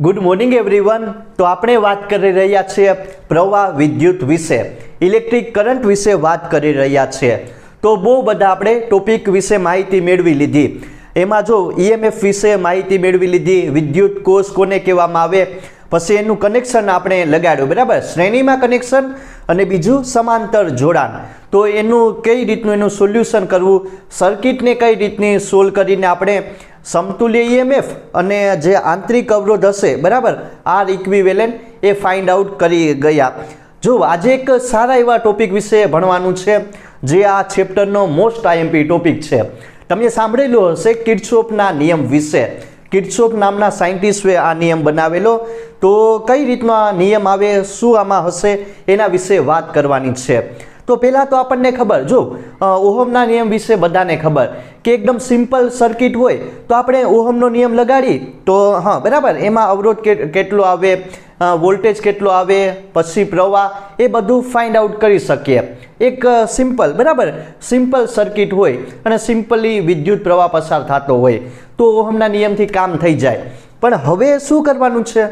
Good morning everyone. તો આપણે વાત કરી રહ્યા છીએ પ્રવાહ વિદ્યુત વિશે, ઇલેક્ટ્રિક કરંટ વિશે વાત કરી રહ્યા છીએ। તો બહુ બધા આપણે ટોપિક વિશે માહિતી મેળવી લીધી। એમાં જો ઈએમએફ વિશે માહિતી મેળવી લીધી, વિદ્યુત કોષ કોને કહેવામાં આવે, પછી એનું કનેક્શન આપણે લગાડ્યું, બરાબર, શ્રેણીમાં કનેક્શન અને બીજું સમાંતર જોડાણ। તો એનું કઈ રીતનું એનું સોલ્યુશન કરવું, સર્કિટને કઈ રીતની સોલ્વ કરીને આપણે સમતુલ્ય ઈએમએફ અને જે આંતરિક અવરોધ હશે, બરાબર, આર ઇક્વિવેલેન્ટ એ ફાઇન્ડ આઉટ કરી ગયા। જો આજે એક સારા એવા ટોપિક વિશે ભણવાનું છે, જે આ ચેપ્ટરનો મોસ્ટ આઈએમપી ટોપિક છે। તમે સાંભળેલું હશે કિર્ચોફના નિયમ વિશે। કિર્ચોફ નામના સાયન્ટિસ્ટે આ નિયમ બનાવેલો। તો કઈ રીતનો આ નિયમ આવે, શું આમાં હશે, એના વિશે વાત કરવાની છે। તો પહેલાં તો આપણને ખબર, જો ઓહમના નિયમ વિશે બધાને ખબર કે એકદમ સિમ્પલ સર્કિટ હોય તો આપણે ઓહમનો નિયમ લગાડી તો હા, બરાબર, એમાં અવરોધ કેટલો આવે, વોલ્ટેજ કેટલો આવે, પછી પ્રવાહ, એ બધું ફાઇન્ડ આઉટ કરી શકીએ। એક સિમ્પલ, બરાબર, સિમ્પલ સર્કિટ હોય અને સિમ્પલી વિદ્યુત પ્રવાહ પસાર થતો હોય તો ઓહમના નિયમથી કામ થઈ જાય। પણ હવે શું કરવાનું છે,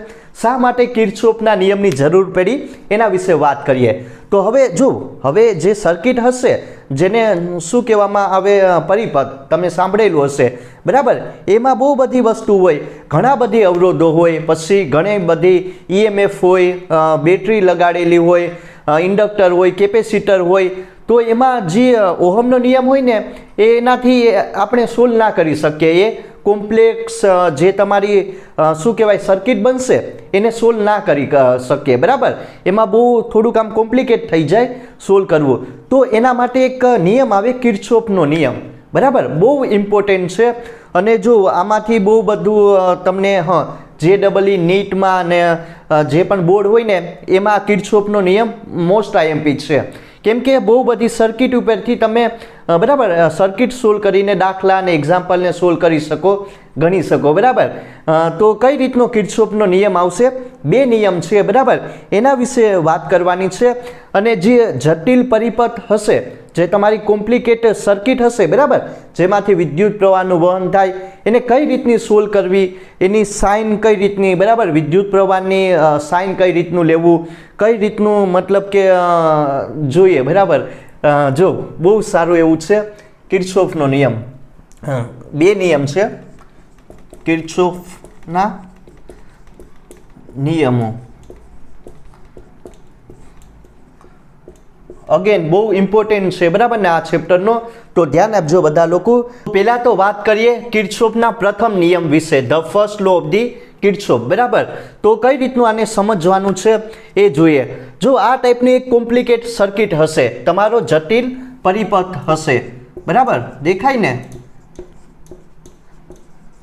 શા માટે કિર્ચોફના નિયમની જરૂર પડી, એના વિશે વાત કરીએ। તો હવે જો હવે જે સર્કિટ હશે, જેને શું કહેવામાં આવે, પરિપથ, તમે સાંભળેલું હશે, બરાબર, એમાં બહુ બધી વસ્તુ હોય, ઘણા બધી અવરોધો હોય, પછી ઘણી બધી ઈએમએફ હોય, બેટરી લગાડેલી હોય, ઇન્ડક્ટર હોય, કેપેસિટર હોય। તો એમાં જે ઓહમનો નિયમ હોય ને, એનાથી આપણે સોલ્વ ના કરી શકીએ। એ કોમ્પ્લેક્સ જે તમારી શું કહેવાય સર્કિટ બનશે, એને સોલ્વ ના કરી શકીએ, બરાબર, એમાં બહુ થોડુંક આમ કોમ્પ્લિકેટ થઈ જાય સોલ્વ કરવું। તો એના માટે એક નિયમ આવે કિર્ચોફનો નિયમ, બરાબર, બહુ ઇમ્પોર્ટન્ટ છે। અને જો આમાંથી બહુ બધું તમને JEE નીટમાં ને જે પણ બોર્ડ હોય ને, એમાં કિર્ચોફનો નિયમ મોસ્ટ આઈએમપી છે। કેમ કે બહુ બધી સર્કિટ ઉપરથી તમે, બરાબર, સર્કિટ સોલ્વ કરીને દાખલા અને એક્ઝામ્પલને સોલ્વ કરી શકો, ગણી શકો, બરાબર। તો કઈ રીતનો કિર્ચોફનો નિયમ આવશે, બે નિયમ છે, બરાબર, એના વિશે વાત કરવાની છે। અને જે જટિલ પરિપથ હશે, જે તમારી કોમ્પ્લિકેટેડ સર્કિટ હશે, બરાબર, જેમાંથી વિદ્યુત પ્રવાહનું વહન થાય, એને કઈ રીતની સોલ્વ કરવી, એની સાઇન કઈ રીતની, બરાબર, વિદ્યુત પ્રવાહની સાઇન કઈ રીતનું લેવું, કઈ રીતનું મતલબ કે જોઈએ, બરાબર। જો બહુ સારું એવું છે કિર્ચોફનો નિયમ। બે નિયમ છે કિર્ચોફના નિયમો। અગેન બહુ ઇમ્પોર્ટન્ટ છે, બરાબર ને, આ ચેપ્ટરનો, તો ધ્યાન આપજો બધા લોકો। પહેલા તો વાત કરીએ કિર્ચોફના પ્રથમ નિયમ વિશે, the first law of the Kirchhoff, બરાબર। તો કઈ રીતનું આને સમજવાનું છે એ જોઈએ। જો આ ટાઈપની એક કોમ્પ્લિકેટ સર્કિટ હશે, તમારો જટિલ પરિપથ હશે, બરાબર, દેખાય ને,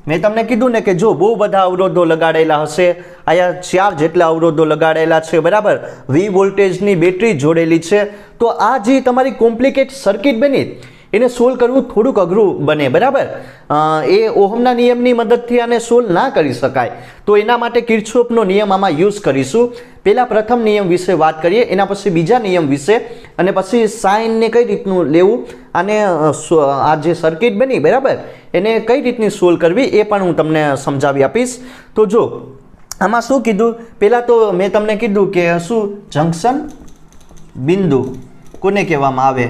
મેં તમને કીધું ને કે જો બહુ બધા અવરોધો લગાડેલા હશે, અહીંયા 4 જેટલા અવરોધો લગાડેલા છે, બરાબર, V વોલ્ટેજની બેટરી જોડેલી છે। તો આ જે તમારી કોમ્પ્લિકેટ સર્કિટ બની, એને સોલ્વ કરવું થોડુંક અઘરું બને, બરાબર। એ ઓહમના નિયમની મદદથી આને સોલ્વ ના કરી શકાય, તો એના માટે કિર્ચોફનો નિયમ આમાં યુઝ કરીશું। પહેલા પ્રથમ નિયમ વિશે વાત કરીએ, એના પછી બીજા નિયમ વિશે, અને પછી સાઇનને કઈ રીતનું લેવું, અને આ જે સર્કિટ બની, બરાબર, એને કઈ રીતની સોલ્વ કરવી, એ પણ હું તમને સમજાવી આપીશ। તો જો આમાં શું કીધું, પહેલાં તો મેં તમને કીધું કે શું, જંકશન બિંદુ કોને કહેવામાં આવે,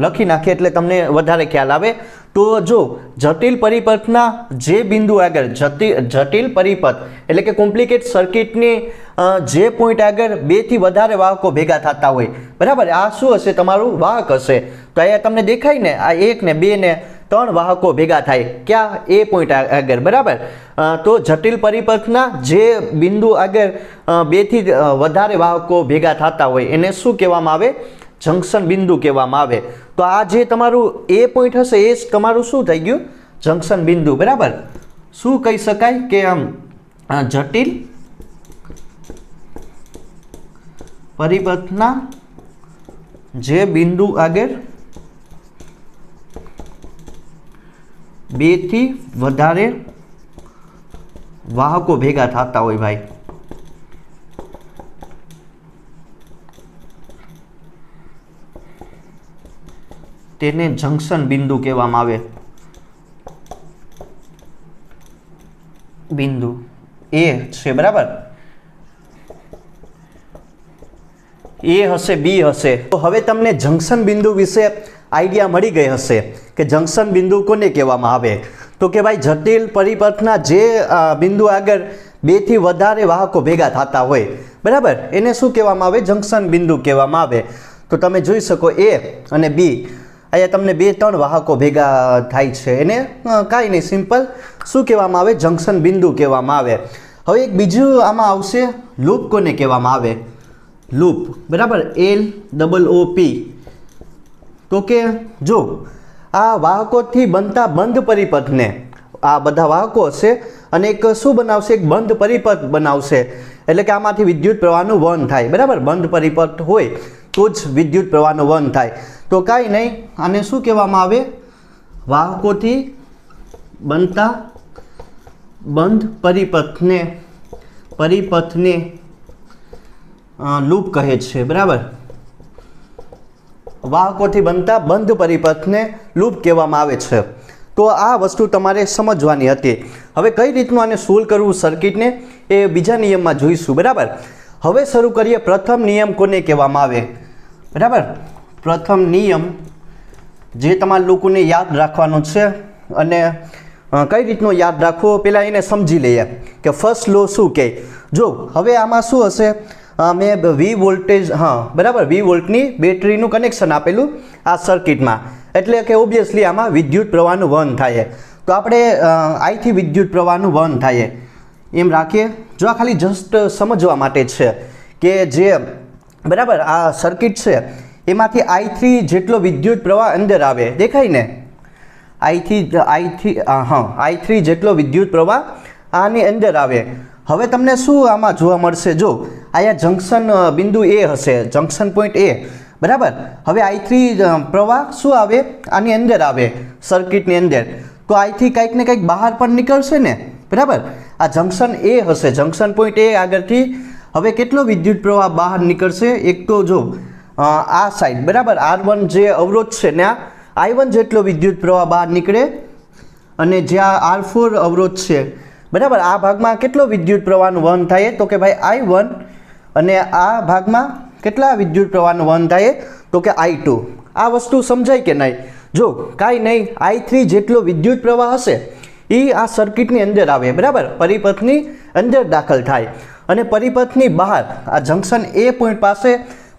લખી નાખીએ એટલે તમને વધારે ખ્યાલ આવે। તો જો જટિલ પરિપથના જે બિંદુ આગળ, જટિલ પરિપથ એટલે કે કોમ્પ્લિકેટ સર્કિટની જે પોઈન્ટ આગળ 2 થી વધારે વાહકો ભેગા થતા હોય, બરાબર, આ શું હશે, તમારું વાહક હશે। તો અહીંયા તમને દેખાય ને, આ 1 ને 2 ને 3 વાહકો ભેગા થાય, ક્યાં, એ પોઈન્ટ આગળ, બરાબર। તો જટિલ પરિપથના જે બિંદુ આગળ 2 થી વધારે વાહકો ભેગા થતા હોય, એને શું કહેવામાં આવે, જંકશન બિંદુ કહેવામાં આવે। તો આ જે તમારું એ પોઈન્ટ હશે, એ જ તમારું શું થઈ ગયું, જંકશન બિંદુ, બરાબર। શું કહી શકાય કે જટિલ પરિપથના જે બિંદુ આગળ 2 થી વધારે વાહકો ભેગા થતા હોય, ભાઈ, તેને જંકશન બિંદુ કહેવામાં આવે। બિંદુ એ છે, બરાબર, એ હશે, બી હશે. તો હવે તમને જંકશન બિંદુ વિશે આઈડિયા મળી ગઈ હશે કે જંકશન બિંદુ કોને કહેવામાં આવે. તો કે ભાઈ જટિલ પરિપથના જે બિંદુ આગળ બેથી વધારે વાહકો ભેગા થતા હોય, બરાબર, એને શું કહેવામાં આવે? જંકશન બિંદુ કહેવામાં આવે. તો તમે જોઈ શકો એ અને બી, અહીંયા તમને 2-3 વાહકો ભેગા થાય છે, એને કાંઈ નહીં, સિમ્પલ શું કહેવામાં આવે? જંકશન બિંદુ કહેવામાં આવે. હવે એક બીજું આમાં આવશે, લૂપ કોને કહેવામાં આવે? લૂપ, બરાબર, LOOP. તો કે જો આ વાહકોથી બનતા બંધ પરિપથને, આ બધા વાહકો હશે અને એક શું બનાવશે? એક બંધ પરિપથ બનાવશે. એટલે કે આમાંથી વિદ્યુત પ્રવાહનું વહન થાય, બરાબર, બંધ પરિપથ હોય તો જ વિદ્યુત પ્રવાહનું વહન થાય. તો કાંઈ નહીં, આને શું કહેવામાં આવે? વાહકોથી બનતા બંધ પરિપથને લૂપ કહે છે, બરાબર. વાહકોથી બનતા બંધ પરિપથને લૂપ કહેવામાં આવે છે. તો આ વસ્તુ તમારે સમજવાની હતી. હવે કઈ રીતનું આને સોલ્વ કરવું સર્કિટને એ બીજા નિયમમાં જોઈશું, બરાબર. હવે શરૂ કરીએ. પ્રથમ નિયમ કોને કહેવામાં આવે? બરાબર, પ્રથમ નિયમ જે તમારા લોકોને યાદ રાખવાનો છે. અને કઈ રીતનો યાદ રાખવો પહેલાં એને સમજી લઈએ કે ફર્સ્ટ લો શું કહે. જો હવે આમાં શું હશે? મેં V વોલ્ટેજ, બરાબર, V વોલ્ટની બેટરીનું કનેક્શન આપેલું આ સર્કિટમાં, એટલે કે ઓબ્વિયસલી આમાં વિદ્યુત પ્રવાહનું વહન થાય. તો આપણે આઈથી વિદ્યુત પ્રવાહનું વહન થાય એમ રાખીએ. જો આ ખાલી જસ્ટ સમજવા માટે છે કે જે, બરાબર, આ સર્કિટ છે એમાંથી I3 જેટલો વિદ્યુત પ્રવાહ અંદર આવે, દેખાય ને? I3 જેટલો વિદ્યુત પ્રવાહ આની અંદર આવે. હવે તમને શું આમાં જોવા મળશે? જો અહીંયા જંકશન બિંદુ એ હશે, જંકશન પોઈન્ટ એ, બરાબર. હવે I3 પ્રવાહ શું આવે? આની અંદર આવે, સર્કિટની અંદર. તો I3 કંઈક ને કંઈક બહાર પણ નીકળશે ને, બરાબર. આ જંકશન એ હશે, જંકશન પોઈન્ટ એ આગળથી હવે કેટલો વિદ્યુત પ્રવાહ બહાર નીકળશે? એક તો જો આ સાઈડ, બરાબર, R1 જે અવરોધ છે ને, I1 જેટલો વિદ્યુત પ્રવાહ બહાર નીકળે. અને જ્યાં R4 અવરોધ છે, બરાબર, આ ભાગમાં કેટલો વિદ્યુત પ્રવાહનું વહન થાય? તો કે ભાઈ I1. અને આ ભાગમાં કેટલા વિદ્યુત પ્રવાહનું વહન થાય? તો કે I2. આ વસ્તુ સમજાય કે નહીં? જો કાંઈ નહીં, I3 જેટલો વિદ્યુત પ્રવાહ હશે એ આ સર્કિટની અંદર આવે, બરાબર, પરિપથની અંદર દાખલ થાય. અને પરિપથની બહાર આ જંકશન એ પોઈન્ટ પાસે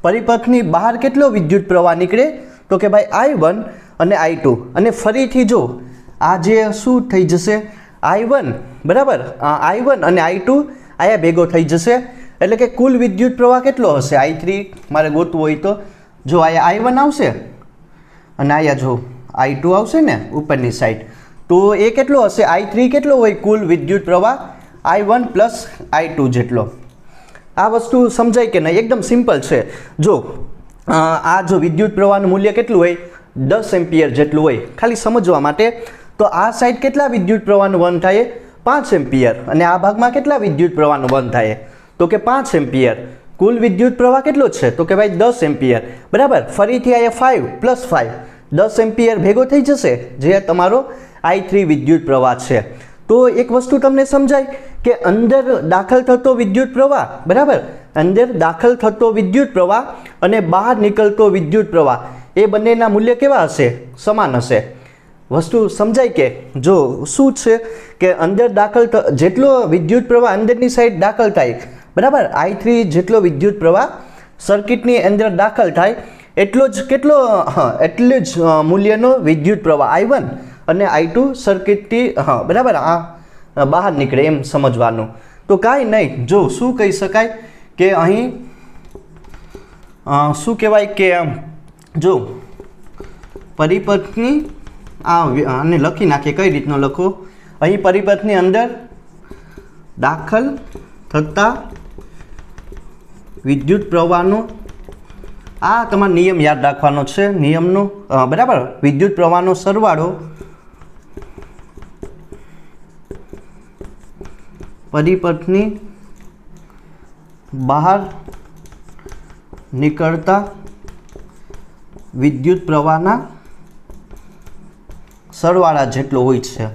પરિપથની બહાર કેટલો વિદ્યુત પ્રવાહ નીકળે? તો કે ભાઈ I1 અને I2. અને ફરીથી જો આ જે શું થઈ જશે? I1, બરાબર, I1 અને I2 આયા ભેગો થઈ જશે. એટલે કે કુલ વિદ્યુત પ્રવાહ કેટલો હશે? I3 મારે ગોતવું હોય તો જો આયા I1 આવશે અને આયા જો I2 આવશે ને ઉપરની સાઈડ. તો એ કેટલો હશે? I3 કેટલો હોય કુલ વિદ્યુત પ્રવાહ? I1 પ્લસ I2 જેટલો. આ વસ્તુ સમજાય કે નહીં? એકદમ સિમ્પલ છે. જો આ જો વિદ્યુત પ્રવાહનું મૂલ્ય કેટલું હોય? 10 એમ્પિયર જેટલું હોય. ખાલી સમજવા માટે. તો આ સાઈડ કેટલા વિદ્યુત પ્રવાહનું વહન થાય? 5 એમ્પિયર. અને આ ભાગમાં કેટલા વિદ્યુત પ્રવાહનું વહન થાય? તો કે 5 એમ્પિયર. કુલ વિદ્યુત પ્રવાહ કેટલો છે? તો કે ભાઈ 10 એમ્પિયર, બરાબર. ફરીથી અહીંયા 5 પ્લસ 5 10 એમ્પિયર ભેગો થઈ જશે, જે તમારો I3 વિદ્યુત પ્રવાહ છે. તો એક વસ્તુ તમને સમજાય કે અંદર દાખલ થતો વિદ્યુત પ્રવાહ, બરાબર, અંદર દાખલ થતો વિદ્યુત પ્રવાહ અને બહાર નીકળતો વિદ્યુત પ્રવાહ એ બંનેના મૂલ્ય કેવા હશે? સમાન હશે. વસ્તુ સમજાય કે? જો શું છે કે અંદર દાખલ જેટલો વિદ્યુત પ્રવાહ અંદરની સાઈડ દાખલ થાય, બરાબર, I3 જેટલો વિદ્યુત પ્રવાહ સર્કિટની અંદર દાખલ થાય એટલો જ મૂલ્યનો વિદ્યુત પ્રવાહ I1 અને I2 સર્કિટથી બરાબર આ બહાર નીકળે એમ સમજવાનું. તો કાંઈ નહીં, જો શું કહી શકાય કે અહીં શું કહેવાય કે જો પરિપથની આને લખી નાખીએ. કઈ રીતનો લખો? અહીં પરિપથની અંદર દાખલ થતા વિદ્યુત પ્રવાહનો આ તમારે નિયમ યાદ રાખવાનો છે. નિયમનો બરાબર, વિદ્યુત પ્રવાહનો સરવાળો પરિપથની બહાર નીકળતા વિદ્યુત પ્રવાહના સરવાળા જેટલો હોય છે.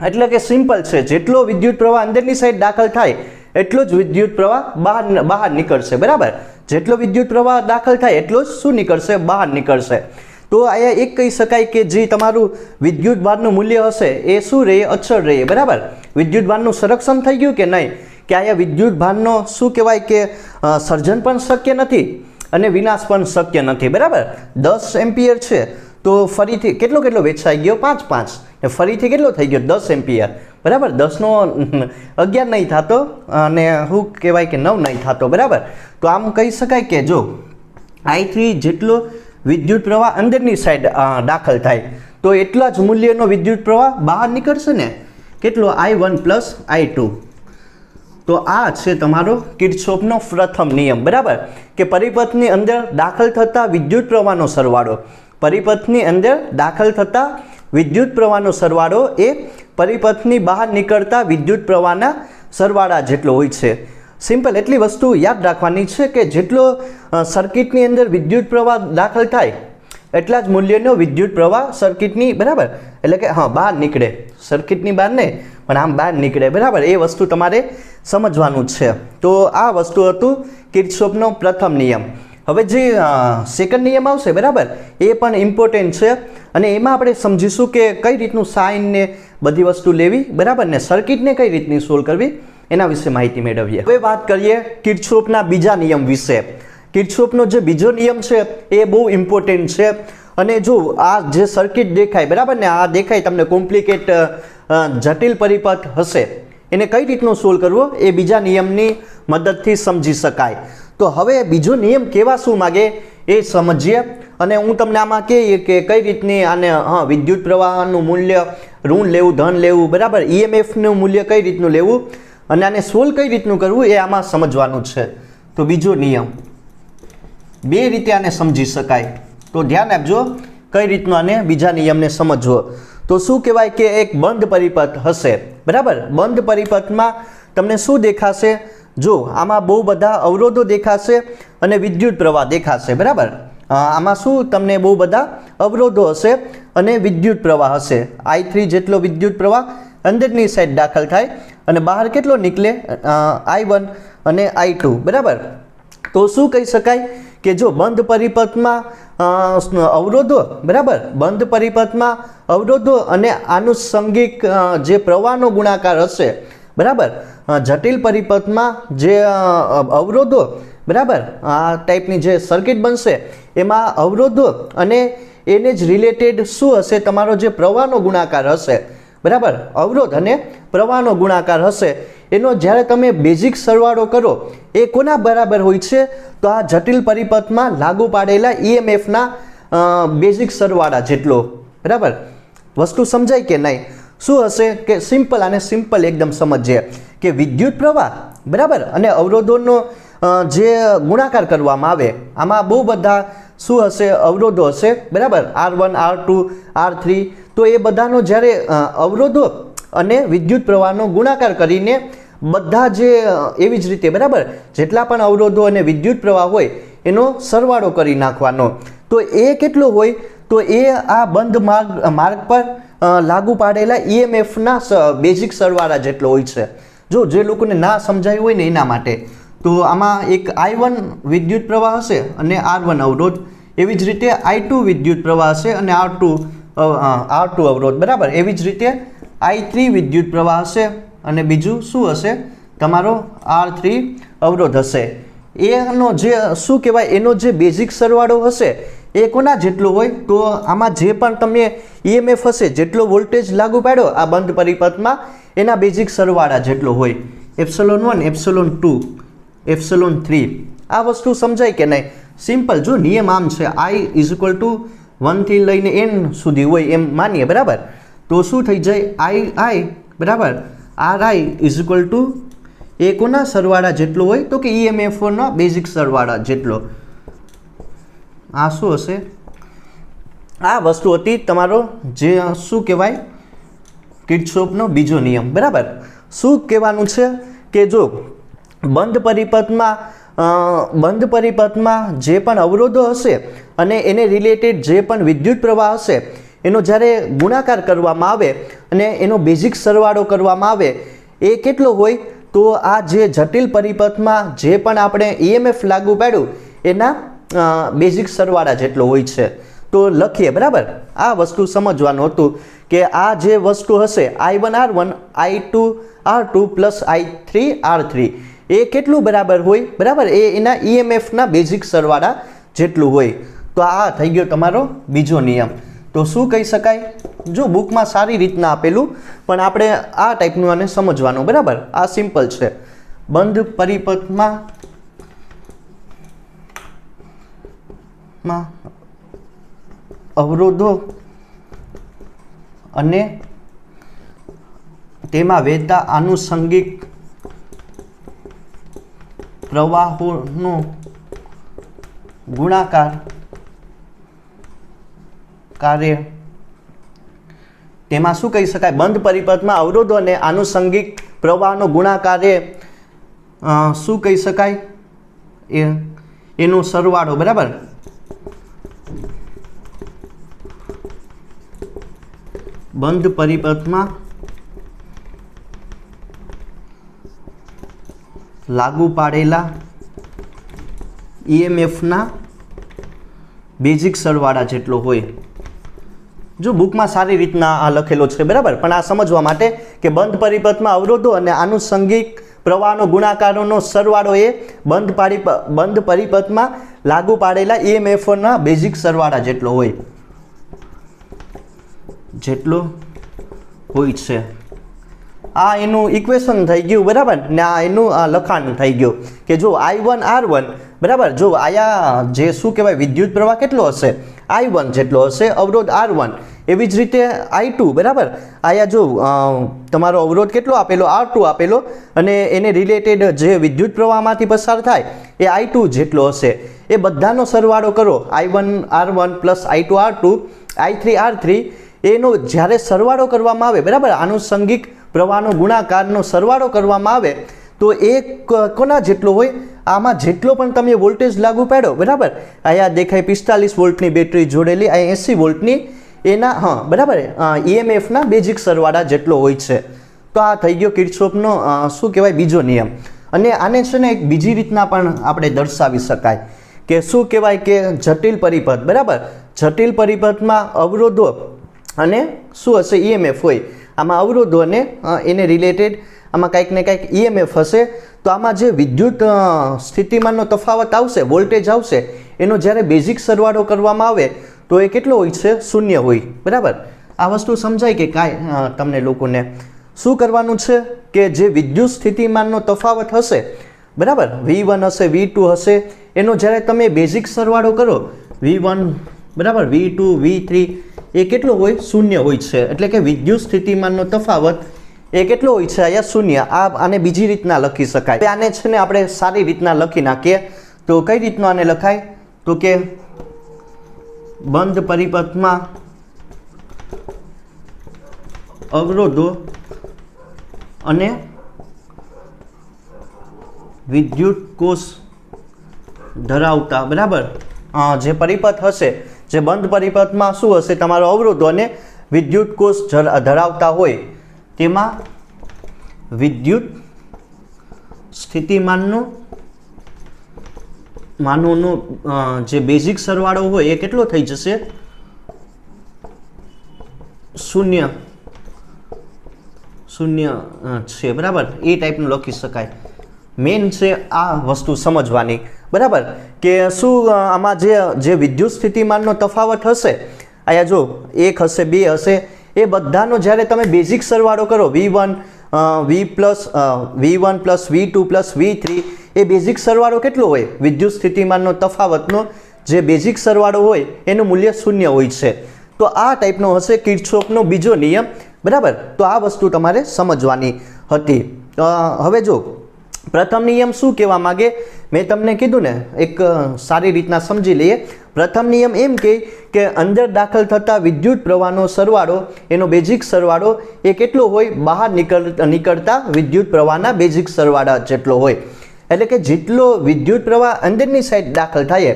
એટલે કે સિમ્પલ છે, જેટલો વિદ્યુત પ્રવાહ અંદરની સાઈડ દાખલ થાય એટલો જ વિદ્યુત પ્રવાહ બહાર નીકળશે, બરાબર. જેટલો વિદ્યુત પ્રવાહ દાખલ થાય એટલો જ શું નીકળશે, બહાર નીકળશે. તો અહીંયા એક કહી શકાય કે જે તમારું વિદ્યુત ભારનું મૂલ્ય હશે એ શું રહે, અચળ રહે, બરાબર. વિદ્યુત ભારનું સંરક્ષણ થઈ ગયું કે નહીં, કે અહીંયા વિદ્યુત ભારનો શું કહેવાય કે સર્જન પણ શક્ય નથી અને વિનાશ પણ શક્ય નથી, બરાબર. 10 એમ્પિયર છે તો ફરીથી કેટલો વેચાઈ ગયો, 5 ને ફરીથી કેટલો થઈ ગયો, 10 એમ્પિયર, બરાબર. 10 નો 11 નહીં થતો અને શું કહેવાય કે 9 નહીં થતો, બરાબર. તો આમ કહી શકાય કે જો I3 જેટલો વિદ્યુત પ્રવાહ અંદરની સાઈડ દાખલ થાય તો એટલા જ મૂલ્યનો વિદ્યુત પ્રવાહ બહાર નીકળશે ને, કેટલો, I1 પ્લસ I2. તો આ છે તમારો કિર્ચોફનો પ્રથમ નિયમ, બરાબર, કે પરિપથની અંદર દાખલ થતા વિદ્યુત પ્રવાહનો સરવાળો, પરિપથની અંદર દાખલ થતા વિદ્યુત પ્રવાહનો સરવાળો એ પરિપથની બહાર નીકળતા વિદ્યુત પ્રવાહના સરવાળા જેટલો હોય છે. સિમ્પલ એટલી વસ્તુ યાદ રાખવાની છે કે જેટલો સર્કિટની અંદર વિદ્યુત પ્રવાહ દાખલ થાય એટલા જ મૂલ્યનો વિદ્યુત પ્રવાહ સર્કિટની, બરાબર, એટલે કે હા બહાર નીકળે, સર્કિટની બહાર નહીં પણ આમ બહાર નીકળે, બરાબર. એ વસ્તુ તમારે સમજવાનું છે. તો આ વસ્તુ હતું કિર્ચોફનો પ્રથમ નિયમ. હવે જે સેકન્ડ નિયમ આવશે, બરાબર, એ પણ ઇમ્પોર્ટન્ટ છે અને એમાં આપણે સમજીશું કે કઈ રીતનું સાઇન ને બધી વસ્તુ લેવી, બરાબર, ને સર્કિટને કઈ રીતની સોલ્વ કરવી એના વિશે માહિતી મેળવીએ. હવે વાત કરીએ કિર્ચોફના બીજા નિયમ વિશે. કિર્ચોફનો જે બીજો નિયમ છે એ બહુ ઇમ્પોર્ટન્ટ છે અને જો આ જે સર્કિટ દેખાય, બરાબર ને, આ દેખાય તમને કોમ્પ્લિકેટ જટિલ પરિપથ હશે, એને કઈ રીતનું સોલ્વ કરવો એ બીજા નિયમની મદદથી સમજી શકાય. તો હવે બીજો નિયમ કેવા શું માગે એ સમજીએ અને હું તમને આમાં કહીએ કે કઈ રીતની આને વિદ્યુત પ્રવાહનું મૂલ્ય ઋણ લેવું, ધન લેવું, બરાબર, EMFનું મૂલ્ય કઈ રીતનું લેવું અને આને સોલ્વ કઈ રીતનું કરવું એ આમાં સમજવાનું છે. તો બીજો નિયમ બે રીતે આને સમજી શકાય, તો ધ્યાન આપજો કઈ રીતનું આને બીજા નિયમને સમજવો. તો શું કહેવાય કે એક બંધ પરિપથ હશે, બરાબર. બંધ પરિપથમાં તમને શું દેખાશે, જો આમાં બહુ બધા અવરોધો દેખાશે અને વિદ્યુત પ્રવાહ દેખાશે, બરાબર. આમાં શું તમને બહુ બધા અવરોધો હશે અને વિદ્યુત પ્રવાહ હશે. I3 જેટલો વિદ્યુત પ્રવાહ અંદરની સાઈડ દાખલ થાય અને બહાર કેટલો નીકળે, I1 અને I2, બરાબર. તો શું કહી શકાય કે જો બંધ પરિપથમાં અવરોધો, બરાબર, બંધ પરિપથમાં અવરોધો અને આનુષંગિક જે પ્રવાહનો ગુણાકાર હશે, બરાબર, જટિલ પરિપથમાં જે અવરોધો, બરાબર, આ ટાઈપની જે સર્કિટ બનશે એમાં અવરોધો અને એને જ રિલેટેડ શું હશે, તમારો જે પ્રવાહનો ગુણાકાર હશે, બરાબર, અવરોધ અને પ્રવાહનો ગુણાકાર હશે એનો જ્યારે તમે બેઝિક સરવાળો કરો એ કોના બરાબર હોય છે, તો આ જટિલ પરિપથમાં લાગુ પાડેલા EMFના બેઝિક સરવાળા જેટલો, બરાબર. વસ્તુ સમજાય કે નહીં? શું હશે કે સિમ્પલ, આને સિમ્પલ એકદમ સમજીએ કે વિદ્યુત પ્રવાહ, બરાબર, અને અવરોધોનો જે ગુણાકાર કરવામાં આવે આમાં બહુ બધા શું હશે, અવરોધો હશે, બરાબર, R1, R2, R3. તો એ બધાનો જ્યારે અવરોધો અને વિદ્યુત પ્રવાહનો ગુણાકાર કરીને બધા જે એવી જ રીતે, બરાબર, જેટલા પણ અવરોધો અને વિદ્યુત પ્રવાહ હોય એનો સરવાળો કરી નાખવાનો. તો એ કેટલો હોય, તો એ આ બંધ માર્ગ પર લાગુ પાડેલા EMFના બેઝિક સરવાળા જેટલો હોય છે. જો જે લોકોને ના સમજાયું હોય ને એના માટે, તો આમાં એક I1 વિદ્યુત પ્રવાહ હશે અને R1 અવરોધ, એવી જ રીતે I2 વિદ્યુત પ્રવાહ હશે અને R2 અવરોધ, બરાબર. એવી જ રીતે I3 વિદ્યુત પ્રવાહ હશે અને બીજું શું હશે, તમારો R3 અવરોધ હશે. એનો જે શું કહેવાય, એનો જે બેઝિક સરવાળો હશે એ કોના જેટલો હોય, તો આમાં જે પણ તમે EMF હશે, જેટલો વોલ્ટેજ લાગુ પાડ્યો આ બંધ પરિપથમાં એના બેઝિક સરવાળા જેટલો હોય, ε1, ε2, ε3. આ વસ્તુ સમજાય કે નહીં? સિમ્પલ. જો નિયમ આમ છે, I = 1 થી લઈને n સુધી હોય એમ માનીએ, બરાબર. તો શું થઈ જાય, I, બરાબર, RI = એ કોના સરવાળા જેટલો હોય, તો કે EMFના બેઝિક સરવાળા જેટલો. આ શું હશે, આ વસ્તુ હતી તમારો જે શું કહેવાય કિર્ચોફનો બીજો નિયમ, બરાબર. શું કહેવાનું છે કે જો બંધ પરિપથમાં જે પણ અવરોધો હશે અને એને રિલેટેડ જે પણ વિદ્યુત પ્રવાહ હશે એનો જ્યારે ગુણાકાર કરવામાં આવે અને એનો બેઝિક સરવાળો કરવામાં આવે એ કેટલો હોય, તો આ જે જટિલ પરિપથમાં જે પણ આપણે EMF લાગુ પાડ્યું એના બેઝિક સરવાળા જેટલો હોય છે. તો લખીએ, બરાબર. આ વસ્તુ સમજવાનું હતું કે આ જે વસ્તુ હશે I1 R1 I2 R2 plus I3 R3 એ કેટલું બરાબર હોય, બરાબર, એ એના EMFના બેઝિક સરવાળા જેટલું હોય. તો આ થઈ ગયો તમારો બીજો નિયમ. તો શું કહી શકાય, જો બુકમાં સારી રીતના આપેલું પણ આપણે આ ટાઈપનું આને સમજવાનું, બરાબર. આ સિમ્પલ છે. બંધ પરિપથમાં અવરોધો અને તેમાં વહેતા આનુષંગિક પ્રવાહોનો ગુણાકાર કાર્ય, તેમાં શું કહી શકાય, બંધ પરિપથમાં અવરોધો અને આનુષંગિક પ્રવાહનો ગુણાકાર એ શું કહી શકાય, એનો સરવાળો, બરાબર. બંધ પરિપથમાં લાગુ પાડેલા EMFના બેઝિક સરવાળા જેટલો હોય. જો બુકમાં સારી રીતના આ લખેલો છે, બરાબર, પણ આ સમજવા માટે કે બંધ પરિપથમાં અવરોધો અને આનુષંગિક પ્રવાહનો ગુણાકારોનો સરવાળો એ બંધ પરિપથમાં લાગુ પાડેલા EMFના બેઝિક સરવાળા જેટલો હોય છે. આ એનું ઇક્વેશન થઈ ગયું, બરાબર, ને આ એનું લખાણ થઈ ગયું કે જો I1 R1, બરાબર, જો આયા જે શું કહેવાય વિદ્યુત પ્રવાહ કેટલો હશે, I1 જેટલો હશે, અવરોધ R1, એવી જ રીતે I2, બરાબર, આયા જો તમારો અવરોધ કેટલો આપેલો, R2 આપેલો, અને એને રિલેટેડ જે વિદ્યુત પ્રવાહમાંથી પસાર થાય એ I2 જેટલો હશે. એ બધાનો સરવાળો કરો, I1 R1 plus I2 R2 I3 R3, એનો જ્યારે સરવાળો કરવામાં આવે, બરાબર, આનુષંગિક પ્રવાહનો ગુણાકારનો સરવાળો કરવામાં આવે તો એ કોના જેટલો હોય, આમાં જેટલો પણ તમે વોલ્ટેજ લાગુ પાડો, બરાબર, અહીંયા દેખાય 45 વોલ્ટની બેટરી જોડેલી, અહીંયા 80 વોલ્ટની, એના બરાબર EMFના બેઝિક સરવાળા જેટલો હોય છે. તો આ થઈ ગયો કિર્ચોફનો શું કહેવાય બીજો નિયમ. અને આને છે ને એક બીજી રીતના પણ આપણે દર્શાવી શકાય કે શું કહેવાય કે જટિલ પરિપથ, બરાબર, જટિલ પરિપથમાં અવરોધો અને શું હશે EMF હોય, આમાં અવરોધો અને એને રિલેટેડ આમાં કંઈક ને કંઈક EMF હશે. તો આમાં જે વિદ્યુત સ્થિતિમાનનો તફાવત આવશે, વોલ્ટેજ આવશે, એનો જ્યારે બેઝિક સરવાળો કરવામાં આવે તો એ કેટલો હોય છે, 0 હોય, બરાબર. આ વસ્તુ સમજાય કે કાંઈ તમને લોકોને શું કરવાનું છે કે જે વિદ્યુત સ્થિતિમાનનો તફાવત હશે, બરાબર, V1 હશે, V2 હશે, એનો જ્યારે તમે બેઝિક સરવાળો કરો V1, બરાબર, V2 V3 એ કેટલો હોય, 0 હોય છે. એટલે કે વિદ્યુત સ્થિતિમાનનો તફાવત એ કેટલો હોય છે, અહીંયા 0. આને બીજી રીતના લખી શકાય. આને છે ને આપણે સારી રીતના લખી નાખીએ. તો કઈ રીતનું આને લખાય, તો કે બંધ પરિપથમાં અવરોધો અને વિદ્યુત કોષ ધરાવતા, બરાબર, જે પરિપથ હશે, જે બંધ પરિપથમાં શું હશે, તમારો અવરોધો અને વિદ્યુત કોષ ધરાવતા હોય, તેમાં વિદ્યુત સ્થિતિમાનનો જે બેઝિક સરવાળો હોય એ કેટલો થઈ જશે, 0 છે, બરાબર. એ ટાઈપનું લખી શકાય. મેન છે આ વસ્તુ સમજવાની, બરાબર, કે શું આમાં જે વિદ્યુત સ્થિતિમાનનો તફાવત હશે, અહીંયા જો 1 હશે, 2 હશે, એ બધાનો જ્યારે તમે બેઝિક સરવાળો કરો, V1 plus V2 plus V3, એ બેઝિક સરવાળો કેટલો હોય, વિદ્યુત સ્થિતિમાનનો તફાવતનો જે બેઝિક સરવાળો હોય એનું મૂલ્ય 0 હોય છે. તો આ ટાઈપનો હશે કિર્ચોફનો બીજો નિયમ, બરાબર. તો આ વસ્તુ તમારે સમજવાની હતી. હવે જો પ્રથમ નિયમ શું કહેવા માગે, મેં તમને કીધું ને, એક સારી રીતના સમજી લઈએ. પ્રથમ નિયમ એમ કહે કે અંદર દાખલ થતા વિદ્યુત પ્રવાહનો સરવાળો, એનો બેઝિક સરવાળો એ કેટલો હોય, બહાર નીકળતા વિદ્યુત પ્રવાહના બેઝિક સરવાળા જેટલો હોય. એટલે કે જેટલો વિદ્યુત પ્રવાહ અંદરની સાઈડ દાખલ થાય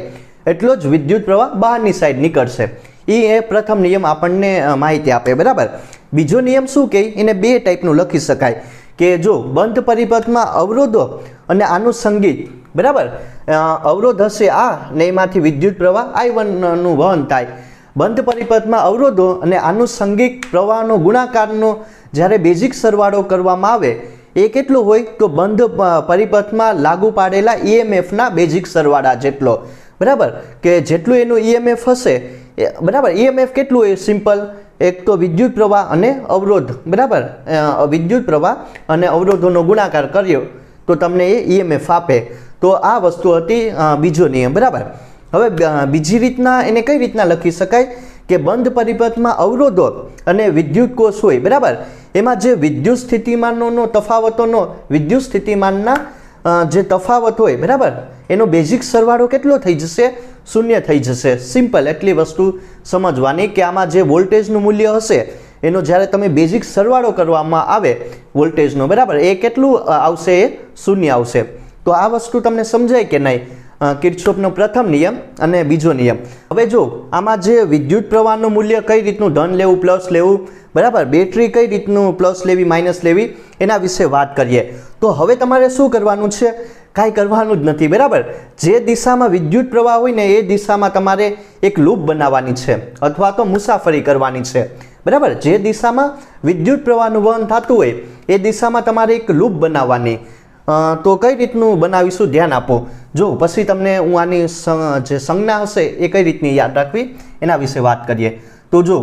એટલો જ વિદ્યુત પ્રવાહ બહારની સાઈડ નીકળશે. એ પ્રથમ નિયમ આપણને માહિતી આપે, બરાબર. બીજો નિયમ શું કહે, એને બે ટાઈપનું લખી શકાય કે જો બંધ પરિપથમાં અવરોધો અને આનુષંગિક, બરાબર, અવરોધ હશે આ ને એમાંથી વિદ્યુત પ્રવાહ I1 નું વહન થાય. બંધ પરિપથમાં અવરોધો અને આનુષંગિક પ્રવાહનો ગુણાકારનો જ્યારે બેઝિક સરવાળો કરવામાં આવે એ કેટલો હોય તો બંધ પરિપથમાં લાગુ પાડેલા EMFના બેઝિક સરવાળા જેટલો, બરાબર, કે જેટલું એનું EMF હશે, બરાબર. EMF કેટલું હોય? સિમ્પલ, એક તો વિદ્યુત પ્રવાહ અને અવરોધ, બરાબર, વિદ્યુત પ્રવાહ અને અવરોધોનો ગુણાકાર કર્યો તો તમને એ EMF આપે. તો આ વસ્તુ હતી બીજો નિયમ, બરાબર. હવે બીજી રીતના એને કઈ રીતના લખી શકાય કે બંધ પરિપથમાં અવરોધો અને વિદ્યુત કોષ હોય, બરાબર, એમાં જે વિદ્યુત સ્થિતિમાનનો તફાવતોનો વિદ્યુત સ્થિતિમાનના જે તફાવત હોય, બરાબર, એનો બેઝિક સરવાળો કેટલો થઈ જશે? શૂન્ય થઈ જશે. સિમ્પલ, એટલી વસ્તુ સમજવાની કે આમાં જે વોલ્ટેજનું મૂલ્ય હશે એનો જ્યારે તમે બેઝિક સરવાળો કરવામાં આવે વોલ્ટેજનો, બરાબર, એ કેટલું આવશે? એ શૂન્ય આવશે. તો આ વસ્તુ તમને સમજાય કે નહીં? કિર્ચોફનો પ્રથમ નિયમ અને બીજો નિયમ. હવે જો આમાં જે વિદ્યુત પ્રવાહનું મૂલ્ય કઈ રીતનું ધન લેવું પ્લસ લેવું, બરાબર, બેટરી કઈ રીતનું પ્લસ લેવી માઇનસ લેવી, એના વિશે વાત કરીએ. તો હવે તમારે શું કરવાનું છે? કાંઈ કરવાનું જ નથી, બરાબર. જે દિશામાં વિદ્યુત પ્રવાહ હોય ને એ દિશામાં તમારે એક લૂપ બનાવવાની છે અથવા તો મુસાફરી કરવાની છે, બરાબર. જે દિશામાં વિદ્યુત પ્રવાહનું વહન થતું હોય એ દિશામાં તમારે એક લૂપ બનાવવાની. તો કઈ રીતનું બનાવીશું? ધ્યાન આપો. જો પછી તમને હું આની જે સંજ્ઞા હશે એ કઈ રીતની યાદ રાખવી એના વિશે વાત કરીએ. તો જો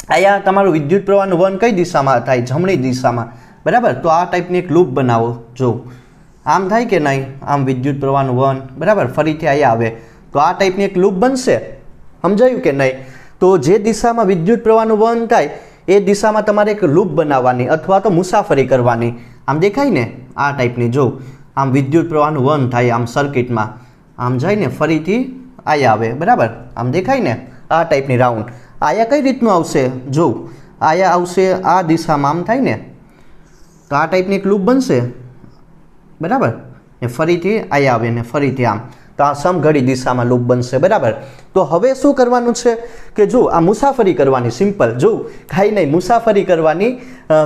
અહીંયા તમારું વિદ્યુત પ્રવાહનું વહન કઈ દિશામાં થાય? જમણી દિશામાં, બરાબર. તો આ ટાઈપની એક લૂપ બનાવો. જો આમ થાય કે નહીં? આમ વિદ્યુત પ્રવાહનું વહન, બરાબર, ફરીથી અહીંયા આવે તો આ ટાઈપની એક લૂપ બનશે. સમજાયું કે નહીં? તો જે દિશામાં વિદ્યુત પ્રવાહનું વહન થાય એ દિશામાં તમારે એક લૂપ બનાવવાની અથવા તો મુસાફરી કરવાની. આમ દેખાય ને આ ટાઈપની? જો આમ વિદ્યુત પ્રવાહનું વહન થાય આમ સર્કિટમાં, આમ જાય ને ફરીથી આયા આવે, બરાબર, આમ દેખાય ને આ ટાઈપની રાઉન્ડ. આયા કઈ રીતનું આવશે? જો આયા આવશે આ દિશામાં, આમ થાય ને તો આ ટાઈપની એક લૂપ બનશે, બરાબર, ને ફરીથી આયા આવે ને ફરીથી આમ, તો આ સમઘડી દિશામાં લૂપ બનશે, બરાબર. તો હવે શું કરવાનું છે કે જો આ મુસાફરી કરવાની. સિમ્પલ, જો કાંઈ નહીં, મુસાફરી કરવાની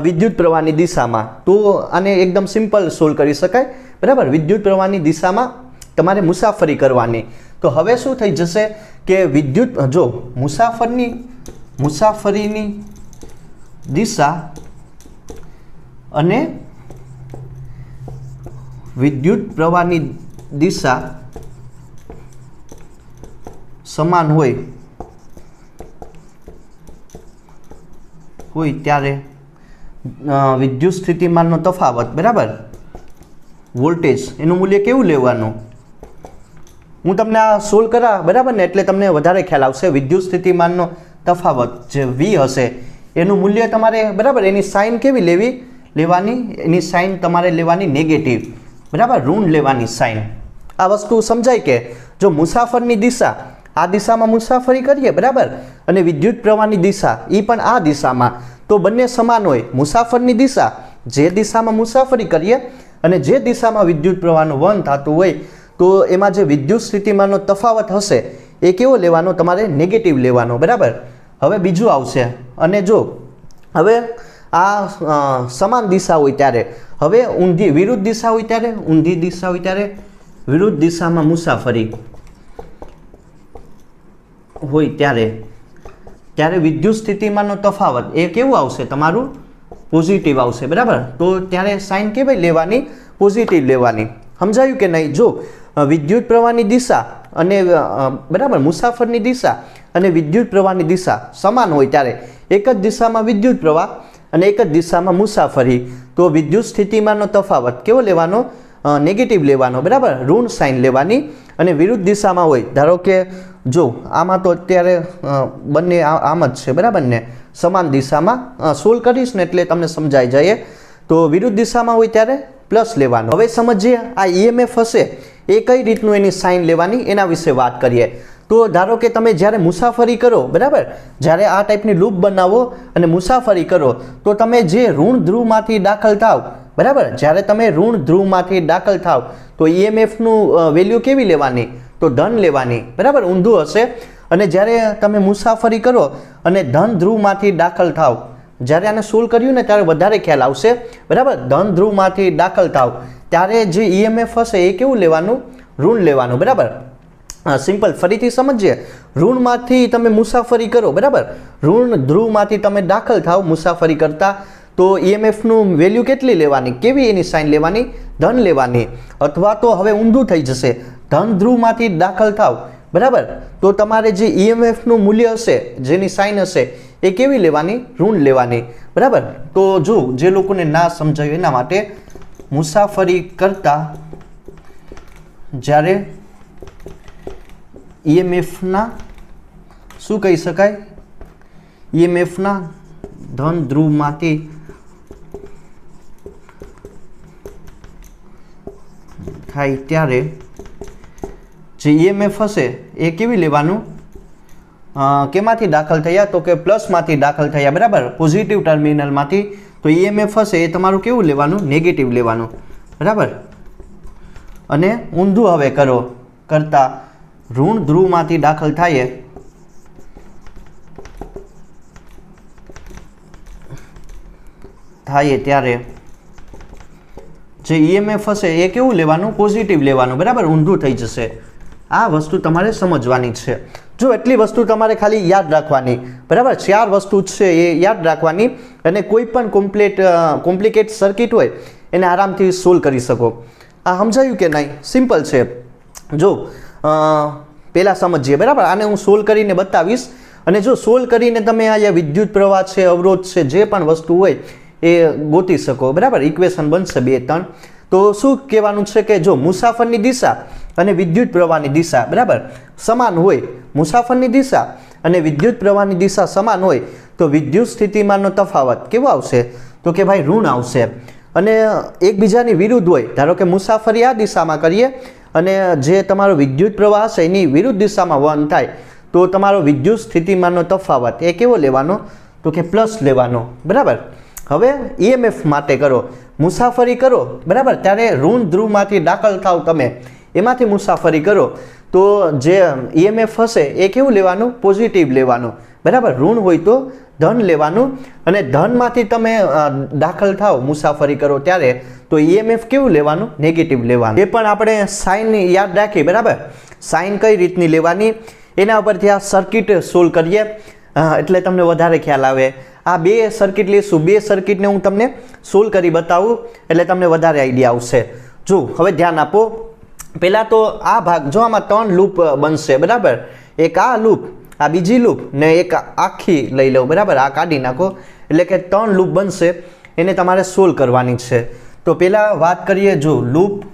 વિદ્યુત પ્રવાહની દિશામાં. તો આને એકદમ સિમ્પલ સોલ્વ કરી શકાય, બરાબર. વિદ્યુત પ્રવાહની દિશામાં તમારે મુસાફરી કરવાની. તો હવે શું થઈ જશે કે વિદ્યુત, જો મુસાફરીની દિશા અને વિદ્યુત પ્રવાહની દિશા સમાન હોય ત્યારે વિદ્યુત સ્થિતિમાનનો તફાવત, બરાબર, વોલ્ટેજ, એનું મૂલ્ય કેવું લેવાનું? હું તમને આ સોલ્વ કરા, બરાબર ને, એટલે તમને વધારે ખ્યાલ આવશે. વિદ્યુત સ્થિતિમાનનો તફાવત જે V હશે એનું મૂલ્ય તમારે, બરાબર, એની સાઇન કેવી લેવાની? એની સાઇન તમારે લેવાની નેગેટિવ, બરાબર, ઋણ લેવાની સાઇન. આ વસ્તુ સમજાય કે જો મુસાફરની દિશા આ દિશામાં મુસાફરી કરીએ, બરાબર, અને વિદ્યુત પ્રવાહની દિશા એ પણ આ દિશામાં, તો બંને સમાન હોય. મુસાફરની દિશા જે દિશામાં મુસાફરી કરીએ અને જે દિશામાં વિદ્યુત પ્રવાહનું વહન થતું હોય તો એમાં જે વિદ્યુત સ્થિતિમાનનો તફાવત હશે એ કેવો લેવાનો? તમારે નેગેટિવ લેવાનો, બરાબર. હવે બીજું આવશે. અને જો હવે આ સમાન દિશા હોય ત્યારે, હવે વિરુદ્ધ દિશા હોય ત્યારે, ઊંધી દિશા હોય ત્યારે, વિરુદ્ધ દિશામાં મુસાફરી હોય ત્યારે વિદ્યુત સ્થિતિમાનનો તફાવત એ કેવું આવશે? તમારું પોઝિટિવ આવશે, બરાબર. તો ત્યારે સાઇન કેવી લેવાની? પોઝિટિવ લેવાની. સમજાયું કે નહીં? જો વિદ્યુત પ્રવાહની દિશા અને, બરાબર, મુસાફરની દિશા અને વિદ્યુત પ્રવાહની દિશા સમાન હોય ત્યારે એક જ દિશામાં વિદ્યુત પ્રવાહ અને એક જ દિશામાં મુસાફરી, તો વિદ્યુત સ્થિતિમાનનો તફાવત કેવો લેવાનો? નેગેટિવ લેવાનો, બરાબર, ઋણ સાઇન લેવાની. અને વિરુદ્ધ દિશામાં હોય, ધારો કે જો આમાં તો અત્યારે બંને આમ જ છે, બરાબર ને, સમાન દિશામાં. સોલ્વ કરીશ ને એટલે તમને સમજાઈ જાય. તો વિરુદ્ધ દિશામાં હોય ત્યારે પ્લસ લેવાનો. હવે સમજીએ આ EMF હશે એ કઈ રીતનું એની સાઇન લેવાની એના વિશે વાત કરીએ. તો ધારો કે તમે જ્યારે મુસાફરી કરો, બરાબર, જ્યારે આ ટાઈપની લૂપ બનાવો અને મુસાફરી કરો તો તમે જે ઋણ ધ્રુવમાંથી દાખલ થાવ, બરાબર, જ્યારે તમે ઋણ ધ્રુવમાંથી દાખલ થાવ તો EMFનું વેલ્યુ કેવી લેવાની? તો ધન લેવાની, બરાબર, ઊંધું હશે. અને જ્યારે તમે મુસાફરી કરો અને ધન ધ્રુવમાંથી દાખલ થાવ, જ્યારે આને સોલ્વ કર્યું ને ત્યારે વધારે ખ્યાલ આવશે, બરાબર. ધન ધ્રુવમાંથી દાખલ થાવ ત્યારે જે EMF હશે એ કેવું લેવાનું? ઋણ લેવાનું, બરાબર. સિમ્પલ ફરીથી સમજીએ. ઋણમાંથી તમે મુસાફરી કરો, બરાબર. ઋણ ધ્રુવમાંથી તમે દાખલ થાવ મુસાફરી કરતા, તો EMFનું વેલ્યુ કેટલી લેવાની? કેવી એની સાઇન લેવાની? ધન લેવાની. અથવા તો હવે ઊંધું થઈ જશે, ધન ધ્રુવમાંથી દાખલ થાવ, બરાબર, તો તમારે જે EMFનું મૂલ્ય હશે, જેની સાઇન હશે, એ કેવી લેવાની? ઋણ લેવાની, બરાબર. તો જો જે લોકોને ના સમજાયું એના માટે, મુસાફરી કરતા જ્યારે EMFના શું કહી શકાય? EMFના ધન ધ્રુવમાંથી થાય ત્યારે જે EMF હશે એ કેવી લેવાનું? કેમાંથી દાખલ થયા? તો કે પ્લસમાંથી દાખલ થયા, બરાબર, પોઝિટિવ ટર્મિનલમાંથી. તો EMF હશે એ તમારું કેવું લેવાનું? નેગેટિવ લેવાનું, બરાબર. અને ઊંધું હવે કરો કરતા ઋણ ધ્રુવમાંથી દાખલ થાય ત્યારે જે EMF હશે એ કેવું લેવાનું? પોઝિટિવ લેવાનું, બરાબર. ઊંધું થઈ જશે. આ વસ્તુ તમારે સમજવાની છે. જો એટલી વસ્તુ તમારે ખાલી યાદ રાખવાની, બરાબર. 4 વસ્તુ છે એ યાદ રાખવાની, અને કોઈ પણ કોમ્પ્લિકેટ સર્કિટ હોય એને આરામથી સોલ્વ કરી શકો. આ સમજાયું કે નહીં? સિમ્પલ છે. જો પહેલાં સમજીએ, બરાબર. આને હું સોલ્વ કરીને બતાવીશ, અને જો સોલ્વ કરીને તમે અહીંયા વિદ્યુત પ્રવાહ છે, અવરોધ છે, જે પણ વસ્તુ હોય એ ગોતી શકો, બરાબર. ઇક્વેશન બનશે 2 3. તો શું કહેવાનું છે કે જો મુસાફરની દિશા અને વિદ્યુત પ્રવાહની દિશા, બરાબર, સમાન હોય, મુસાફરની દિશા અને વિદ્યુત પ્રવાહની દિશા સમાન હોય, તો વિદ્યુત સ્થિતિમાનનો તફાવત કેવો આવશે? તો કે ભાઈ ઋણ આવશે. અને એકબીજાની વિરુદ્ધ હોય, ધારો કે મુસાફરી આ દિશામાં કરીએ અને જે તમારો વિદ્યુત પ્રવાહ હશે એની વિરુદ્ધ દિશામાં વહન થાય, તો તમારો વિદ્યુત સ્થિતિમાનનો તફાવત એ કેવો લેવાનો? તો કે પ્લસ લેવાનો, બરાબર. હવે EMF માટે કરો, મુસાફરી કરો, બરાબર, ત્યારે ઋણ ધ્રુવમાંથી દાખલ થાવ તમે, એમાંથી મુસાફરી કરો, તો જે EMF હશે એ કેવું લેવાનું? પોઝિટિવ લેવાનું, બરાબર. ઋણ હોય તો ધન લેવાનું, અને ધનમાંથી તમે દાખલ થાવ મુસાફરી કરો ત્યારે, તો EMF કેવું લેવાનું? નેગેટિવ લેવાનું. એ પણ આપણે સાઇન યાદ રાખી, બરાબર. સાઇન કઈ રીતની લેવાની એના ઉપરથી આ સર્કિટ સોલ્વ કરીએ એટલે તમને વધારે ખ્યાલ આવે. આ 2 સર્કિટ લઈશું, 2 સર્કિટને હું તમને સોલ્વ કરી બતાવું એટલે તમને વધારે આઈડિયા આવશે. જો હવે ધ્યાન આપો. પહેલાં તો આ ભાગ, જો આમાં 3 લૂપ બનશે, બરાબર. એક આ લૂપ, આ બીજી લૂપ, ને એક આખી લઈ લો, બરાબર. આ કાઢી નાખો એટલે કે 3 લૂપ બનશે, એને તમારે સોલ્વ કરવાની છે. તો પહેલાં વાત કરીએ, જો લૂપ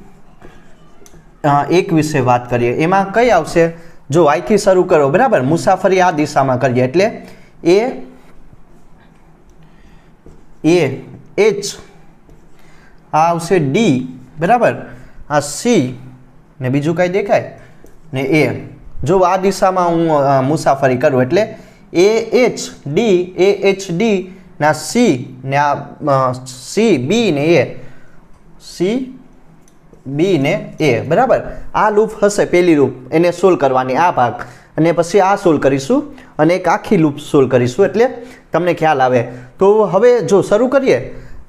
1 વિશે વાત કરીએ. એમાં કઈ આવશે? જો આઈથી શરૂ કરો, બરાબર. મુસાફરી આ દિશામાં કરીએ એટલે H, આ આવશે D, બરાબર. આ C ને બીજું કાંઈ દેખાય ને A. જો આ દિશામાં હું મુસાફરી કરું એટલે AHD, AHD ના C ને આ C B ને A, C B ને A, બરાબર. આ લૂપ હશે પહેલી લૂપ, એને સોલ્વ કરવાની આ ભાગ, અને પછી આ સોલ્વ કરીશું અને એક આખી લૂપ સોલ્વ કરીશું એટલે તમને ખ્યાલ આવે. તો હવે જો શરૂ કરીએ.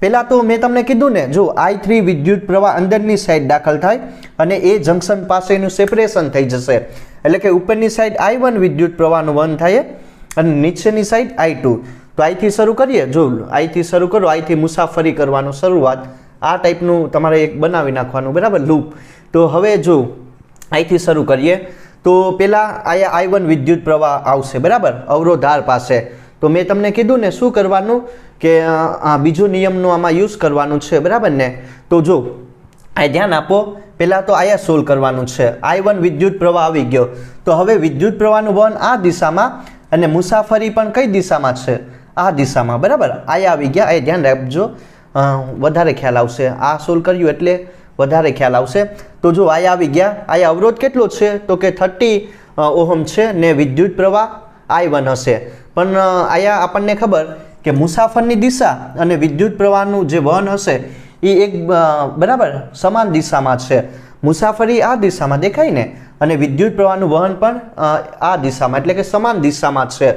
પહેલાં તો મેં તમને કીધું ને, જો I3 વિદ્યુત પ્રવાહ અંદરની સાઈડ દાખલ થાય અને એ જંકશન પાસે એનું સેપરેશન થઈ જશે, એટલે કે ઉપરની સાઈડ I1 વિદ્યુત પ્રવાહનું વહન થાય અને નીચેની સાઈડ I2. તો આઈથી શરૂ કરીએ. જો આઈથી શરૂ કરો, આઈથી મુસાફરી કરવાનું શરૂઆત, આ ટાઈપનું તમારે એક બનાવી નાખવાનું, બરાબર, લૂપ. તો હવે જો આઈથી શરૂ કરીએ તો પહેલાં અહીંયા I1 વિદ્યુત પ્રવાહ આવશે, બરાબર, અવરોધાર પાસે. તો મેં તમને કીધું ને શું કરવાનું, કે આ બીજો નિયમનો આમાં યુઝ કરવાનું છે, બરાબર ને. તો જો આ ધ્યાન આપો. પહેલાં તો આયા સોલ્વ કરવાનું છે. I1 વિદ્યુત પ્રવાહ આવી ગયો, તો હવે વિદ્યુત પ્રવાહનું વહન આ દિશામાં અને મુસાફરી પણ કઈ દિશામાં છે? આ દિશામાં, બરાબર. આયા આવી ગયા, એ ધ્યાન રાખજો, વધારે ખ્યાલ આવશે. આ સોલ્વ કર્યું એટલે વધારે ખ્યાલ આવશે. તો જો આયા આવી ગયા. આયા અવરોધ કેટલો છે? તો કે 30 ઓહમ છે ને વિદ્યુત પ્રવાહ I1 હશે. પણ આયા આપણને ખબર કે મુસાફરની દિશા અને વિદ્યુત પ્રવાહનું જે વહન હશે એ એક બરાબર સમાન દિશામાં છે. મુસાફરી આ દિશામાં દેખાય ને, અને વિદ્યુત પ્રવાહનું વહન પણ આ દિશામાં, એટલે કે સમાન દિશામાં છે.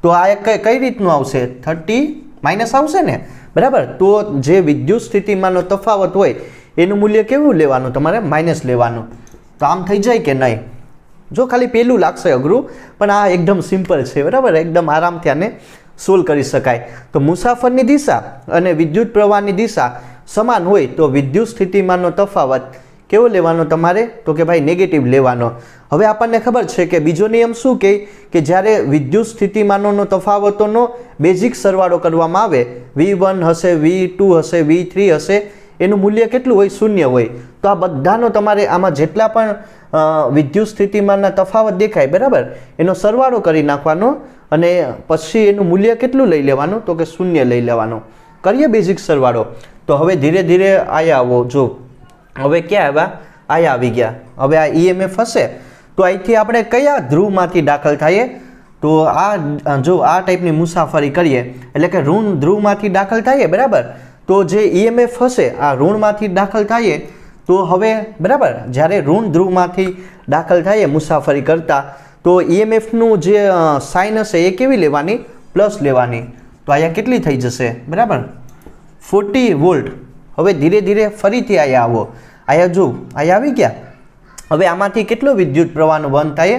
તો આ કઈ રીતનું આવશે? 30 માઇનસ આવશે ને, બરાબર. તો જે વિદ્યુત સ્થિતિમાનનો તફાવત હોય એનું મૂલ્ય કેવું લેવાનું, તમારે માઇનસ લેવાનું. તો આમ થઈ જાય કે નહીં? જો ખાલી પહેલું લાગશે અઘરું, પણ આ એકદમ સિમ્પલ છે, બરાબર. એકદમ આરામથી આને સોલ્વ કરી શકાય. તો મુસાફરની દિશા અને વિદ્યુત પ્રવાહની દિશા સમાન હોય તો વિદ્યુત સ્થિતિમાનનો તફાવત કેવો લેવાનો તમારે, તો કે ભાઈ નેગેટિવ લેવાનો. હવે આપણને ખબર છે કે બીજો નિયમ શું કહે કે જ્યારે વિદ્યુત સ્થિતિમાનોનો તફાવતોનો બેઝિક સરવાળો કરવામાં આવે, V1 હશે, V2 હશે, V3 હશે, એનું મૂલ્ય કેટલું હોય, 0 હોય. તો આ બધાનો તમારે આમાં જેટલા પણ વિદ્યુત સ્થિતિમાનના તફાવત દેખાય, બરાબર, એનો સરવાળો કરી નાખવાનો અને પછી એનું મૂલ્ય કેટલું લઈ લેવાનું, તો કે 0 લઈ લેવાનું. કરીએ બેઝિક સરવાળો. તો હવે ધીરે ધીરે આયા આવો. જો હવે ક્યાં આવ્યા, આયા આવી ગયા. હવે આ EMF હશે તો અહીંથી આપણે કયા ધ્રુવમાંથી દાખલ થઈએ, તો આ જો આ ટાઈપની મુસાફરી કરીએ એટલે કે ઋણ ધ્રુવમાંથી દાખલ થઈએ, બરાબર. તો જે EMF હશે આ ઋણમાંથી દાખલ થઈએ તો હવે, બરાબર, જ્યારે ઋણ ધ્રુવમાંથી દાખલ થઈએ મુસાફરી કરતા તો EMFનું જે સાઇન હશે એ કેવી લેવાની, પ્લસ લેવાની. તો અહીંયા કેટલી થઈ જશે, બરાબર, 40 વોલ્ટ. હવે ધીરે ધીરે ફરીથી અહીંયા આવો. અહીંયા જો અહીંયા આવી ગયા. હવે આમાંથી કેટલો વિદ્યુત પ્રવાહનો વહન થાય,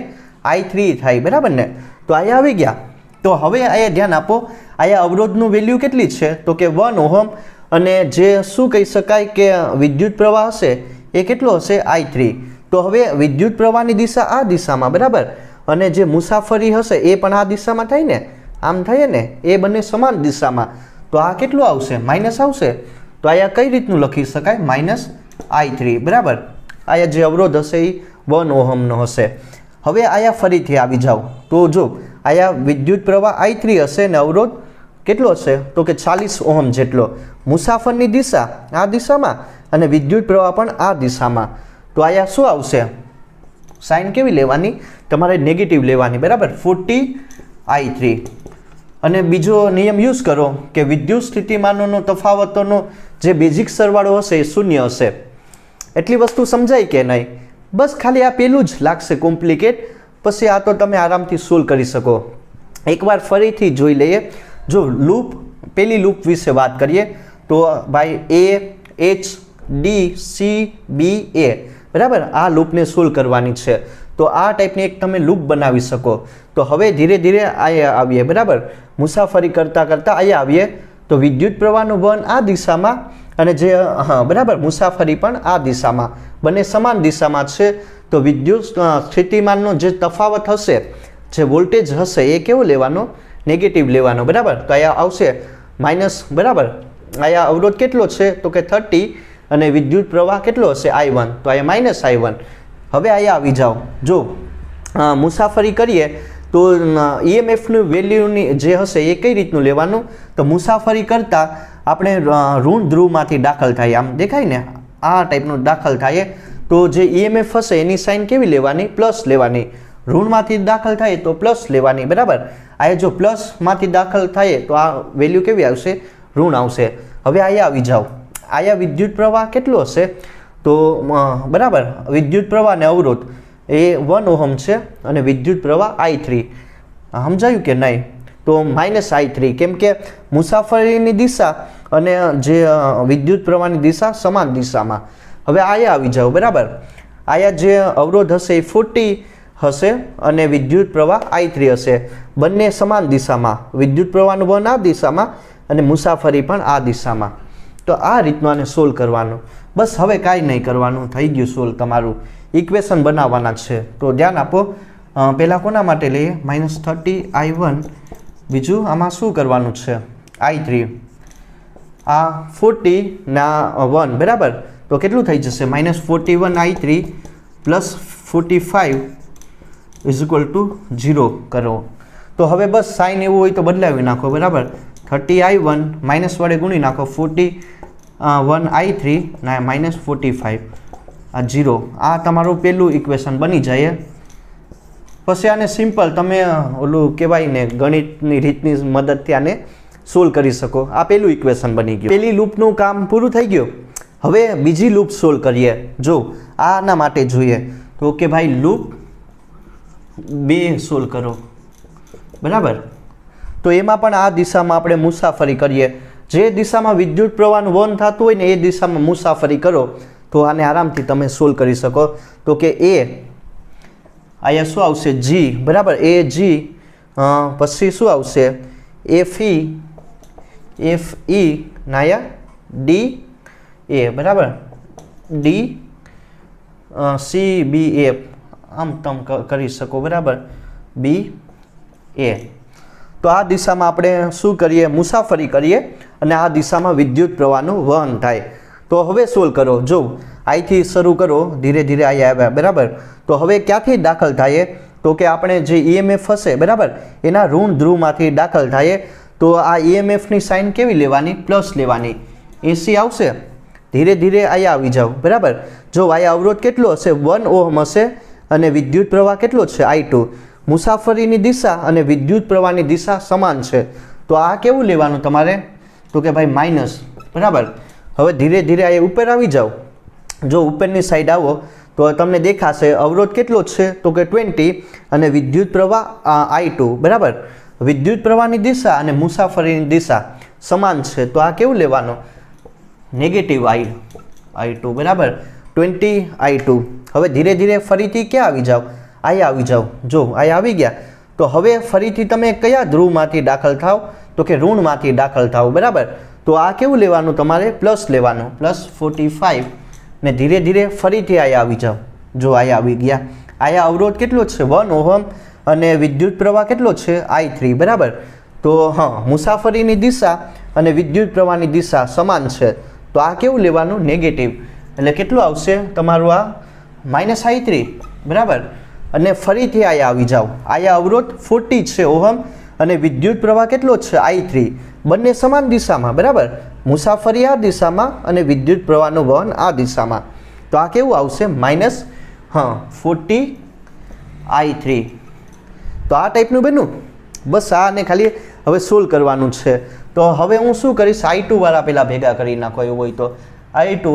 I3 થાય, બરાબર ને. તો અહીંયા આવી ગયા. તો હવે અહીંયા ધ્યાન આપો, અહીંયા અવરોધનું વેલ્યુ કેટલી છે, તો કે 1 ઓહમ. અને જે શું કહી શકાય કે વિદ્યુત પ્રવાહ હશે એ કેટલો હશે, I3. તો હવે વિદ્યુત પ્રવાહની દિશા આ દિશામાં, બરાબર, અને જે મુસાફરી હશે એ પણ આ દિશામાં થાય ને, આમ થાય ને, એ બંને સમાન દિશામાં. તો આ કેટલું આવશે, માઇનસ આવશે. તો અહીંયા કઈ રીતનું લખી શકાય, માઇનસ I3, બરાબર. અહીંયા જે અવરોધ હશે એ 1 ઓહમનો હશે. હવે અહીંયા ફરીથી આવી જાઓ. તો જો અહીંયા વિદ્યુત પ્રવાહ I3 હશે ને અવરોધ કેટલો હશે, તો કે 40 ઓહમ જેટલો. મુસાફરની દિશા આ દિશામાં અને વિદ્યુત પ્રવાહ પણ આ દિશામાં. તો અહીંયા શું આવશે, સાઇન કેવી લેવાની, તમારે નેગેટિવ લેવાની, બરાબર, 40I3. અને બીજો નિયમ યુઝ કરો કે વિદ્યુત સ્થિતિમાનોનો તફાવતોનો જે બેઝિક સરવાળો હશે એ 0 હશે. એટલી વસ્તુ સમજાય કે નહીં? બસ ખાલી આ પહેલું જ લાગશે કોમ્પ્લિકેટ, પછી આ તો તમે આરામથી સોલ્વ કરી શકો. એકવાર ફરીથી જોઈ લઈએ. જો લૂપ, પહેલી લૂપ વિશે વાત કરીએ તો ભાઈ AHDCBA, બરાબર, આ લૂપને સોલ્વ કરવાની છે. તો આ ટાઈપની એક તમે લૂપ બનાવી શકો. તો હવે ધીરે ધીરે અહીંયા આવીએ, બરાબર, મુસાફરી કરતાં કરતાં અહીંયા આવીએ. તો વિદ્યુત પ્રવાહનું વહન આ દિશામાં અને જે બરાબર મુસાફરી પણ આ દિશામાં, બંને સમાન દિશામાં છે. તો વિદ્યુત સ્થિતિમાનનો જે તફાવત હશે, જે વોલ્ટેજ હશે એ કેવો લેવાનો, નેગેટિવ લેવાનો, બરાબર. તો અહીંયા આવશે માઇનસ, બરાબર. અહીંયા અવરોધ કેટલો છે, તો કે 30 અને વિદ્યુત પ્રવાહ કેટલો હશે, I1. તો અહીંયા માઇનસ I1. હવે અહીંયા આવી જાઓ. જો મુસાફરી કરીએ તો EMFનું વેલ્યુની જે હશે એ કઈ રીતનું લેવાનું, તો મુસાફરી કરતાં આપણે ઋણ ધ્રુવમાંથી દાખલ થાય, આમ દેખાય ને, આ ટાઈપનું દાખલ થાય. તો જે EMF હશે એની સાઇન કેવી લેવાની, પ્લસ લેવાની. ઋણમાંથી દાખલ થાય તો પ્લસ લેવાની, બરાબર. આ જો પ્લસમાંથી દાખલ થાય તો આ વેલ્યુ કેવી આવશે, ઋણ આવશે. હવે અહીંયા આવી જાઓ. અહીંયા વિદ્યુત પ્રવાહ કેટલો હશે, તો બરાબર, વિદ્યુત પ્રવાહ અને અવરોધ એ 1 ઓહમ છે અને વિદ્યુત પ્રવાહ I3. સમજાયું કે નહીં? તો માઇનસ I3, કેમ કે મુસાફરીની દિશા અને જે વિદ્યુત પ્રવાહની દિશા સમાન દિશામાં. હવે અહીંયા આવી જાઓ, બરાબર. અહીંયા જે અવરોધ હશે એ 40 હશે અને વિદ્યુત પ્રવાહ I3 હશે. બંને સમાન દિશામાં, વિદ્યુત પ્રવાહનું વહન આ દિશામાં અને મુસાફરી પણ આ દિશામાં. તો આ રીતનું આને સોલ્વ કરવાનું. બસ હવે કાંઈ નહીં કરવાનું, થઈ ગયું સોલ્વ તમારું. ઇક્વેશન બનાવવાના છે. તો ધ્યાન આપો. પહેલાં કોના માટે લઈએ, -30I1. બીજું આમાં શું કરવાનું છે, I3. આ 40 ના 1, બરાબર. તો કેટલું થઈ જશે, -41I3 + 45 = 0 કરો. તો હવે બસ સાઇન એવું હોય તો બદલાવી નાખો, બરાબર. 30I1 માઇનસ વડે ગુણી નાખો, 41I3 ના -45 આ 0. આ તમારું પહેલું ઇક્વેશન બની જાય. પછી આને સિમ્પલ તમે ઓલું કહેવાય ને ગણિતની રીતની મદદથી આને સોલ્વ કરી શકો. આ પહેલું ઇક્વેશન બની ગયું. પહેલી લૂપનું કામ પૂરું થઈ ગયું. હવે બીજી લૂપ સોલ્વ કરીએ. જો આના માટે જોઈએ તો કે ભાઈ લૂપ 2 સોલ્વ કરો, બરાબર. તો એમાં પણ આ દિશામાં આપણે મુસાફરી કરીએ, જે દિશામાં વિદ્યુત પ્રવાહનું વહન થતું હોય ને એ દિશામાં મુસાફરી કરો તો આને આરામથી તમે સોલ્વ કરી શકો. તો કે એ અહીંયા શું આવશે જી, બરાબર, એ જી, પછી શું આવશે એફ ઈ નાયા ડી એ, બરાબર, ડી સી બી એ, આમ તમ કરી શકો, બરાબર, બી એ. તો આ દિશામાં આપણે શું કરીએ, મુસાફરી કરીએ અને આ દિશામાં વિદ્યુત પ્રવાહનું વહન થાય. તો હવે સોલ્વ કરો. જો અહીંથી શરૂ કરો, ધીરે ધીરે અહીં આવ્યા, બરાબર. તો હવે ક્યાંથી દાખલ થાય, તો કે આપણે જે ઈએમએફ હશે, બરાબર, એના ઋણ ધ્રુવમાંથી દાખલ થાય. તો આ ઈએમએફની સાઇન કેવી લેવાની, પ્લસ લેવાની. એસી આવશે, ધીરે ધીરે અહીંયા આવી જાઓ, બરાબર. જો અહીંયા અવરોધ કેટલો હશે, 1 ઓહમ હશે અને વિદ્યુત પ્રવાહ કેટલો છે, I2. મુસાફરીની દિશા અને વિદ્યુત પ્રવાહની દિશા સમાન છે. તો આ કેવું લેવાનું તમારે, તો કે ભાઈ માઇનસ, બરાબર. હવે ધીરે ધીરે અહીંયા ઉપર આવી જાઓ. જો ઉપરની સાઈડ આવો તો તમને દેખાશે અવરોધ કેટલો છે, તો કે 20 અને વિદ્યુત પ્રવાહ I2, બરાબર. વિદ્યુત પ્રવાહની દિશા અને મુસાફરીની દિશા સમાન છે. તો આ કેવું લેવાનું, નેગેટિવ I2, બરાબર, 20 I2. હવે ધીરે ધીરે ફરીથી ક્યાં આવી જાઓ, અહીંયા આવી જાઓ. જો અહીંયા આવી ગયા તો હવે ફરીથી તમે કયા ધ્રુવમાંથી દાખલ થાવ, તો કે ઋણમાંથી દાખલ થાવ, બરાબર. તો આ કેવું લેવાનું તમારે, પ્લસ લેવાનું, પ્લસ 45 ને ધીરે ધીરે ફરીથી અહીંયા આવી જાઓ. જો અહીંયા આવી ગયા. અહીંયા અવરોધ કેટલો છે, 1 ઓહમ અને વિદ્યુત પ્રવાહ કેટલો છે, I3, બરાબર. તો હા, મુસાફરીની દિશા અને વિદ્યુત પ્રવાહની દિશા સમાન છે. તો આ કેવું લેવાનું, નેગેટિવ. એટલે કેટલું આવશે તમારું આ -I3, બરાબર. અને ફરીથી અહીંયા આવી જાઓ. અહીંયા અવરોધ 40 છે ઓહમ અને વિદ્યુત પ્રવાહ કેટલો છે, I3. બંને સમાન દિશામાં, બરાબર. મુસાફરી આ દિશામાં અને વિદ્યુત પ્રવાહનું વહન આ દિશામાં. તો આ કેવું આવશે, -40 I3. તો આ ટાઈપનું બન્યું. બસ આને ખાલી હવે સોલ્વ કરવાનું છે. તો હવે હું શું કરીશ, I2 વાળા પહેલાં ભેગા કરી નાખો એવું હોય તો. I2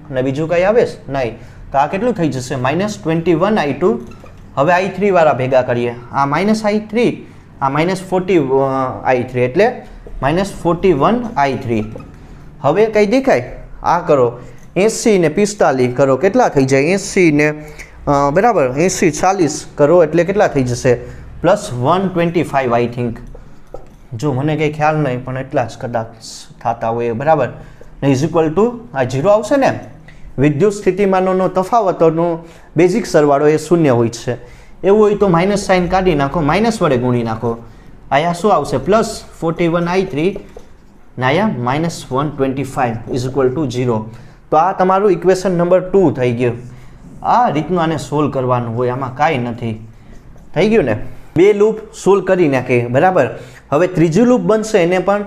અને બીજું કંઈ આવે નહીં. તો આ કેટલું થઈ જશે, -21 I2. હવે I3 વાળા ભેગા કરીએ. આ -I3, આ -40 I3 એટલે -41 I3. હવે કંઈ દેખાય, આ કરો 80 ને 45 કરો, કેટલા થઈ જાય, 80 ને બરાબર 80 40 કરો એટલે કેટલા થઈ જશે, +125 આઈ થિંક. જો મને કંઈ ખ્યાલ નહીં પણ એટલા જ કદાચ થતા હોય, બરાબર. ને ઇઝ ઇક્વલ ટુ આ 0 આવશે ને, વિદ્યુત સ્થિતિમાનોનો તફાવતોનો બેઝિક સરવાળો એ 0 હોય છે. એવું હોય તો માઇનસ સાઇન કાઢી નાખો, માઇનસ વડે ગુણી નાખો. અહીંયા શું આવશે, +41 I3 ને અહીંયા -125 ઇઝ ઇક્વલ ટુ 0. તો આ તમારું ઇક્વેશન નંબર 2 થઈ ગયું. આ રીતનું આને સોલ્વ કરવાનું હોય, આમાં કાંઈ નથી. થઈ ગયું ને. 2 લૂપ સોલ્વ કરી નાખીએ, બરાબર. હવે ત્રીજું લૂપ બનશે એને પણ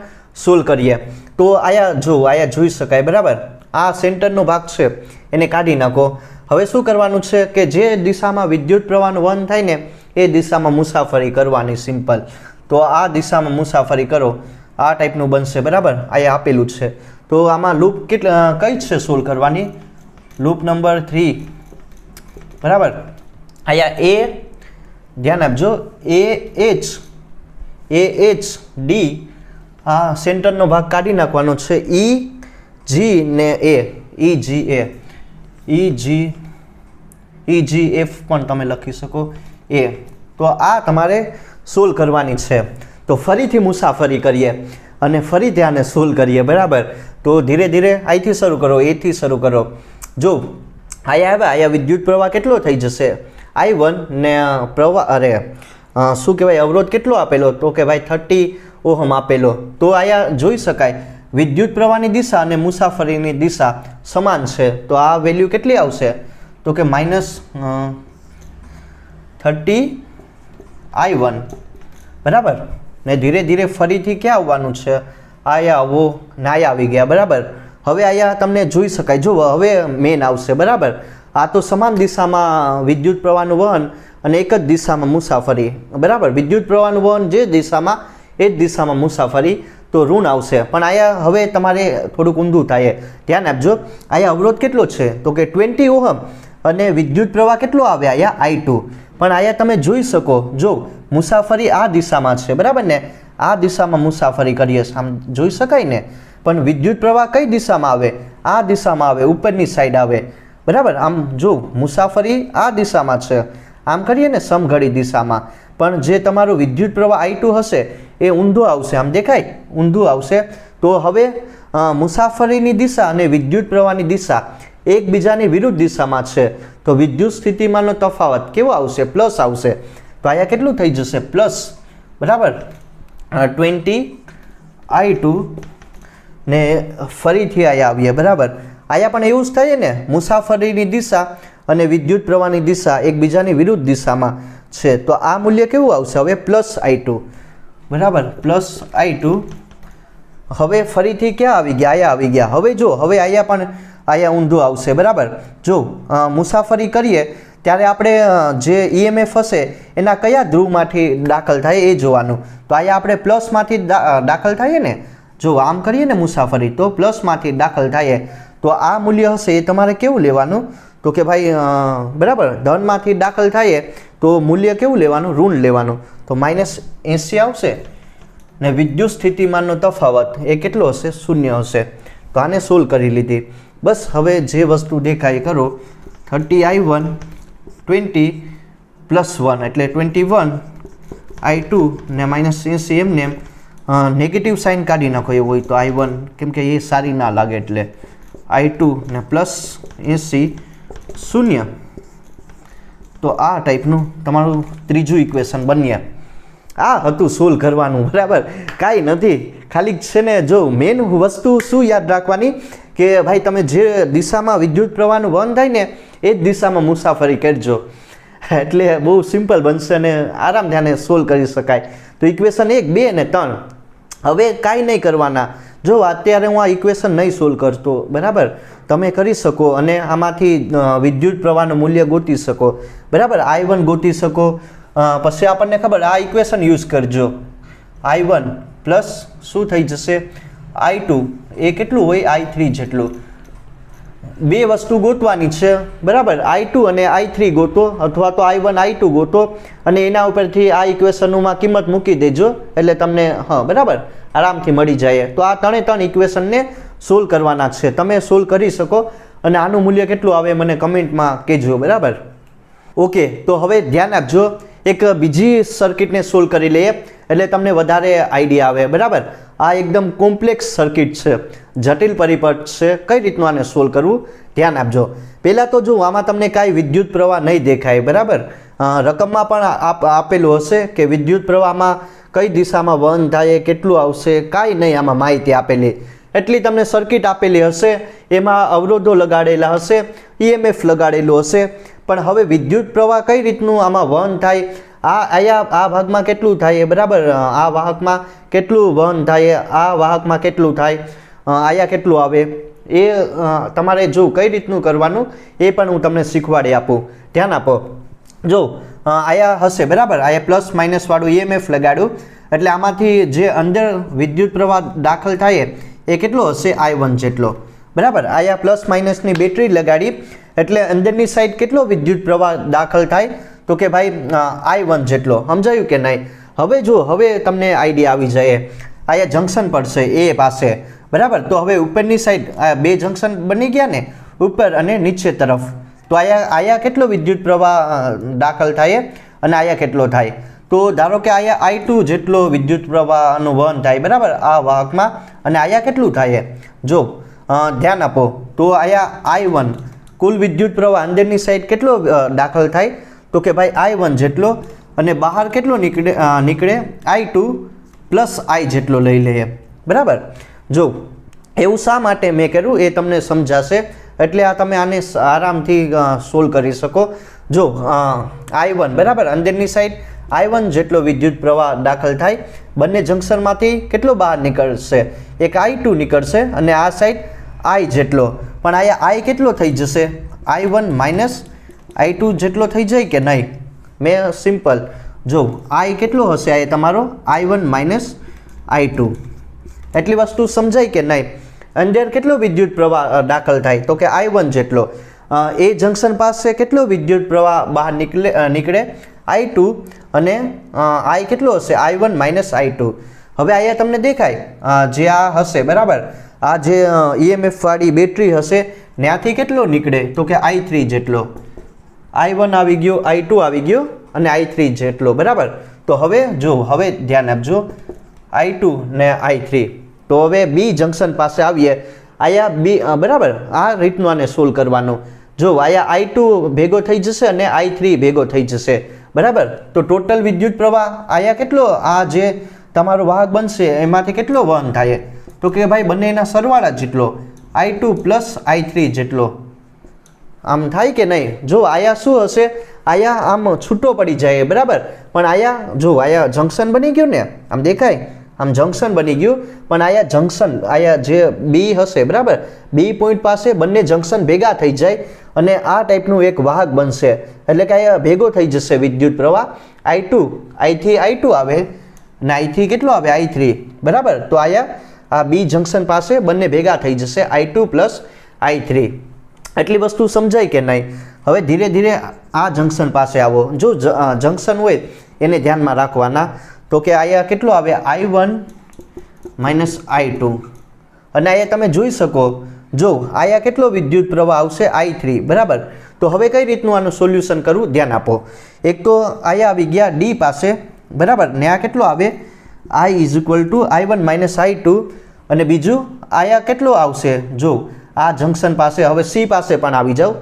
સોલ્વ કરીએ. તો આયા જો આયા જોઈ શકાય, બરાબર. આ સેન્ટરનો ભાગ છે એને કાઢી નાખો. હવે શું કરવાનું છે કે જે દિશામાં વિદ્યુત પ્રવાહનું વહન થાય ને એ દિશામાં મુસાફરી કરવાની, સિમ્પલ. તો આ દિશામાં મુસાફરી કરો, આ ટાઈપનું બનશે, બરાબર. અહીંયા આપેલું છે. તો આમાં લૂપ કઈ છે સોલ્વ કરવાની, લૂપ નંબર 3, બરાબર. અહીંયા એ ધ્યાન આપજો, AH D આ સેન્ટરનો ભાગ કાઢી નાખવાનો છે. EG ને A, EGF પણ તમે લખી શકો, A. તો આ તમારે સોલ્વ કરવાની છે. તો ફરીથી મુસાફરી કરીએ અને ફરીથી આને સોલ્વ કરીએ, બરાબર. તો ધીરે ધીરે અહીંથી શરૂ કરો, A થી શરૂ કરો. જો અહીંયા વિદ્યુત પ્રવાહ કેટલો થઈ જશે, I1 ને પ્રવાહ શું કહેવાય અવરોધ કેટલો આપેલો, તો કે ભાઈ 30 ઓહમ આપેલો. તો અહીંયા જોઈ શકાય વિદ્યુત પ્રવાહની દિશા અને મુસાફરીની દિશા સમાન છે. તો આ વેલ્યુ કેટલી આવશે, તો કે -30 I1, બરાબર. ને ધીરે ધીરે ફરીથી ક્યાં આવવાનું છે, આયા આવો ને આયા આવી ગયા, બરાબર. હવે અહીંયા તમને જોઈ શકાય, જો હવે મેન આવશે, બરાબર. આ તો સમાન દિશામાં વિદ્યુત પ્રવાહનું વહન અને એક જ દિશામાં મુસાફરી, બરાબર. વિદ્યુત પ્રવાહનું વહન જે દિશામાં એ જ દિશામાં મુસાફરી, તો ઋણ આવશે. પણ અહીંયા હવે તમારે થોડુંક ઊંધું થાય, ધ્યાન આપજો. અહીંયા અવરોધ કેટલો છે, તો કે 20 ઓહમ અને વિદ્યુત પ્રવાહ કેટલો આવે અહીંયા I2. પણ અહીંયા તમે જોઈ શકો, જો મુસાફરી આ દિશામાં છે, બરાબર ને, આ દિશામાં મુસાફરી કરીએ છીએ, આમ જોઈ શકાય ને. પણ વિદ્યુત પ્રવાહ કઈ દિશામાં આવે? આ દિશામાં આવે, ઉપરની સાઈડ આવે, બરાબર. આમ જો મુસાફરી આ દિશામાં છે, આમ કરીએ ને સમઘડી દિશામાં. પણ જે તમારું વિદ્યુત પ્રવાહ I2 હશે એ ઊંધો આવશે, આમ દેખાય, ઊંધું આવશે. તો હવે મુસાફરીની દિશા અને વિદ્યુત પ્રવાહની દિશા એકબીજાની વિરુદ્ધ દિશામાં છે, તો વિદ્યુત સ્થિતિમાનનો તફાવત કેવો આવશે? પ્લસ આવશે. તો અહીંયા કેટલું થઈ જશે? પ્લસ, બરાબર, 20 I2 ને ફરીથી અહીંયા આવીએ, બરાબર. અહીંયા પણ એવું જ થાય ને, મુસાફરીની દિશા અને વિદ્યુત પ્રવાહની દિશા એકબીજાની વિરુદ્ધ દિશામાં છે, તો આ મૂલ્ય કેવું આવશે? હવે પ્લસ I2, બરાબર, પ્લસ I2. હવે ફરીથી ક્યાં આવી ગયા? અહીંયા આવી ગયા. હવે જો, હવે અહીંયા પણ અહીંયા ઊંધું આવશે, બરાબર. જો મુસાફરી કરીએ ત્યારે આપણે જે EMF હશે એના કયા ધ્રુવમાંથી દાખલ થાય એ જોવાનું. તો અહીંયા આપણે પ્લસમાંથી દાખલ થઈએ ને, જો આમ કરીએ ને મુસાફરી, તો પ્લસમાંથી દાખલ થાય. તો આ મૂલ્ય હશે એ તમારે કેવું લેવાનું? તો કે ભાઈ બરાબર, ધનમાંથી દાખલ થાય તો મૂલ્ય કેવું લેવાનું? ઋણ લેવાનું. તો -80 આવશે ને વિદ્યુત સ્થિતિમાનનો તફાવત એ કેટલો હશે? 0 હશે. તો આને સોલ્વ કરી લીધી. બસ હવે જે વસ્તુ દેખાય કરો. 30 I1 20 + 1 એટલે 21 I2 ને -80 એમને નેગેટિવ સાઇન કાઢી નાખો એવું હોય તો I1, કેમ કે એ સારી ના લાગે એટલે I2 ને +80 0. તો આ ટાઈપનું તમારું ત્રીજું ઇક્વેશન બન્યા. આ હતું સોલ્વ કરવાનું, બરાબર. કાંઈ નથી, ખાલી છે ને જો મેઇન વસ્તુ શું યાદ રાખવાની કે ભાઈ તમે જે દિશામાં વિદ્યુત પ્રવાહનું વહન થાય ને એ જ દિશામાં મુસાફરી કરજો, એટલે બહુ સિમ્પલ બનશે અને આરામથી આને સોલ્વ કરી શકાય. તો ઇક્વેશન 1, 2 અને 3 હવે કાંઈ નહીં કરવાના. જો અત્યારે હું આ ઇક્વેશન નહીં સોલ્વ કરતો, બરાબર, તમે કરી શકો અને આમાંથી વિદ્યુત પ્રવાહનું મૂલ્ય ગોતી શકો, બરાબર. I1 ગોતી શકો. પછી આપણને ખબર, આ ઇક્વેશન યુઝ કરજો. I1 પ્લસ શું થઈ જશે? I2 એ કેટલું હોય? I3 જેટલું. બે વસ્તુ ગોતવાની છે, બરાબર. I2 અને I3 ગોતો, અથવા તો I1 I2 ગોતો અને એના ઉપરથી આ ઇક્વેશનોમાં કિંમત મૂકી દેજો એટલે તમને બરાબર આરામથી મળી જાય. તો આ ત્રણે ઇક્વેશનને સોલ્વ કરવાના છે. તમે સોલ્વ કરી શકો અને આનું મૂલ્ય કેટલું આવે મને કમેન્ટમાં કહેજો, બરાબર. ઓકે, તો હવે ધ્યાન આપજો, એક બીજી સર્કિટને સોલ્વ કરી લઈએ એટલે તમને વધારે આઈડિયા આવે, બરાબર. આ એકદમ કોમ્પ્લેક્સ સર્કિટ છે, જટિલ પરિપથ છે. કઈ રીતનું આને સોલ્વ કરવું ધ્યાન આપજો. પહેલાં તો જો આમાં તમને કાંઈ વિદ્યુત પ્રવાહ નહીં દેખાય, બરાબર. રકમમાં પણ આપેલું હશે કે વિદ્યુત પ્રવાહમાં કઈ દિશામાં વહન થાય, કેટલું આવશે, કાંઈ નહીં આમાં માહિતી આપેલી. એટલી તમને સર્કિટ આપેલી હશે, એમાં અવરોધો લગાડેલા હશે, EMF લગાડેલું હશે. પણ હવે વિદ્યુત પ્રવાહ કઈ રીતનું આમાં વહન થાય, આ ભાગમાં કેટલું થાય, બરાબર, આ વાહકમાં કેટલું વહન થાય, આ વાહકમાં કેટલું થાય, આયા કેટલું આવે, એ તમારે જો કઈ રીતનું કરવાનું એ પણ હું તમને શીખવાડી આપું. ધ્યાન આપો. જો આયા હશે, બરાબર, આયા પ્લસ માઇનસ વાળું EMF લગાડ્યું એટલે આમાંથી જે અંદર વિદ્યુત પ્રવાહ દાખલ થાય એ કેટલો હશે? I1 જેટલો, બરાબર. આયા પ્લસ માઇનસની બેટરી લગાડી એટલે અંદરની સાઈડ કેટલો વિદ્યુત પ્રવાહ દાખલ થાય? તો કે ભાઈ I1 જેટલો. સમજાયું કે નહીં? હવે જો, હવે તમને આઈડિયા આવી જાય. આયા જંકશન પડશે એ પાસે, બરાબર. તો હવે ઉપરની સાઈડ બે જંકશન બની ગયા ને, ઉપર અને નીચે તરફ. તો આયા કેટલો વિદ્યુત પ્રવાહ દાખલ થાય અને આયા કેટલો થાય? તો ધારો કે આયા I2 જેટલો વિદ્યુત પ્રવાહનું વહન થાય, બરાબર, આ વાહકમાં. અને આયા કેટલું થાય? જો ધ્યાન આપો. તો આયા I1 કુલ વિદ્યુત પ્રવાહ અંદરની સાઈડ કેટલો દાખલ થાય? તો કે ભાઈ I1 જેટલો, અને બહાર કેટલો નીકળે? I2 પ્લસ I જેટલો લઈ લઈએ, બરાબર. જો એવું શા માટે મેં કર્યું એ તમને સમજાશે, એટલે આ તમે આને આરામથી સોલ્વ કરી શકો. જો I1, બરાબર, અંદરની સાઈડ I1 જેટલો વિદ્યુત પ્રવાહ દાખલ થાય. બંને જંકશનમાંથી કેટલો બહાર નીકળશે? એક I2 નીકળશે અને આ સાઈડ I જેટલો. પણ અહીંયા I કેટલો થઈ જશે? I1 માઇનસ I2 જેટલો થઈ જાય કે નહીં? મેં સિમ્પલ જો I કેટલો હશે? આ તમારો I1 માઇનસ I2. એટલી વસ્તુ સમજાય કે નહીં? અંદર કેટલો વિદ્યુત પ્રવાહ દાખલ થાય? તો કે I1 જેટલો. એ જંકશન પાસે કેટલો વિદ્યુત પ્રવાહ બહાર નીકળે I2, અને I કેટલો હશે? I1 minus I2. હવે અહીંયા તમને દેખાય જે આ હશે બરાબર, આ જે EMF વાળી બેટરી હશે ત્યાંથી કેટલો નીકળે તો કે I3 જેટલો, I1 આવી ગયો, I2 આવી ગયો અને I3 જેટલો બરાબર. તો હવે જો હવે ધ્યાન આપજો I2 ને I3. તો હવે બી જંકશન પાસે આવીએ, અહીંયા બી બરાબર આ રીતનું આને સોલ્વ કરવાનું. જો અહીંયા I2 ભેગો થઈ જશે અને I3 ભેગો થઈ જશે બરાબર. તો ટોટલ વિદ્યુત પ્રવાહ અહીંયા કેટલો, આ જે તમારો વાહક બનશે એમાંથી કેટલો વહન થાય તો કે ભાઈ બંનેના સરવાળા જેટલો, I2 પ્લસ I3 જેટલો. આમ થાય કે નહીં? જો આયા શું હશે, આયા આમ છૂટો પડી જાય બરાબર, પણ આયા જો આયા જંકશન બની ગયું ને, આમ દેખાય આમ જંકશન બની ગયું, પણ આયા જંકશન આયા જે બી હશે બરાબર, બી પોઈન્ટ પાસે બંને જંકશન ભેગા થઈ જાય અને આ ટાઈપનું એક વાહક બનશે. એટલે કે આયા ભેગો થઈ જશે વિદ્યુત પ્રવાહ, I2 અહીંથી I2 આવે અને અહીંથી કેટલો આવે I3 બરાબર. તો આયા આ બી જંકશન પાસે બંને ભેગા થઈ જશે I2 પ્લસ I3. એટલી વસ્તુ સમજાય કે નહીં? હવે ધીરે ધીરે આ જંકશન પાસે આવો. જો જંકશન હોય એને ધ્યાનમાં રાખવાના. તો કે અહીંયા કેટલો આવે I1 માઇનસ I2 અને અહીંયા તમે જોઈ શકો, જો અહીંયા કેટલો વિદ્યુત પ્રવાહ આવશે I3 બરાબર. તો હવે કઈ રીતનું આનું સોલ્યુશન કરવું ધ્યાન આપો. એક તો અહીંયા આવી ગયા D પાસે બરાબર, ને આ કેટલો આવે I is equal to I1 minus I2 અને બીજું અહીંયા કેટલો આવશે, જો આ જંકશન પાસે હવે C પાસે પણ આવી જાઓ,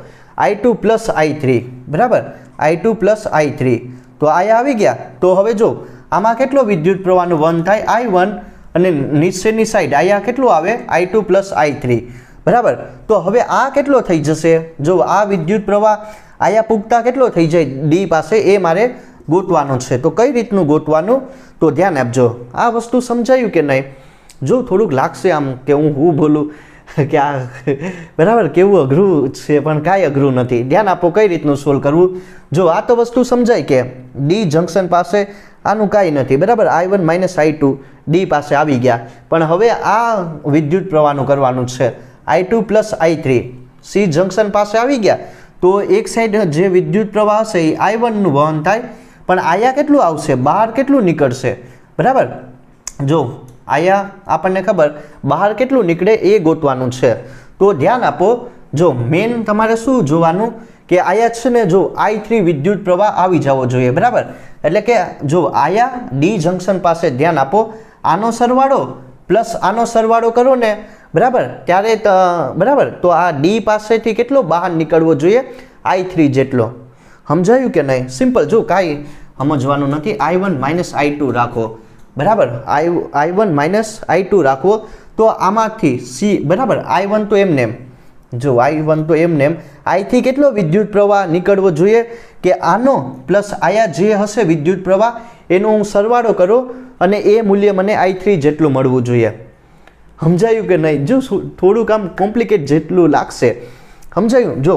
I2 પ્લસ I3 બરાબર, I2 પ્લસ I3. તો અહીંયા આવી ગયા. તો હવે જો આમાં કેટલો વિદ્યુત પ્રવાહનું વહન થાય I1 અને નીચેની સાઈડ અહીંયા કેટલું આવે I2 પ્લસ I3 બરાબર. તો હવે આ કેટલો થઈ જશે, જો આ વિદ્યુત પ્રવાહ અહીંયા પૂગતા કેટલો થઈ જાય D પાસે, એ મારે ગોતવાનું છે. તો કઈ રીતનું ગોતવાનું તો ધ્યાન આપજો. આ વસ્તુ સમજાયું કે નહીં? જો થોડુંક લાગશે આમ કે હું બોલું કે આ બરાબર કેવું અઘરું છે, પણ કાંઈ અઘરું નથી. ધ્યાન આપો કઈ રીતનું સોલ્વ કરવું. જો આ તો વસ્તુ સમજાય કે ડી જંકશન પાસે આનું કાંઈ નથી બરાબર, I1 માઇનસ I2 ડી પાસે આવી ગયા, પણ હવે આ વિદ્યુત પ્રવાહનું કરવાનું છે I2 plus I3 C junction પાસે આવી ગયા. તો એક સાઈડ જે વિદ્યુત પ્રવાહ હશે એ I1નું વહન થાય, પણ આયા કેટલું આવશે, બહાર કેટલું નીકળશે બરાબર. જો આયા આપણને ખબર બહાર કેટલું નીકળે એ ગોતવાનું છે. તો ધ્યાન આપો, જો મેન તમારે શું જોવાનું કે આયા છે ને, જો I3 વિદ્યુત પ્રવાહ આવી જવો જોઈએ બરાબર. એટલે કે જો આયા ડી જંકશન પાસે ધ્યાન આપો, આનો સરવાળો પ્લસ આનો સરવાળો કરો ને બરાબર, ત્યારે બરાબર તો આ ડી પાસેથી કેટલો બહાર નીકળવો જોઈએ I3 જેટલો. સમજાયું કે નહીં? સિમ્પલ, જો કાંઈ સમજવાનું નથી. I1 માઇનસ I2 રાખો બરાબર, I1 માઇનસ I2 રાખવો. તો આમાંથી સી બરાબર, I1 તો એમને એમ, જો I1 તો એમને એમ, આઈથી કેટલો વિદ્યુત પ્રવાહ નીકળવો જોઈએ કે આનો પ્લસ આયા જે હશે વિદ્યુત પ્રવાહ એનો હું સરવાળો કરો અને એ મૂલ્ય મને I3 જેટલું મળવું જોઈએ. સમજાયું કે નહીં? જો થોડુંક આમ કોમ્પ્લિકેટ જેટલું લાગશે. સમજાયું? જો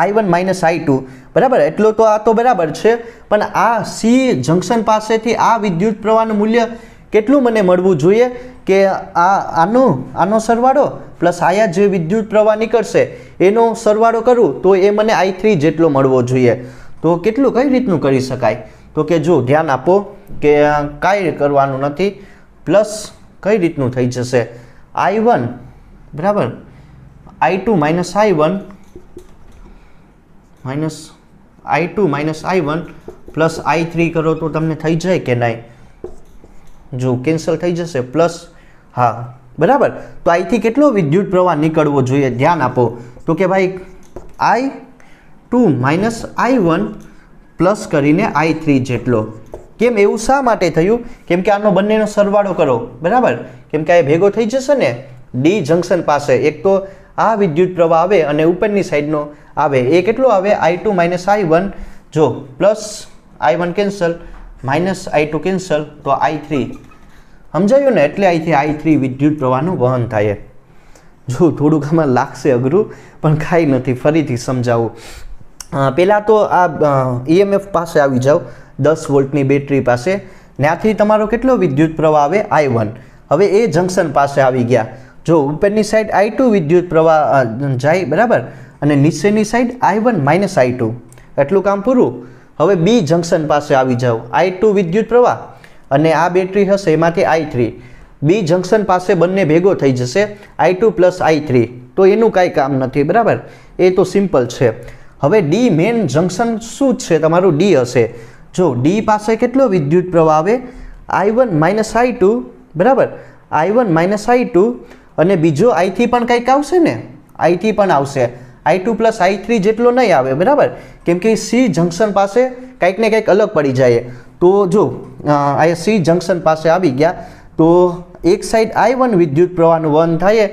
I1 માઇનસ I2 બરાબર, એટલો તો આ તો બરાબર છે, પણ આ સી જંકશન પાસેથી આ વિદ્યુત પ્રવાહનું મૂલ્ય કેટલું મને મળવું જોઈએ કે આનો સરવાળો પ્લસ આયા જે વિદ્યુત પ્રવાહ નીકળશે એનો સરવાળો કરું તો એ મને I3 જેટલો મળવો જોઈએ. તો કેટલું કઈ રીતનું કરી શકાય? તો કે જો ધ્યાન આપો કે કાંઈ કરવાનું નથી, પ્લસ કઈ રીતનું થઈ જશે I1 બરાબર, I2 minus I1 minus I2 minus I1 plus I3 કરો તો તમને થઈ જાય કે નહીં? જો કેન્સલ થઈ જશે પ્લસ, હા બરાબર. તો અહીંથી કેટલો વિદ્યુત પ્રવાહ નીકળવો જોઈએ ધ્યાન આપો. તો કે ભાઈ I2 માઇનસ I1 પ્લસ કરીને I3 જેટલો. કેમ એવું શા માટે થયું? કેમ કે આનો બંનેનો સરવાળો કરો બરાબર, કેમ કે આ ભેગો થઈ જશે ને ડી જંકશન પાસે. એક તો આ વિદ્યુત પ્રવાહ આવે અને ઉપરની સાઈડનો આવે, એ કેટલો આવે I2 માઇનસ I1, જો plus I1 cancel, minus I2 cancel, તો I3. સમજાયું ને? એટલે અહીંથી I3 વિદ્યુત પ્રવાહનું વહન થાય. જો થોડુંક આમાં લાગશે અઘરું, પણ કાંઈ નથી, ફરીથી સમજાવું. પહેલાં તો આ EMF પાસે આવી જાઓ, 10 વોલ્ટની બેટરી પાસે, ત્યાંથી તમારો કેટલો વિદ્યુત પ્રવાહ આવે I1. હવે એ જંકશન પાસે આવી ગયા. જો ઉપરની સાઈડ I2 વિદ્યુત પ્રવાહ જાય બરાબર, અને નીચેની સાઈડ I1 માઇનસ I2, એટલું કામ પૂરું. હવે બી જંકશન પાસે આવી જાઓ, I2 વિદ્યુત પ્રવાહ અને આ બેટરી હશે એમાંથી i3 બી જંક્શન પાસે બંને ભેગો થઈ જશે i2 પ્લસ i3, તો એનું કાંઈ કામ નથી, બરાબર, એ તો સિમ્પલ છે. હવે ડી મેઇન જંક્શન શું છે તમારું? ડી હશે. જો ડી પાસે કેટલો વિદ્યુત પ્રવાહ આવે? i1 માઇનસ i2, બરાબર, i1 માઇનસ i2, અને બીજો i3 પણ કંઈક આવશે ને, i3 પણ આવશે, i2 પ્લસ i3 જેટલો નહીં આવે, બરાબર, કેમ કે સી જંક્શન પાસે કંઈક ને કંઈક અલગ પડી જાય. તો જો આ સી જંક્શન પાસે આવી ગયા તો એક સાઈડ i1 વિદ્યુત પ્રવાહનું વહન થાય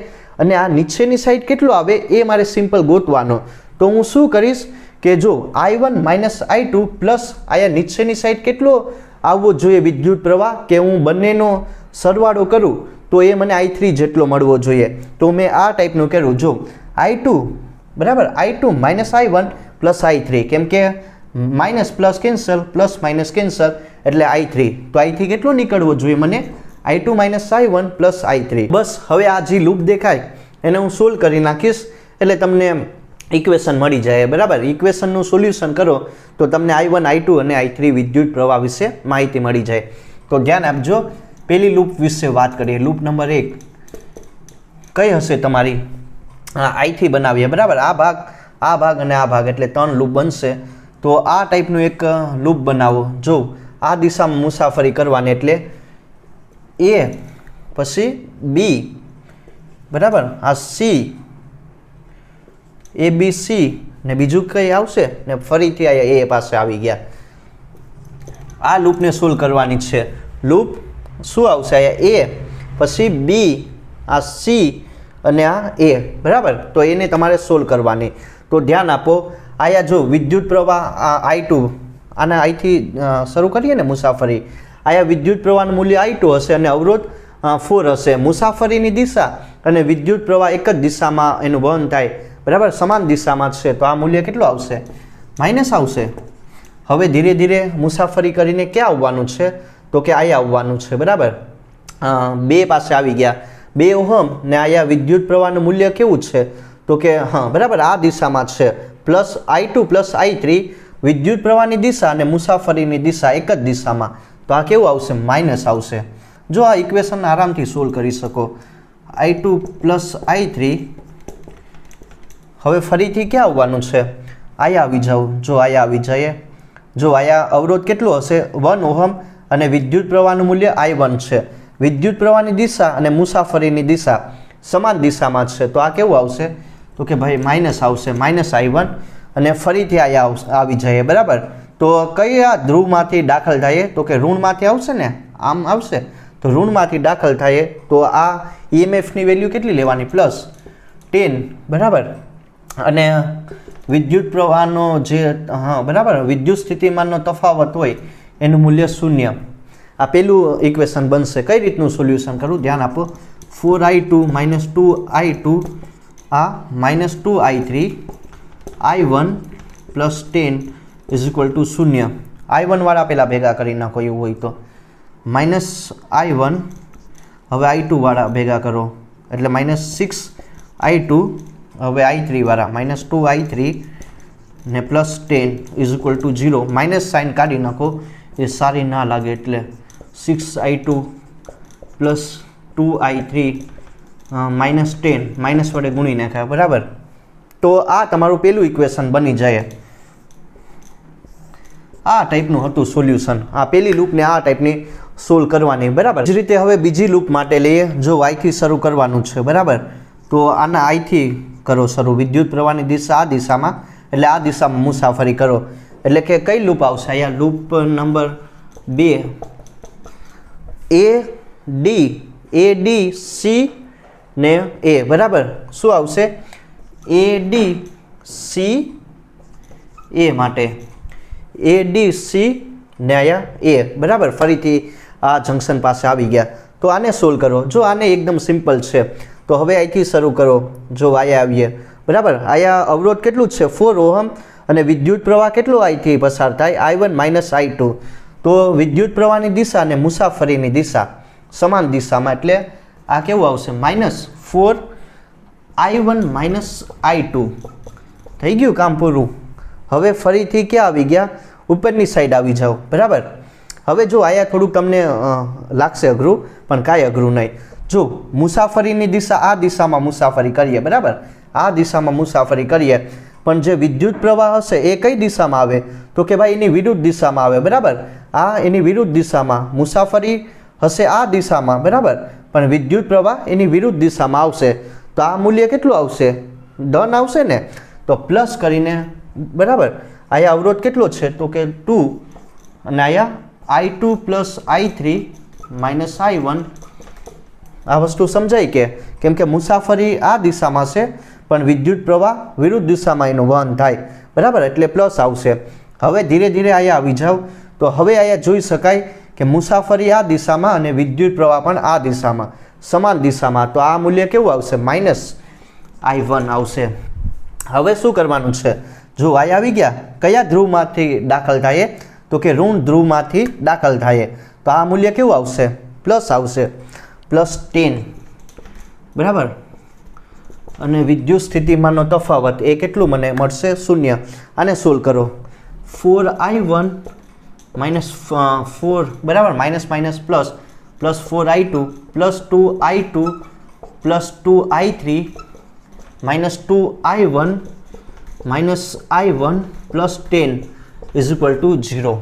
અને આ નીચેની સાઈડ કેટલો આવે એ મારે સિમ્પલ ગોતવાનો. તો હું શું કરીશ કે જો i1 માઇનસ i2 પ્લસ આયા નીચેની સાઈડ કેટલો આવવો જોઈએ વિદ્યુત પ્રવાહ, કે હું બંનેનો સરવાળો કરું તો એ મને i3 જેટલો મળવો જોઈએ. તો મેં આ ટાઈપનું કર્યું. જો i2, બરાબર, i2 minus i1 plus i3, કેમ કે minus plus cancel, plus minus cancel, એટલે i3. તો i3 કેટલો નીકળવો જોઈએ મને? i2 minus i1 plus i3. બસ હવે આ જે લૂપ દેખાય એને હું સોલ્વ કરી નાખીશ એટલે તમને ઇક્વેશન મળી જાય, બરાબર. ઇક્વેશનનું સોલ્યુશન કરો તો તમને i1, i2 અને i3 વિદ્યુત પ્રવાહ વિશે માહિતી મળી જાય. તો ધ્યાન આપજો. પહેલી લૂપ વિશે વાત કરીએ. લૂપ નંબર 1 કઈ હશે તમારી? i3 બનાવીએ, બરાબર. આ ભાગ અને આ ભાગ એટલે 3 લૂપ બનશે. તો આ ટાઈપનું એક લૂપ બનાવો. જો આ દિશામાં મુસાફરી કરવાની એટલે a, પછી b, બરાબર, આ c, ABC ને બીજું કઈ આવશે ને ફરીથી આ a પાસે આવી ગયા. આ લૂપને સોલ્વ કરવાની છે. લૂપ શું આવશે? આ a, પછી b, આ c અને આ a, બરાબર. તો એને તમારે સોલ્વ કરવાની. તો ધ્યાન આપો. આયા જો વિદ્યુત પ્રવાહ i2, આના i થી શરૂ કરીએ ને મુસાફરી. આયા વિદ્યુત પ્રવાહનું મૂલ્ય i2 હશે અને અવરોધ 4 હશે. મુસાફરીની દિશા અને વિદ્યુત પ્રવાહ એક જ દિશામાં એનું વહન થાય, બરાબર, સમાન દિશામાં છે. તો આ મૂલ્ય કેટલું આવશે? માઇનસ આવશે. હવે ધીરે ધીરે મુસાફરી કરીને ક્યાં આવવાનું છે? તો કે અહીંયા આવવાનું છે, બરાબર. 2 પાસે આવી ગયા. 2 ઓહમ ને અહીંયા વિદ્યુત પ્રવાહનું મૂલ્ય કેવું છે? તો કે હા, બરાબર, આ દિશામાં છે. પ્લસ i2 પ્લસ i3 વિદ્યુત પ્રવાહની દિશા અને મુસાફરીની દિશા એક જ દિશામાં. તો આ કેવું આવશે? માઇનસ આવશે. જો આ ઇક્વેશન આરામથી સોલ્વ કરી શકો. i2 plus i3. હવે ફરીથી ક્યાં આવવાનું છે? આયા આવી જાઓ. જો આયા આવી જાય. જો આયા અવરોધ કેટલો હશે? 1 ઓહમ અને વિદ્યુત પ્રવાહનું મૂલ્ય i1 છે. વિદ્યુત પ્રવાહની દિશા અને મુસાફરીની દિશા સમાન દિશામાં છે. તો આ કેવું આવશે? તો કે ભાઈ માઇનસ આવશે, માઇનસ i1, અને ફરીથી આયા આવી જાય, બરાબર. તો કયા ધ્રુવમાંથી દાખલ થાય? તો કે ઋણમાંથી આવશે ને, આમ આવશે. તો ઋણમાંથી દાખલ થાય તો આ EMFની વેલ્યુ કેટલી લેવાની? પ્લસ 10, બરાબર. અને વિદ્યુત પ્રવાહનો જે બરાબર વિદ્યુત સ્થિતિમાનનો તફાવત હોય એનું મૂલ્ય 0. આ પેલું ઇક્વેશન બનશે. કઈ રીતનું સોલ્યુશન કરું? ધ્યાન આપો. 4i2 માઇનસ 2i2 આ minus 2i3 i1 plus 10 is equal to 0. i1 વાળા પહેલાં ભેગા કરી નાખો એવું હોય તો. માઇનસ i1, હવે i2 વાળા ભેગા કરો એટલે માઇનસ 6i2, હવે i3 વાળા માઇનસ 2i3 ને plus 10 is equal to 0. Minus sign કાઢી નાખો, એ સારી ના લાગે એટલે 6i2 plus 2i3 minus 10 minus વડે ગુણી નાખ્યા, બરાબર. તો આ તમારું પેલું ઇક્વેશન બની જાય. આ ટાઈપનું હતું સોલ્યુશન. આ પેલી લૂપને આ ટાઈપની સોલ્વ કરવાની, બરાબર. જ રીતે હવે બીજી લૂપ માટે લઈએ. જો i થી શરૂ કરવાનું છે, બરાબર. તો આના i થી કરો શરૂ. વિદ્યુત પ્રવાહની દિશા આ દિશામાં એટલે આ દિશામાં મુસાફરી કરો એટલે કે કઈ લૂપ આવશે? અહીંયા loop number 2 a d c ને a, બરાબર. શું આવશે? a d c a માટે a d c ને અહીંયા a, બરાબર. ફરીથી આ જંક્શન પાસે આવી ગયા. તો આને સોલ્વ કરો. જો આને એકદમ સિમ્પલ છે તો હવે અહીંથી શરૂ કરો. જો આયા આવીએ, બરાબર. આયા અવરોધ કેટલું છે? 4 ઓહમ અને વિદ્યુત પ્રવાહ કેટલો અહીંથી પસાર થાય? i1 minus i2. તો વિદ્યુત પ્રવાહની દિશા અને મુસાફરીની દિશા સમાન દિશામાં એટલે આ કેવું આવશે? Minus 4i1 minus i2. થઈ ગયું કામ પૂરું. હવે ફરીથી ક્યાં આવી ગયા? ઉપરની સાઈડ આવી જાઓ, બરાબર. હવે જો આયા થોડુંક તમને લાગશે અઘરું, પણ કાંઈ અઘરું નહીં. જો મુસાફરીની દિશા આ દિશામાં મુસાફરી કરીએ, બરાબર, આ દિશામાં મુસાફરી કરીએ, પણ જે વિદ્યુત પ્રવાહ હશે એ કઈ દિશામાં આવે? તો કે ભાઈ એની વિરુદ્ધ દિશામાં આવે, બરાબર. આ એની વિરુદ્ધ દિશામાં મુસાફરી હશે આ દિશામાં, બરાબર, પણ વિદ્યુત પ્રવાહ એની વિરુદ્ધ દિશામાં આવશે. તો આ મૂલ્ય કેટલું આવશે? ધન આવશે ને, તો પ્લસ કરીને, બરાબર. આયા અવરોધ કેટલો છે? તો કે 2, અને આયા I2 plus I3 minus I1. આ વસ્તુ સમજાય કે કેમ કે મુસાફરી આ દિશામાં છે પણ વિદ્યુત પ્રવાહ વિરુદ્ધ દિશામાં એનું વહન થાય, બરાબર, એટલે પ્લસ આવશે. હવે ધીરે ધીરે આયા આવી જાવ તો હવે આયા જોઈ શકાય કે મુસાફરી આ દિશામાં અને વિદ્યુત પ્રવાહ પણ આ દિશામાં, સમાન દિશામાં. તો આ મૂલ્ય કેવું આવશે? માઇનસ I1 આવશે. હવે શું કરવાનું છે? જો આયા આવી ગયા, કયા ધ્રુવમાંથી દાખલ થાય? તો કે ઋણ ધ્રુવમાંથી દાખલ થાય. તો આ મૂલ્ય કેવું આવશે? પ્લસ આવશે, પ્લસ 10, બરાબર. અને વિદ્યુત સ્થિતિમાનનો તફાવત એ કેટલું મને મળશે? 0. આને સોલ્વ કરો. 4I1 માઇનસ 4, બરાબર, minus minus plus, plus 4I2 plus 2I2 plus 2I3 minus 2I1 minus I1 plus 10 is equal to 0.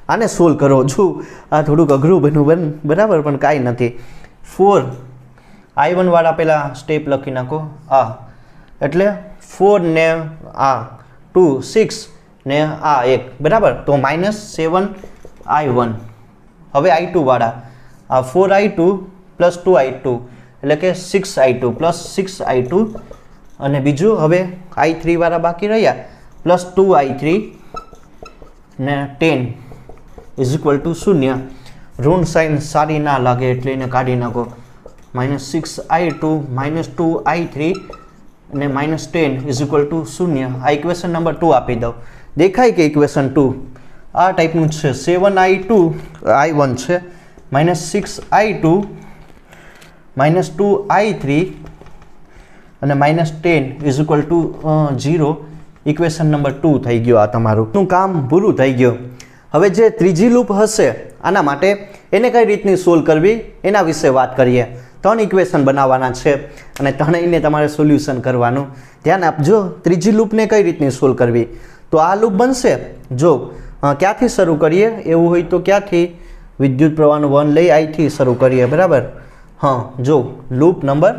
આને સોલ્વ કરો. જો આ થોડુંક અઘરું બન્યું, બરાબર, પણ કાંઈ નથી. 4I1 વાળા પહેલાં સ્ટેપ લખી નાખો. આ એટલે 4 ને આ 2 6 ને આ 1, બરાબર. તો માઇનસ 7I1. હવે I2 વાળા આ 4I2 પ્લસ 2I2 એટલે કે 6I2 પ્લસ 6I2. અને બીજું હવે I3 વાળા બાકી રહ્યા, પ્લસ 2I3 ને 10 ઇઝ ઇક્વલ ટુ 0. ઋણ સાઇન સારી ના લાગે એટલે એને કાઢી નાખો. માઇનસ 6I2 માઇનસ 2I3 અને માઇનસ 10 ઇઝ ઇક્વલ ટુ 0. આ ઇક્વેશન નંબર 2 આપી દઉં. દેખાય કે ઇક્વેશન 2 આ ટાઈપનું છે. 7I1 છે, માઇનસ 6I2 માઇનસ 2I3 અને minus 10 is equal to 0. Equation number 2 થઈ ગયો. આ તમારું કામ પૂરું થઈ ગયું. હવે જે ત્રીજી લૂપ હશે આના માટે એને કઈ રીતની સોલ્વ કરવી એના વિશે વાત કરીએ. 3 ઇક્વેશન બનાવવાના છે અને ત્રણેયને તમારે સોલ્યુશન કરવાનું. ધ્યાન આપજો. ત્રીજી લૂપને કઈ રીતની સોલ્વ કરવી? તો આ લૂપ બનશે. જો ક્યાંથી શરૂ કરીએ? એવું હોય તો ક્યાંથી? વિદ્યુત પ્રવાહનું વહન લઈ અહીંથી શરૂ કરીએ, બરાબર. હા, જો લૂપ નંબર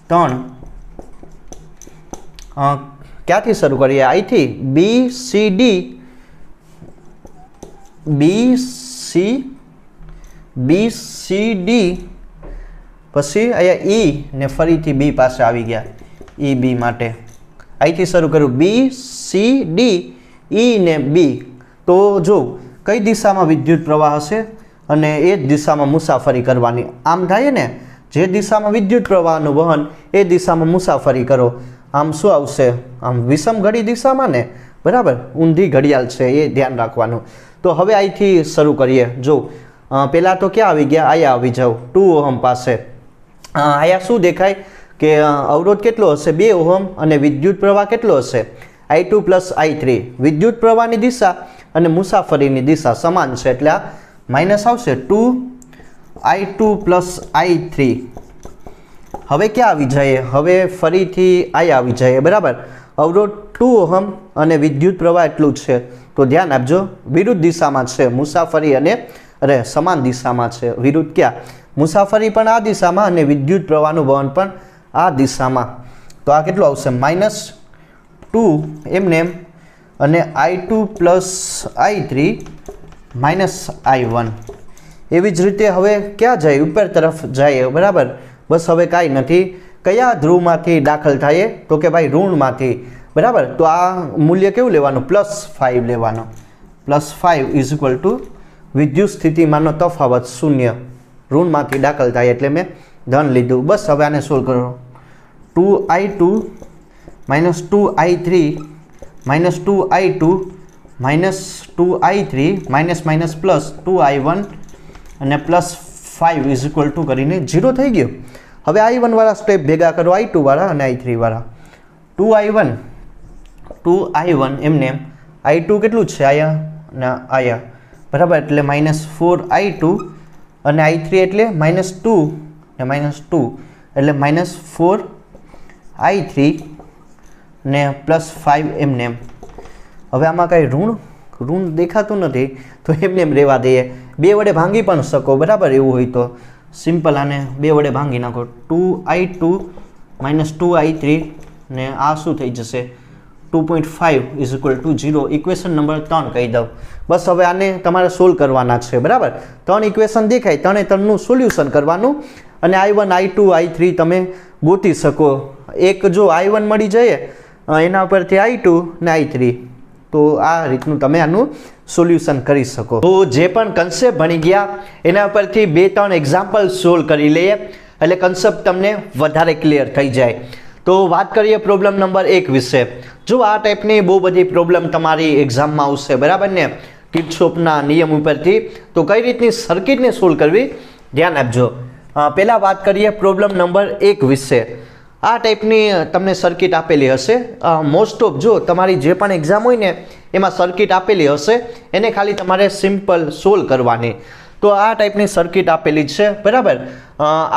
3 ક્યાંથી શરૂ કરીએ? અહીંથી BCD પછી અહીંયા E ને ફરીથી B પાસે આવી ગયા. EB માટે અહીંથી શરૂ કર્યું. BCD E ને B. તો જો કઈ દિશામાં વિદ્યુત પ્રવાહ હશે અને એ જ દિશામાં મુસાફરી કરવાની. આમ થાય ને, જે દિશામાં વિદ્યુત પ્રવાહનું વહન એ દિશામાં મુસાફરી કરો. આમ શું આવશે? આમ વિષમ ઘડી દિશામાં ને, બરાબર. ઊંધી ઘડિયાળ છે એ ધ્યાન રાખવાનું. તો હવે અહીંથી શરૂ કરીએ. જો પહેલાં તો ક્યાં આવી ગયા? આયા આવી જાઓ 2 ઓહમ પાસે. આયા શું દેખાય કે અવરોધ કેટલો હશે? 2 ઓહમ. અને વિદ્યુત પ્રવાહ કેટલો હશે? I2 plus I3. વિદ્યુત પ્રવાહની દિશા અને મુસાફરીની દિશા સમાન છે એટલે આ માઇનસ આવશે. 2I2 plus I3. હવે ક્યાં આવી જાય? હવે ફરીથી આયા આવી જાય, બરાબર. અવરોધ 2 ઓહમ અને વિદ્યુત પ્રવાહ એટલું જ છે. તો ધ્યાન આપજો, વિરુદ્ધ દિશામાં છે મુસાફરી અને સમાન દિશામાં છે. વિરુદ્ધ ક્યાં? મુસાફરી પણ આ દિશામાં અને વિદ્યુત પ્રવાહનું વહન પણ આ દિશામાં. તો આ કેટલું આવશે? -2 એમને એમ અને I2 plus I3 minus I1. એવી જ રીતે હવે ક્યાં જાય? ઉપર તરફ જાય, બરાબર. બસ હવે કાંઈ નથી. કયા ધ્રુવમાંથી દાખલ થાય? તો કે ભાઈ ઋણમાંથી, બરાબર. તો આ મૂલ્ય કેવું લેવાનું? +5 લેવાનું. +5 ઇઝ ઇક્વલ ટુ વિદ્યુત સ્થિતિમાનનો તફાવત 0. ઋણમાંથી દાખલ થાય એટલે મેં ધન લીધું. બસ હવે આને સોલ્વ કરો. 2I2 minus 2I3 minus 2I2 minus 2I3 minus minus plus 2I1 અને +5 ઇઝ ઇક્વલ ટુ કરીને 0 થઈ ગયું. હવે I1 વાળા સ્ટેપ ભેગા કરો, I2 વાળા અને I3 વાળા. 2I1 એમને I2 કેટલું છે? આયા ને આયા, બરાબર, એટલે -4i2 અને i3 એટલે -2 ને -2 એટલે -4i3 ને +5 એમને. હવે આમાં કાંઈ ઋણ દેખાતું નથી તો એમને એમ રહેવા દઈએ. 2 વડે ભાંગી પણ શકો, બરાબર, એવું હોય તો સિમ્પલ આને 2 વડે ભાંગી નાખો. 2i2 -2i3 ને આ શું થઈ જશે 2.5 = 0. ઇક્વેશન નંબર 3 કહી દઉં. બસ હવે આને તમારે સોલ્વ કરવાના છે, બરાબર. 3 ઇક્વેશન દેખાય, 3નું સોલ્યુશન કરવાનું અને i1 i2 i3 તમે ગોતી શકો. એક જો i1 મળી જાય એના ઉપરથી i2 ને i3, તો આ રીતનું તમે આનું સોલ્યુશન કરી શકો. તો જે પણ કન્સેપ્ટ ભણી ગયા એના પરથી 2-3 એક્ઝામ્પલ સોલ્વ કરી લઈએ એટલે કન્સેપ્ટ તમને વધારે ક્લિયર થઈ જાય. તો વાત કરીએ પ્રોબ્લેમ નંબર 1 વિશે. જો આ ટાઈપની બહુ બધી પ્રોબ્લેમ તમારી એક્ઝામમાં આવશે, બરાબર ને, કિર્ચોફના નિયમ ઉપરથી. તો કઈ રીતની સર્કિટને સોલ્વ કરવી ધ્યાન આપજો. પહેલાં વાત કરીએ પ્રોબ્લેમ નંબર 1 વિશે. આ ટાઈપની તમને સર્કિટ આપેલી હશે. મોસ્ટ ઓફ જો તમારી જે પણ એક્ઝામ હોય ને એમાં સર્કિટ આપેલી હશે, એને ખાલી તમારે સિમ્પલ સોલ્વ કરવાની. તો આ ટાઈપની સર્કિટ આપેલી છે, બરાબર.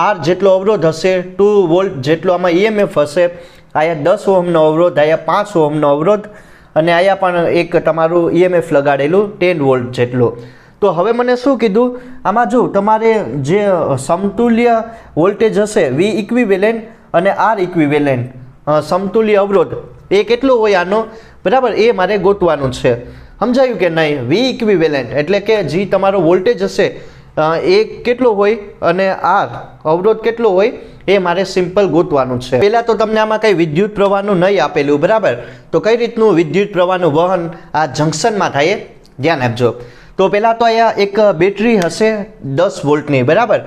આર જેટલો અવરોધ હશે, 2 વોલ્ટ જેટલો આમાં EMF હશે, અહીંયા 10 ઓહમનો અવરોધ, અહીંયા 5 ઓહમનો અવરોધ અને અહીંયા પણ એક તમારું EMF લગાડેલું 10 વોલ્ટ જેટલું. તો હવે મને શું કીધું આમાં, જો તમારે જે સમતુલ્ય વોલ્ટેજ હશે V ઇક્વિવેલેન્ટ અને R ઇક્વિવેલેન્ટ સમતુલ્ય અવરોધ એ કેટલો હોય આનો, બરાબર, એ મારે ગોતવાનું છે. સમજાયું કે નહીં? V ઇક્વિવેલેન્ટ એટલે કે જે તમારો વોલ્ટેજ હશે એ કેટલો હોય અને R અવરોધ કેટલો હોય એ મારે સિમ્પલ ગોતવાનું છે. પહેલાં તો તમને આમાં કંઈ વિદ્યુત પ્રવાહનું નહીં આપેલું, બરાબર. તો કઈ રીતનું વિદ્યુત પ્રવાહનું વહન આ જંક્શનમાં થાય ધ્યાન આપજો. તો પહેલાં તો અહીંયા એક બેટરી હશે 10 વોલ્ટની, બરાબર.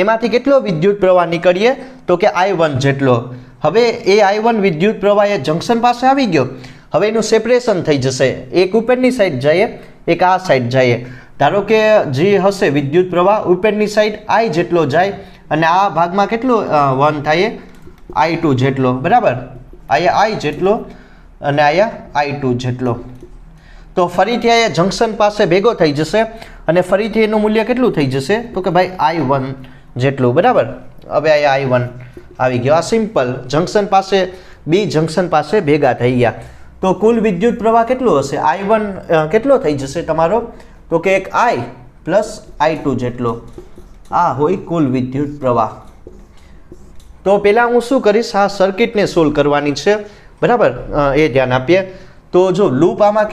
એમાંથી કેટલો વિદ્યુત પ્રવાહ નીકળીએ તો કે i1 જેટલો. હવે એ i1 વિદ્યુત પ્રવાહ એ જંક્શન પાસે આવી ગયો. હવે એનું સેપરેશન થઈ જશે, એક ઉપરની સાઈડ જાય, એક આ સાઈડ જાય. ધારો કે જે હશે વિદ્યુત પ્રવાહ ઉપરની સાઈડ i જેટલો જાય અને આ ભાગમાં કેટલો વહન થાય i2 જેટલો, બરાબર. અહીંયા i જેટલો અને અહીંયા i2 જેટલો. તો ફરીથી અહીંયા જંક્શન પાસે ભેગો થઈ જશે અને ફરીથી એનું મૂલ્ય કેટલું થઈ જશે તો કે ભાઈ i1 જેટલું, બરાબર. હવે અહીંયા i1 આવી ગયો. આ સિમ્પલ જંક્શન પાસે બી જંક્શન પાસે ભેગા થઈ ગયા. તો કુલ વિદ્યુત પ્રવાહ કેટલો હશે? i1 કેટલો થઈ જશે તમારો તો કે એક i પ્લસ i2 જેટલો. આ હોય કુલ વિદ્યુત પ્રવાહ. તો પહેલાં હું શું કરીશ, આ સર્કિટને સોલ્વ કરવાની છે, બરાબર, એ ધ્યાન આપીએ. તો જો લૂપ આમાં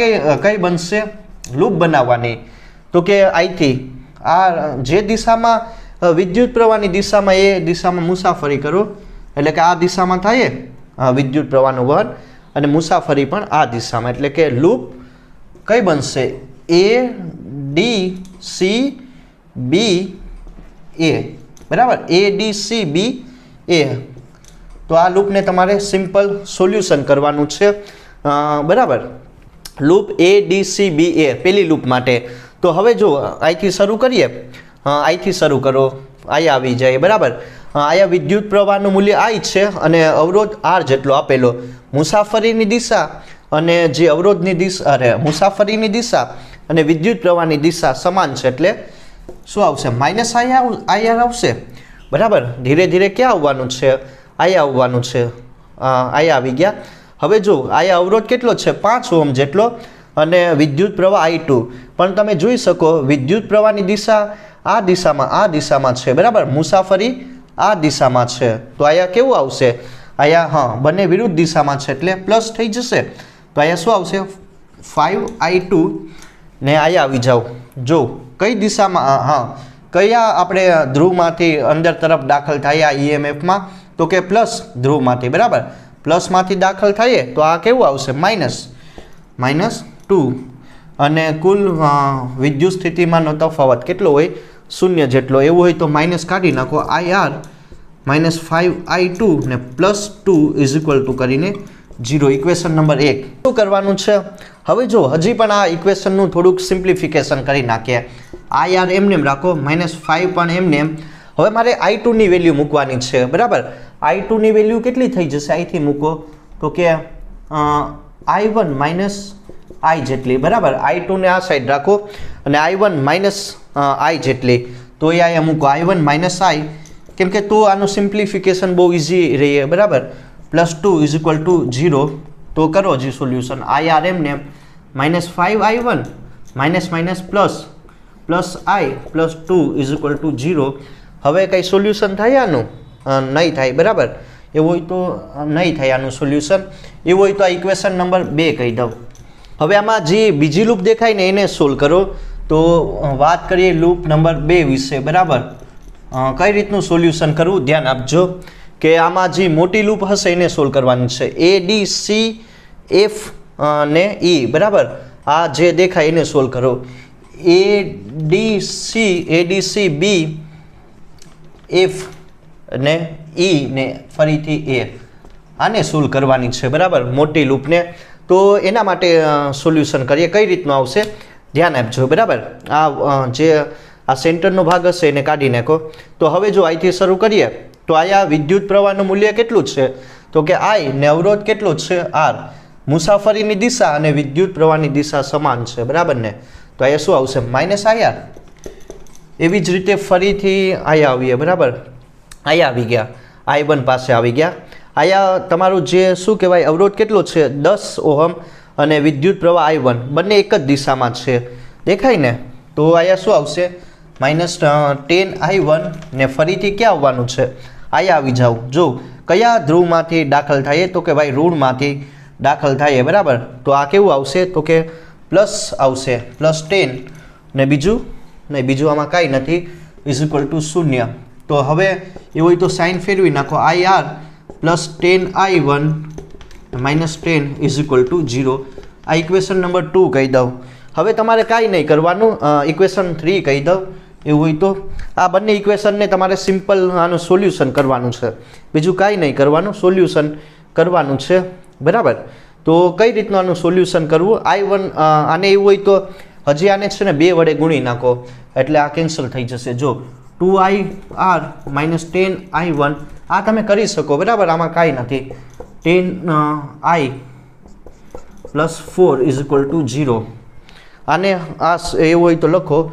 કઈ બનશે, લૂપ બનાવવાની. તો કે અહીંથી આ જે દિશામાં વિદ્યુત પ્રવાહની દિશામાં એ દિશામાં મુસાફરી કરો, એટલે કે આ દિશામાં થાય વિદ્યુત પ્રવાહનું વહન અને મુસાફરી પણ આ દિશામાં, એટલે કે લૂપ કઈ બનશે ADCBA, બરાબર, ADCBA. તો આ લૂપને તમારે સિમ્પલ સોલ્યુશન કરવાનું છે, બરાબર. લૂપ ADCBA પહેલી લૂપ માટે. તો હવે જો અહીંથી શરૂ કરીએ, અહીંથી શરૂ કરો, અહીંયા આવી જાય, બરાબર. અહીંયા વિદ્યુત પ્રવાહનું મૂલ્ય I છે અને અવરોધ R જેટલો આપેલો. મુસાફરીની દિશા અને જે અવરોધની દિશા, મુસાફરીની દિશા અને વિદ્યુત પ્રવાહની દિશા સમાન છે, એટલે શું આવશે -IR આવશે, બરાબર. ધીરે ધીરે ક્યાં આવવાનું છે? અહીંયા આવવાનું છે. અહીંયા આવી ગયા. હવે જો અહીંયા અવરોધ કેટલો છે 5 ઓહમ જેટલો અને વિદ્યુત પ્રવાહ I2. પણ તમે જોઈ શકો વિદ્યુત પ્રવાહની દિશા આ દિશામાં છે, બરાબર. મુસાફરી આ દિશામાં છે. તો અહીંયા કેવું આવશે? અહીંયા બંને વિરુદ્ધ દિશામાં છે એટલે પ્લસ થઈ જશે. તો અહીંયા શું આવશે 5i2 ને અહીંયા આવી જાઓ. જો કઈ દિશામાં, કયા આપણે ધ્રુવમાંથી અંદર તરફ દાખલ થાય આ EMFમાં તો કે પ્લસ ધ્રુવમાંથી, બરાબર. પ્લસમાંથી દાખલ થઈએ તો આ કેવું આવશે -2 અને કુલ વિદ્યુત સ્થિતિમાનનો તફાવત કેટલો હોય 0 જેટલો. એવું હોય તો માઇનસ કાઢી નાખો, IR -5i2 ને +2 કરીને 0. ઇક્વેશન નંબર 1 શું કરવાનું છે? હવે જો હજી પણ આ ઇક્વેશનનું થોડુંક સિમ્પ્લિફિકેશન કરી નાખીએ. IR એમને રાખો, -5 પણ એમને. હવે મારે I2 ની વેલ્યુ મૂકવાની છે, બરાબર. I2 ની વેલ્યુ કેટલી થઈ જશે? અહીંથી મૂકો તો કે I1 - I જેટલી, બરાબર. I2 ને આ સાઈડ રાખો અને I1 માઇનસ I જેટલી, તો એ અહીંયા મૂકો I1 માઇનસ I, કેમ કે તો આનું સિમ્પ્લિફિકેશન બહુ ઇઝી રહે, બરાબર. +2 = 0, તો કરો જી સોલ્યુશન. IR એમને -5I1 minus minus plus I +2 = 0. હવે કંઈ સોલ્યુશન થાય આનું? નહીં થાય, બરાબર. એવું હોય તો નહીં થાય આનું સોલ્યુશન. એવું હોય તો આ ઇક્વેશન નંબર 2 કહી દઉં. હવે આમાં જે બીજી લૂપ દેખાય ને એને સોલ્વ કરો. તો વાત કરીએ લૂપ નંબર 2 વિશે, બરાબર. કઈ રીતનું સોલ્યુશન કરવું ધ્યાન આપજો કે આમાં જે મોટી લૂપ હશે એને સોલ્વ કરવાની છે. ADCF ને E, બરાબર. આ જે દેખાય એને સોલ્વ કરો. ADCB F ને E ને ફરીથી A, આને સોલ્વ કરવાની છે, બરાબર, મોટી લૂપને. તો એના માટે સોલ્યુશન કરીએ. કઈ રીતનું આવશે ધ્યાન આપજો, બરાબર. આ જે આ સેન્ટરનો ભાગ હશે એને કાઢી નાખો. તો હવે જો અહીંથી શરૂ કરીએ તો અહીંયા વિદ્યુત પ્રવાહનું મૂલ્ય કેટલું છે? તો કે I ને અવરોધ કેટલો છે? R. મુસાફરીની દિશા અને વિદ્યુત પ્રવાહની દિશા સમાન છે, બરાબર ને. તો અહીંયા શું આવશે? -IR. એવી જ રીતે ફરીથી અહીંયા આવીએ, બરાબર. અહીંયા આવી ગયા, I1 પાસે આવી ગયા. અહીંયા તમારું જે શું કહેવાય અવરોધ કેટલો છે? 10 ઓહમ અને વિદ્યુત પ્રવાહ I1 બંને એક જ દિશામાં છે, દેખાય ને. તો અહીંયા શું આવશે? -10I1 ને ફરીથી ક્યાં આવવાનું છે? અહીંયા આવી જાવ. જો કયા ધ્રુવમાંથી દાખલ થાય? તો કે ભાઈ ઋણમાંથી દાખલ થાય, બરાબર. તો આ કેવું આવશે? તો કે પ્લસ આવશે, +10 ને બીજું નહીં, બીજું આમાં કાંઈ નથી, =0. તો હવે એવું હોય તો સાઇન ફેરવી નાખો. IR +10I1 -10 = 0. આ ઇક્વેશન નંબર 2 કહી દઉં. હવે તમારે કાંઈ નહીં કરવાનું, ઇક્વેશન 3 કહી દઉં. એવું હોય તો આ બંને ઇક્વેશનને તમારે સિમ્પલ આનું સોલ્યુશન કરવાનું છે, બીજું કાંઈ નહીં કરવાનું, સોલ્યુશન કરવાનું છે, બરાબર. તો કઈ રીતનું આનું સોલ્યુશન કરવું? I1 આને એવું હોય તો હજી આને છે ને 2 વડે ગુણી નાખો એટલે આ કેન્સલ થઈ જશે. જો 2IR -10I1 આ તમે કરી શકો, બરાબર. આમાં કાંઈ નથી. 10I +4 = 0. આને આ એવું હોય તો લખો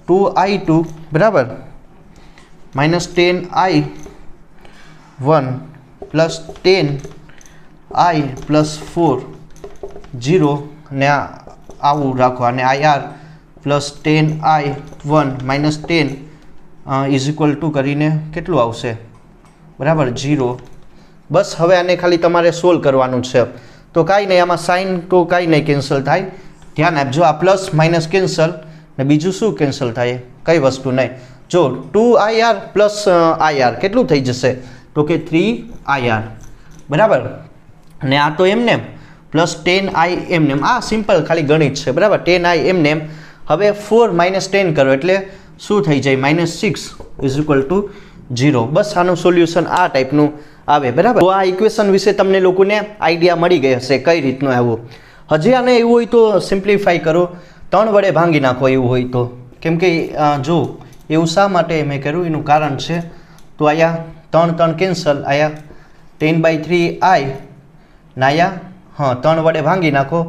2I2, બરાબર, -10I1 +10I +4 0 ને આવું રાખો. અને IR +10I1 -10 = કરીને કેટલું આવશે? બરાબર, 0. બસ હવે આને ખાલી તમારે સોલ્વ કરવાનું છે. તો કાંઈ નહીં, આમાં સાઇન તો કાંઈ નહીં કેન્સલ થાય, ધ્યાન આપજો. આ પ્લસ માઇનસ કેન્સલ ને બીજું શું કેન્સલ થાય? કઈ વસ્તુ નહીં. જો 2IR + IR કેટલું થઈ જશે? તો કે 3IR, બરાબર. ને આ તો એમને +10I એમને, આ સિમ્પલ ખાલી ગણિત છે, બરાબર. 10I એમને. હવે 4 - 10 કરો એટલે શું થઈ જાય? -6 = 0. બસ આનું સોલ્યુશન આ ટાઈપનું આવે, બરાબર. તો આ ઇક્વેશન વિશે તમને લોકોને આઈડિયા મળી ગઈ હશે કઈ રીતનું આવું. હજી આને એવું હોય તો સિમ્પ્લિફાઈ કરો, 3 વડે ભાંગી નાખો એવું હોય તો. કેમ કે જો એવું શા માટે મેં કર્યું એનું કારણ છે. તો અહીંયા 3 કેન્સલ, અહીંયા 10/3I ને અહીંયા 3 વડે ભાંગી નાખો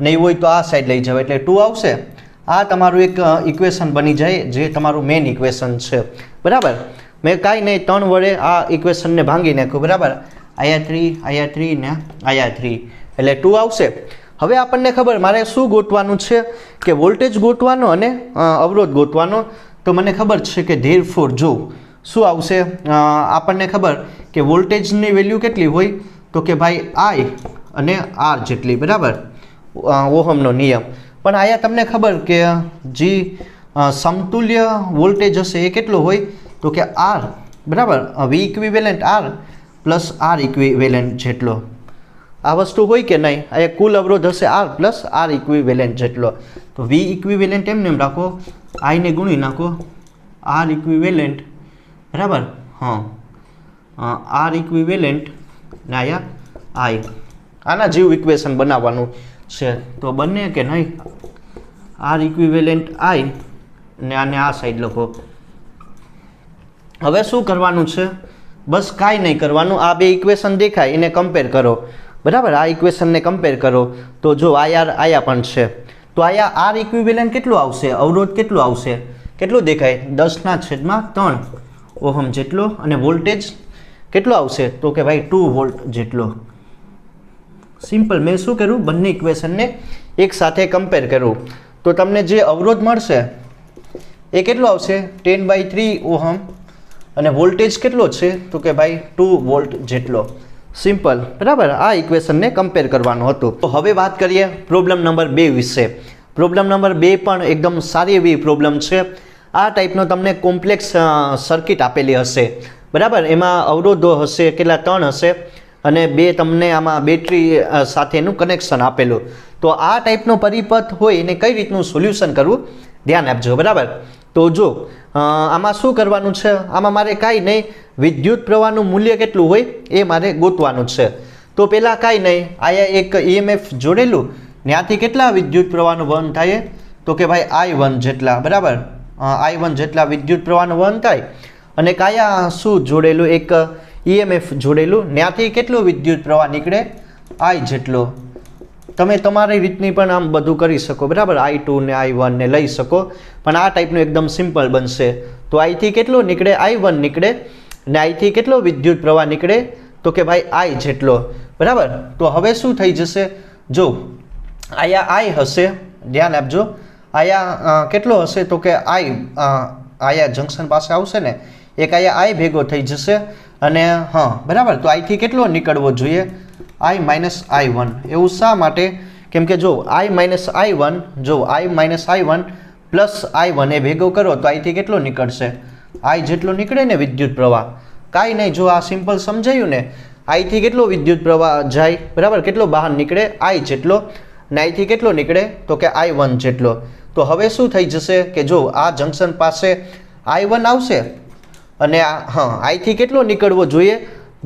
ને એવું હોય તો આ સાઈડ લઈ જાવ એટલે 2 આવશે. આ તમારું એક ઇક્વેશન બની જાય જે તમારું મેઇન ઇક્વેશન છે, બરાબર. મેં કાંઈ નહીં, 3 વડે આ ઇક્વેશનને ભાંગી નાખ્યું, બરાબર. અહીંયા 3 ને અહીંયા 3 એટલે 2 આવશે. હવે આપણને ખબર મારે શું ગોતવાનું છે કે વોલ્ટેજ ગોતવાનો અને અવરોધ ગોતવાનો. તો મને ખબર છે કે ધેરફોર જો શું આવશે, આપણને ખબર કે વોલ્ટેજની વેલ્યુ કેટલી હોય? તો કે ભાઈ I અને R જેટલી, બરાબર, ઓહમનો નિયમ. પણ અહીંયા તમને ખબર કે જે સમતુલ્ય વોલ્ટેજ હશે એ કેટલો હોય? તો કે R, બરાબર, V equivalent R + R equivalent જેટલો. આ વસ્તુ હોય કે નહીં? અહીંયા કુલ અવરોધ હશે R + R ઇક્વિવેલન્ટ જેટલો. તો V ઇક્વિવેલન્ટ એમને એમ રાખો, I ને ગુણી નાખો, R ઇક્વિવેલન્ટ, બરાબર. R ઇક્વિવેલન્ટ ને અહીંયા I. આના જેવું ઇક્વેશન બનાવવાનું છે. તો બને કે નહીં? R ઇક્વિવેલન્ટ I ને આને આ સાઈડ લખો. હવે શું કરવાનું છે? બસ કાંઈ નહીં કરવાનું. આ બે ઇક્વેશન દેખાય એને કમ્પેર કરો, બરાબર. આ ઇક્વેશનને કમ્પેર કરો તો જો IR આયા પણ છે તો અહીંયા આર ઇક્વિવેલન્ટ કેટલું આવશે, અવરોધ કેટલું આવશે, કેટલું દેખાય 10/3 ઓહમ જેટલો, અને વોલ્ટેજ કેટલો આવશે તો કે ભાઈ 2 વોલ્ટ જેટલો. સિમ્પલ. મેં શું કર્યું, બંને ઇક્વેશનને એક સાથે કમ્પેર કર્યું તો તમને જે અવરોધ મળશે એ કેટલો આવશે 10/3 ઓહમ, અને વોલ્ટેજ કેટલો છે તો કે ભાઈ 2 વોલ્ટ જેટલો. સિમ્પલ. બરાબર. આ ઇક્વેશનને કમ્પેર કરવાનું હતું. તો હવે વાત કરીએ પ્રોબ્લેમ નંબર 2 વિશે. પ્રોબ્લેમ નંબર 2 પણ એકદમ સારી એવી પ્રોબ્લેમ છે. આ ટાઈપનો તમને કોમ્પ્લેક્સ સર્કિટ આપેલી હશે, બરાબર. એમાં અવરોધો હશે, કેટલા 3 હશે, અને 2 તમને આમાં બેટરી સાથેનું કનેક્શન આપેલું. તો આ ટાઈપનો પરિપથ હોય એને કઈ રીતનું સોલ્યુશન કરવું ધ્યાન આપજો, બરાબર. તો જો આમાં શું કરવાનું છે, આમાં મારે કાંઈ નહીં, વિદ્યુત પ્રવાહનું મૂલ્ય કેટલું હોય એ મારે ગોતવાનું છે. તો પહેલાં કાંઈ નહીં, આયા એક EMF જોડેલું, ત્યાંથી કેટલા વિદ્યુત પ્રવાહનું વહન થાય તો કે ભાઈ I1 જેટલા, બરાબર. I1 જેટલા વિદ્યુત પ્રવાહનું વહન થાય, અને કયા શું જોડેલું, એક EMF જોડેલું, ત્યાંથી કેટલું વિદ્યુત પ્રવાહ નીકળે I જેટલો. તમે તમારી રીતની પણ આમ બધું કરી શકો, બરાબર. I2 ને I1 ને લઈ શકો, પણ આ ટાઈપનું એકદમ સિમ્પલ બનશે. તો I થી કેટલો નીકળે, I1 નીકળે, ને I થી કેટલો વિદ્યુત પ્રવાહ નીકળે તો કે ભાઈ I જેટલો, બરાબર. તો હવે શું થઈ જશે, જો આયા I હશે, ધ્યાન આપજો, આયા કેટલો હશે તો કે આયા જંકશન પાસે આવશે ને, એક આયા I ભેગો થઈ જશે, અને હા બરાબર. તો I થી કેટલો નીકળવો જોઈએ, I માઇનસ I1. એવું શા માટે, કેમ કે જો I માઇનસ I1, જો I minus I1 plus I1 એ ભેગો કરો તો I થી કેટલો નીકળશે, I જેટલો નીકળે ને વિદ્યુત પ્રવાહ. કાંઈ નહીં, જો આ સિમ્પલ સમજાયું ને, I થી કેટલો વિદ્યુત પ્રવાહ જાય, બરાબર, કેટલો બહાર નીકળે I જેટલો, ને I થી કેટલો નીકળે તો કે I1 જેટલો. તો હવે શું થઈ જશે કે જો આ જંકશન પાસે I1 આવશે, અને હા I થી કેટલો નીકળવો જોઈએ,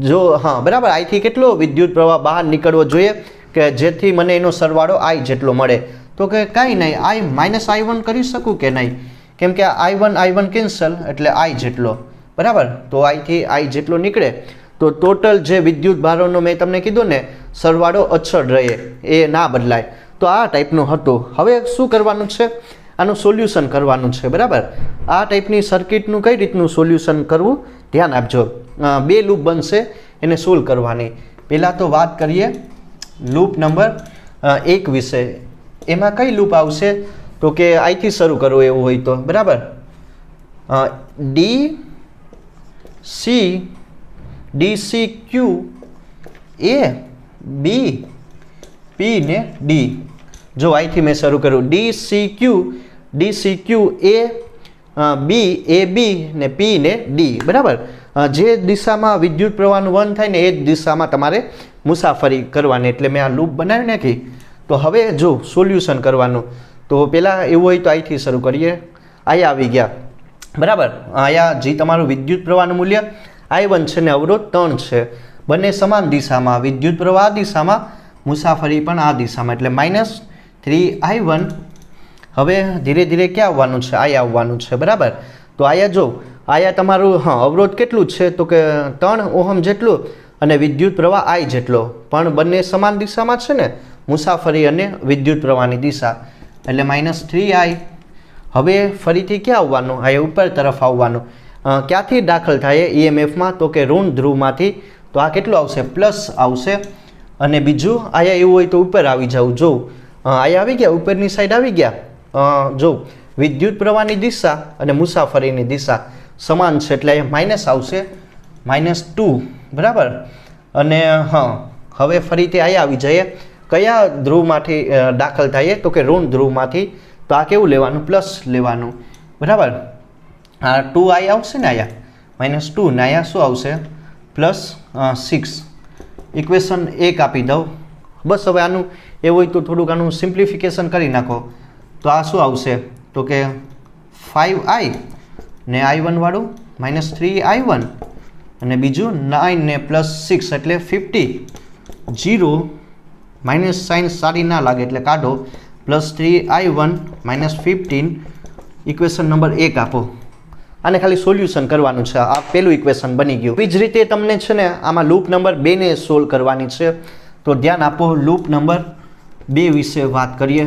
જો હા બરાબર, I થી કેટલો વિદ્યુત પ્રવાહ બહાર નીકળવો જોઈએ કે જેથી મને એનો સરવાળો I જેટલો મળે. તો કે કાંઈ નહીં, I માઇનસ I1 કરી શકું કે નહીં, કેમ કે I1 કેન્સલ એટલે I જેટલો, બરાબર. તો I થી I જેટલો નીકળે તો ટોટલ જે વિદ્યુત ભારોનો મેં તમને કીધું ને સરવાળો અચળ રહે, એ ના બદલાય. તો આ ટાઈપનું હતું. હવે શું કરવાનું છે, આનું સોલ્યુશન કરવાનું છે, બરાબર. આ ટાઈપની સર્કિટનું કઈ રીતનું સોલ્યુશન કરવું ધ્યાન આપજો. 2 લૂપ બનશે, એને સોલ્વ કરવાની. પહેલાં તો વાત કરીએ લૂપ નંબર 1 વિશે. એમાં કઈ લૂપ આવશે તો કે અહીંથી શરૂ કરવું એવું હોય તો, બરાબર. DCQ A B P ને D. જો અહીંથી મેં શરૂ કર્યું, DCQ A B AB ને P ને D, બરાબર. જે દિશામાં વિદ્યુત પ્રવાહનું વહન થાય ને એ જ દિશામાં તમારે મુસાફરી કરવાની, એટલે મેં આ લૂપ બનાવી નાખી. તો હવે જો સોલ્યુશન કરવાનું, તો પહેલાં એવું હોય તો અહીંથી શરૂ કરીએ. અહીંયા આવી ગયા, બરાબર. અહીંયા જે તમારું વિદ્યુત પ્રવાહનું મૂલ્ય I1 છે ને અવરોધ 3 છે, બંને સમાન દિશામાં, વિદ્યુત પ્રવાહ આ દિશામાં, મુસાફરી પણ આ દિશામાં, એટલે -3I1. હવે ધીરે ધીરે ક્યાં આવવાનું છે, આયા આવવાનું છે, બરાબર. તો આયા જો આયા તમારું અવરોધ કેટલું છે તો કે 3 ઓહમ જેટલું, અને વિદ્યુત પ્રવાહ I જેટલો, પણ બંને સમાન દિશામાં છે ને, મુસાફરી અને વિદ્યુત પ્રવાહની દિશા, એટલે -3I. હવે ફરીથી ક્યાં આવવાનું, આયા ઉપર તરફ આવવાનું. ક્યાંથી દાખલ થાય EMFમાં તો કે ઋણ ધ્રુવમાંથી. તો આ કેટલું આવશે, પ્લસ આવશે. અને બીજું આયા એવું હોય તો ઉપર આવી જાવ. જો આયા આવી ગયા, ઉપરની સાઈડ આવી ગયા. જો વિદ્યુત પ્રવાહની દિશા અને મુસાફરીની દિશા સમાન છે, એટલે અહીંયા માઇનસ આવશે, -2, બરાબર. અને હા હવે ફરીથી આયા આવી જઈએ, કયા ધ્રુવમાંથી દાખલ થાય તો કે ઋણ ધ્રુવમાંથી. તો આ કેવું લેવાનું, પ્લસ લેવાનું, બરાબર. આ 2I આવશે ને અહીંયા -2, ને અહીંયા શું આવશે +6. ઇક્વેશન 1 આપી દઉં. બસ હવે આનું એવું હોય તો થોડુંક આનું સિમ્પ્લિફિકેશન કરી નાખો. તો આ શું આવશે તો કે 5I ને I1 વાળું -3I1, અને બીજું 9 ને +6 એટલે 50. 0 માઇનસ સાઇન સારી ના લાગે એટલે કાઢો, +3I1 -15. ઇક્વેશન નંબર 1 આપો. આને ખાલી સોલ્યુશન કરવાનું છે. આ પહેલું ઇક્વેશન બની ગયું. એ જ રીતે તમને છે ને આમાં લૂપ નંબર 2 ને સોલ્વ કરવાની છે. તો ધ્યાન આપો, લૂપ નંબર 2 વિશે વાત કરીએ.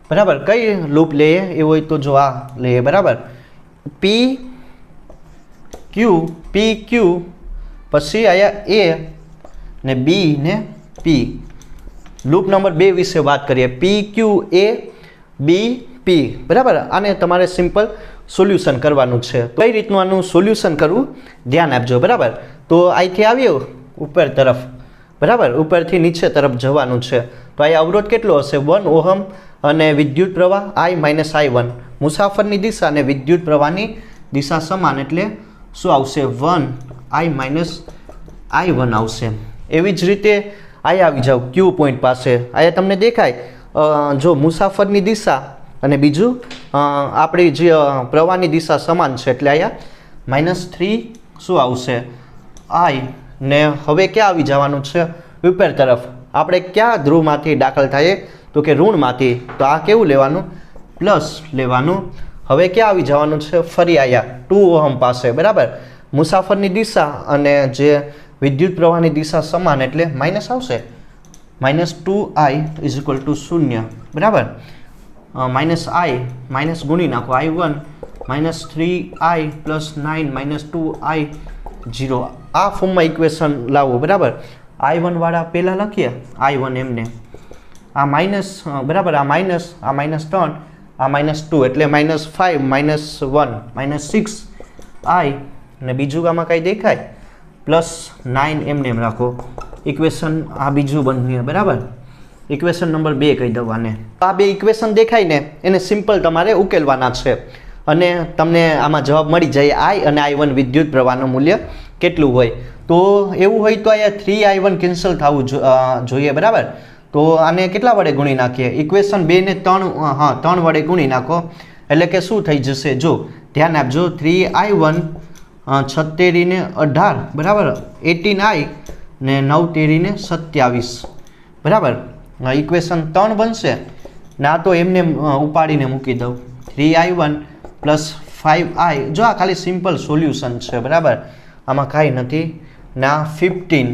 બરાબર. કઈ લૂપ લઈએ એ હોય તો જો આ લઈએ, બરાબર. પી ક્યુ પછી આયા એ ને બી ને પી. લૂપ નંબર 2 વિશે વાત કરીએ. પી ક્યુ એ બી પી, બરાબર. આને તમારે સિમ્પલ સોલ્યુશન કરવાનું છે. કઈ રીતનું આનું સોલ્યુશન કરવું ધ્યાન આપજો, બરાબર. તો અહીંથી આવ્યો ઉપર તરફ, બરાબર, ઉપરથી નીચે તરફ જવાનું છે. તો અહીં અવરોધ કેટલો હશે? 1 ઓહમ અને વિદ્યુત પ્રવાહ I - I1. મુસાફરની દિશા અને વિદ્યુત પ્રવાહની દિશા સમાન એટલે શું આવશે? 1 I - I1 આવશે. એવી જ રીતે અહીંયા આવી જાઓ ક્યુ પોઈન્ટ પાસે. અહીંયા તમને દેખાય જો મુસાફરની દિશા અને બીજું આપણી જે પ્રવાહની દિશા સમાન છે એટલે અહીંયા -3 શું આવશે? I. ને હવે ક્યાં આવી જવાનું છે? ઉપર તરફ. આપણે ક્યાં ધ્રુવમાંથી દાખલ થાય? તો કે ઋણમાંથી. તો આ કેવું લેવાનું? પ્લસ લેવાનું. હવે ક્યાં આવી જવાનું છે? ફરી અહીંયા 2 ઓહમ પાસે, બરાબર. મુસાફરની દિશા અને જે વિદ્યુત પ્રવાહની દિશા સમાન એટલે માઇનસ આવશે. -2I = 0, બરાબર. -I માઇનસ ગુણી નાખો I1 -3I + 9 -2I 0. આ ફોર્મમાં ઇક્વેશન લાવો, બરાબર. I1 વાળા પહેલાં લખીએ I1 એમને. આ માઇનસ, બરાબર. આ માઇનસ, આ -3, આ -2 એટલે -5 -1 -6I ને બીજું આમાં કાંઈ દેખાય? +9 એમને એમ રાખો. ઇક્વેશન આ બીજું બન્યું, બરાબર. ઇક્વેશન નંબર 2 કહી દઉં આને. આ બે ઇક્વેશન દેખાય ને એને સિમ્પલ તમારે ઉકેલવાના છે અને તમને આમાં જવાબ મળી જાય I અને I1 વિદ્યુત પ્રવાહનું મૂલ્ય કેટલું હોય. તો એવું હોય તો અહીંયા 3I1 કેન્સલ થવું જોઈએ, બરાબર. તો આને કેટલા વડે ગુણી નાખીએ? ઇક્વેશન 2 ને 3 વડે ગુણી નાખો એટલે કે શું થઈ જશે? જો ધ્યાન આપજો. 3I1 36 ને 18, બરાબર. 18I ને 9 તેરી ને 27, બરાબર. ઇક્વેશન 3 બનશે ને આ તો એમને ઉપાડીને મૂકી દઉં. 3I1 + 5I. જો આ ખાલી સિમ્પલ સોલ્યુશન છે, બરાબર. આમાં કાંઈ નથી. ના 15,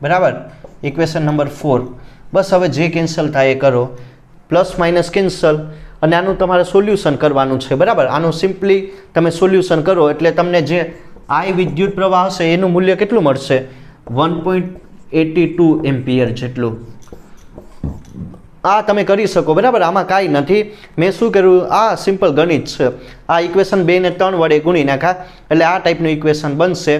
બરાબર. Equation number 4. બસ હવે જે કેન્સલ થાય એ કરો. પ્લસ માઇનસ કેન્સલ અને આનું તમારે સોલ્યુશન કરવાનું છે, બરાબર. આનું સિમ્પલી તમે સોલ્યુશન કરો એટલે તમને જે I વિદ્યુત પ્રવાહ હશે એનું મૂલ્ય કેટલું મળશે? 1.82 એમ્પિયર જેટલું. આ તમે કરી શકો, બરાબર. આમાં કાંઈ નથી. મેં શું કર્યું? આ સિમ્પલ ગણિત છે. આ ઇક્વેશન 2 ને 3 વડે ગુણી નાખા એટલે આ ટાઈપનું ઇક્વેશન બનશે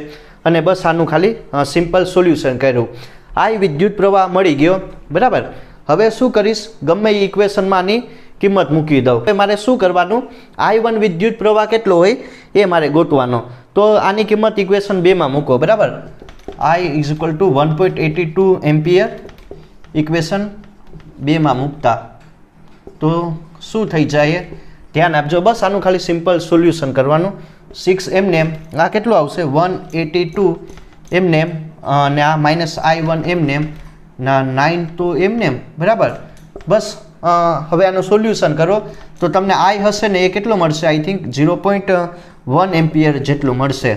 અને બસ આનું ખાલી સિમ્પલ સોલ્યુશન કર્યું. I વિદ્યુત પ્રવાહ મળી ગયો, બરાબર. હવે શું કરીશ? ગમે એ ઇક્વેશનમાંની કિંમત મૂકી દઉં. હવે મારે શું કરવાનું? I1 વિદ્યુત પ્રવાહ કેટલો હોય એ મારે ગોતવાનો. તો આની કિંમત ઇક્વેશન 2 માં મૂકો, બરાબર. I = 1.82 એમ્પિયર ઇક્વેશન 2 માં મૂકતા તો શું થઈ જાય? ધ્યાન આપજો. બસ આનું ખાલી સિમ્પલ સોલ્યુશન કરવાનું. 6 એમને એમ. આ કેટલું આવશે? 182 એમને એમ અને આ -I1 એમને એમ ના 9 તો એમને એમ, બરાબર. બસ હવે આનું સોલ્યુશન કરો તો તમને I હશે ને એ કેટલો મળશે? આઈ થિંક 0.1 એમ્પિયર જેટલું મળશે.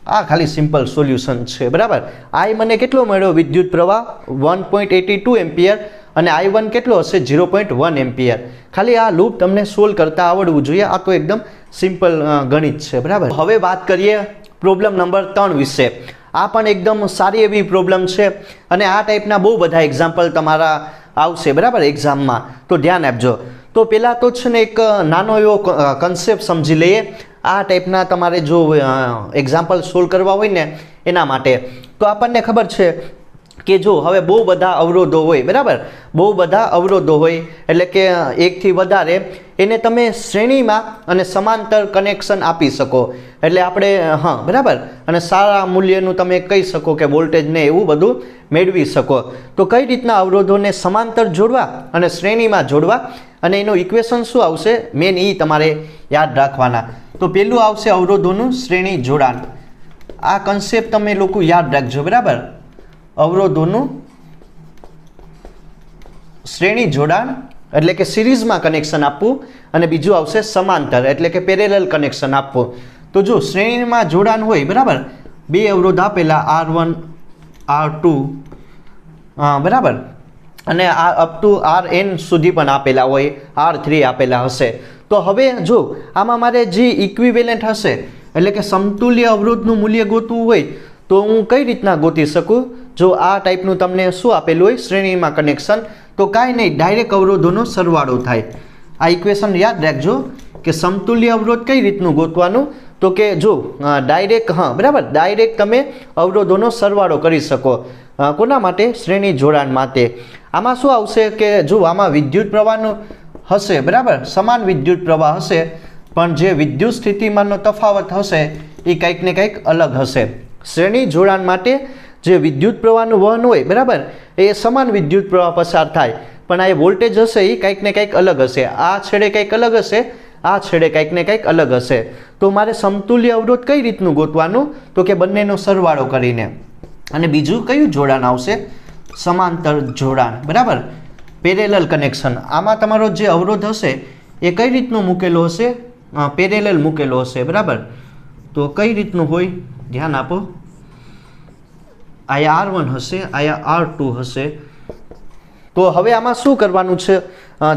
આ ખાલી સિમ્પલ સોલ્યુશન છે, બરાબર. I મને કેટલો મળ્યો? વિદ્યુત પ્રવાહ 1.82 એમ્પિયર અને I1 કેટલો હશે? 0.1 એમ્પિયર. ખાલી આ લૂપ તમને સોલ્વ કરતા આવડવું જોઈએ. આ તો એકદમ સિમ્પલ ગણિત છે, બરાબર. હવે વાત કરીએ પ્રોબ્લેમ નંબર 3 વિશે. આ પણ એકદમ સારી એવી પ્રોબ્લેમ છે અને આ ટાઈપના બહુ બધા એક્ઝામ્પલ તમારા આવશે, બરાબર, એક્ઝામમાં. તો ધ્યાન આપજો. તો પહેલાં તો છે ને એક નાનો એવો કન્સેપ્ટ સમજી લઈએ. આ ટાઈપના તમારે જો એક્ઝામ્પલ સોલ્વ કરવા હોય ને એના માટે. તો આપણને ખબર છે કે જો હવે બહુ બધા અવરોધો હોય, બરાબર. બહુ બધા અવરોધો હોય એટલે કે એકથી વધારે એને તમે શ્રેણીમાં અને સમાંતર કનેક્શન આપી શકો એટલે આપણે બરાબર. અને સારા મૂલ્યનું તમે કહી શકો કે વોલ્ટેજને એવું બધું મેળવી શકો. તો કઈ રીતના અવરોધોને સમાંતર જોડવા અને શ્રેણીમાં જોડવા અને એનું ઇક્વેશન શું આવશે મેન એ તમારે યાદ રાખવાના. તો પહેલું આવશે અવરોધોનું શ્રેણી જોડાણ. આ કન્સેપ્ટ તમે લોકો યાદ રાખજો, બરાબર. અવરોધોનું શ્રેણી જોડાણ એટલે કે સિરીઝમાં કનેક્શન આપવું અને બીજું આવશે સમાંતર એટલે કે પેરેલલ કનેક્શન આપવું. તો જો શ્રેણીમાં જોડાણ હોય, બરાબર, બે અવરોધ આપેલા R1 R2, બરાબર, અને આ અપ ટુ Rn સુધી પણ આપેલા હોય, R3 આપેલા હશે. તો હવે જો આમાં મારે જે ઇક્વિવેલન્ટ હશે એટલે કે સમતુલ્ય અવરોધનું મૂલ્ય ગોતવું હોય તો હું કઈ રીતના ગોતી શકું? જો આ ટાઈપનું તમને શું આપેલું હોય શ્રેણીમાં કનેક્શન, તો કાંઈ નહીં, ડાયરેક્ટ અવરોધોનો સરવાળો થાય. આ ઇક્વેશન યાદ રાખજો કે સમતુલ્ય અવરોધ કઈ રીતનું ગોતવાનું, તો કે જો ડાયરેક્ટ, હા બરાબર, ડાયરેક્ટ તમે અવરોધોનો સરવાળો કરી શકો. કોના માટે? શ્રેણી જોડાણ માટે. આમાં શું આવશે કે જો આમાં વિદ્યુત પ્રવાહનો હશે, બરાબર, સમાન વિદ્યુત પ્રવાહ હશે, પણ જે વિદ્યુત સ્થિતિમાનનો તફાવત હશે એ કંઈક ને કંઈક અલગ હશે. શ્રેણી જોડાણ માટે જે વિદ્યુત પ્રવાહનું વહન હોય, બરાબર, એ સમાન વિદ્યુત પ્રવાહ પસાર થાય, પણ આ વોલ્ટેજ હશે એ કંઈક ને કંઈક અલગ હશે. આ છેડે કંઈક અલગ હશે, આ છેડે કંઈક ને કંઈક અલગ હશે. તો મારે સમતુલ્ય અવરોધ કઈ રીતનું ગોતવાનું? તો કે બંનેનો સરવાળો કરીને. અને બીજું કયું જોડાણ આવશે? સમાંતર જોડાણ, બરાબર, પેરેલલ કનેક્શન. આમાં તમારો જે અવરોધ હશે એ કઈ રીતનું મૂકેલો હશે? પેરેલલ મૂકેલો હશે, બરાબર. તો કઈ રીતનું હોય? ધ્યાન આપો. આયા R1 હશે, આયા R2 હશે. તો હવે આમાં શું કરવાનું છે?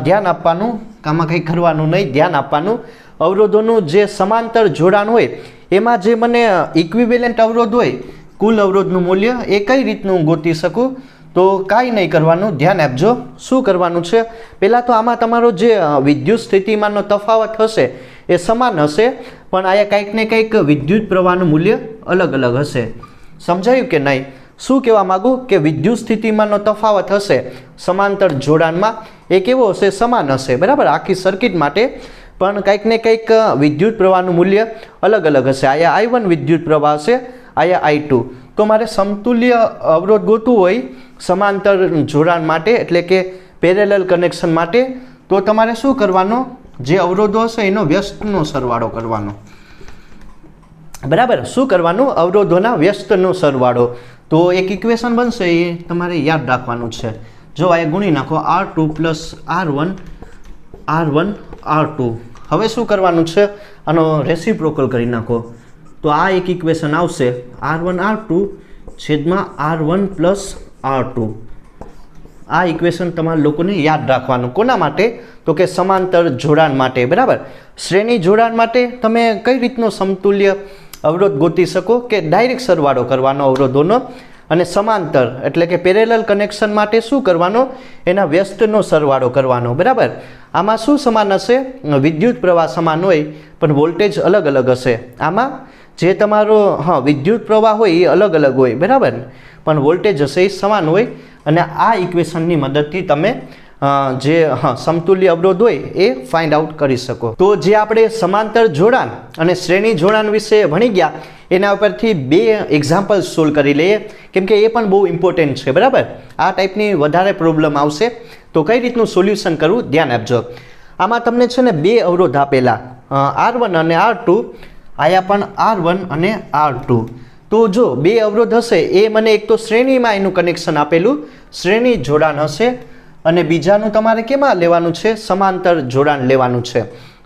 ધ્યાન આપવાનું, આમાં કંઈ કરવાનું નહીં, ધ્યાન આપવાનું. અવરોધોનું જે સમાંતર જોડાણ હોય એમાં જે મને ઇક્વિવેલન્ટ અવરોધ હોય, કુલ અવરોધનું મૂલ્ય એ કઈ રીતનું ગોતી શકું? તો કાંઈ નહીં કરવાનું, ધ્યાન આપજો. શું કરવાનું છે? પહેલાં તો આમાં તમારો જે વિદ્યુત સ્થિતિમાનનો તફાવત હશે એ સમાન હશે, પણ આયા કંઈક ને કંઈક વિદ્યુત પ્રવાહનું મૂલ્ય અલગ અલગ હશે. સમજાયું કે નહીં? શું કહેવા માગું કે વિદ્યુત સ્થિતિમાનનો તફાવત હશે સમાંતર જોડાણમાં એ કેવો હશે? સમાન હશે, બરાબર, આખી સર્કિટ માટે, પણ કંઈક ને કંઈક વિદ્યુત પ્રવાહનું મૂલ્ય અલગ અલગ હશે. આયા I1 વિદ્યુત પ્રવાહ હશે, આયા I2. તો મારે સમતુલ્ય અવરોધ ગોતવું હોય સમાંતર જોડાણ માટે, એટલે કે પેરેલલ કનેક્શન માટે, તો તમારે શું કરવાનો? જે અવરોધો હશે એનો વ્યસ્તનો સરવાળો કરવાનો, બરાબર. શું કરવાનું? અવરોધોના વ્યસ્તનો સરવાળો. તો એક ઇક્વેશન બનશે, એ તમારે યાદ રાખવાનું છે. જો આ ગુણી નાખો, R2 plus R1, R1 R2. હવે શું કરવાનું છે? આનો રેસિપ્રોકલ કરી નાખો. તો આ એક ઇક્વેશન આવશે, R1 R2 છેદમાં R1 પ્લસ R2. આ ઇક્વેશન તમારા લોકોને યાદ રાખવાનું. કોના માટે? તો કે સમાંતર જોડાણ માટે, બરાબર. શ્રેણી જોડાણ માટે તમે કઈ રીતનો સમતુલ્ય અવરોધ ગોતી શકો? કે ડાયરેક્ટ સરવાળો કરવાનો અવરોધોનો. અને સમાંતર એટલે કે પેરેલલ કનેક્શન માટે શું કરવાનો? એના વ્યસ્તનો સરવાળો કરવાનો, બરાબર. આમાં શું સમાન હશે? વિદ્યુત પ્રવાહ સમાન હોય, પણ વોલ્ટેજ અલગ અલગ હશે. આમાં જે તમારો વિદ્યુત પ્રવાહ હોય એ અલગ અલગ હોય, બરાબર, પણ વોલ્ટેજ હશે એ સમાન હોય. અને આ ઇક્વેશનની મદદથી તમે જે સમતુલ્ય અવરોધ હોય એ ફાઇન્ડ આઉટ કરી શકો. તો જે આપણે સમાંતર જોડાણ અને શ્રેણી જોડાણ વિશે ભણી ગયા એના ઉપરથી બે એક્ઝામ્પલ સોલ્વ કરી લઈએ, કેમ કે એ પણ બહુ ઇમ્પોર્ટન્ટ છે, બરાબર. આ ટાઈપની વધારે પ્રોબ્લેમ આવશે, તો કઈ રીતનું સોલ્યુશન કરવું ધ્યાન આપજો. આમાં તમને છે ને બે અવરોધ આપેલા, R1 અને R2. આયા પણ R1 અને R2. તો જો બે અવરોધ હશે એ મને એક તો શ્રેણીમાં એનું કનેક્શન આપેલું, શ્રેણી જોડાણ હશે, અને બીજાનું તમારે કેમાં લેવાનું છે? સમાંતર જોડાણ લેવાનું છે,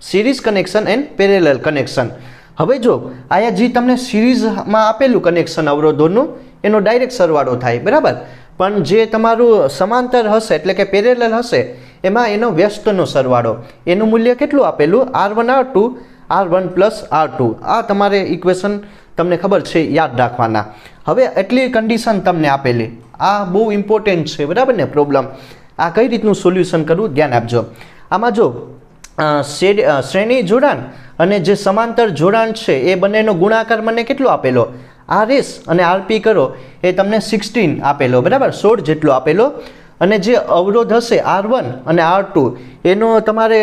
series connection and parallel connection. હવે જો આયા જે તમને સિરીઝમાં આપેલું કનેક્શન અવરોધોનું એનો ડાયરેક્ટ સરવાળો થાય, બરાબર, પણ જે તમારું સમાંતર હશે એટલે કે પેરેલલ હશે એમાં એનો વ્યસ્તનો સરવાળો, એનું મૂલ્ય કેટલું આપેલું? R1 R2, R1 plus R2. આ તમારે ઇક્વેશન તમને ખબર છે, યાદ રાખવાના. હવે એટલી કન્ડિશન તમને આપેલી, આ બહુ ઇમ્પોર્ટન્ટ છે, બરાબર ને પ્રોબ્લેમ. આ કઈ રીતનું સોલ્યુશન કરવું ધ્યાન આપજો. આમાં જો શ્રેણી જોડાણ અને જે સમાંતર જોડાણ છે એ બંનેનો ગુણાકાર મને કેટલો આપેલો? RS અને RP કરો એ તમને 16 આપેલો, બરાબર, 16 જેટલો આપેલો. અને જે અવરોધ હશે R1 અને R2 એનો તમારે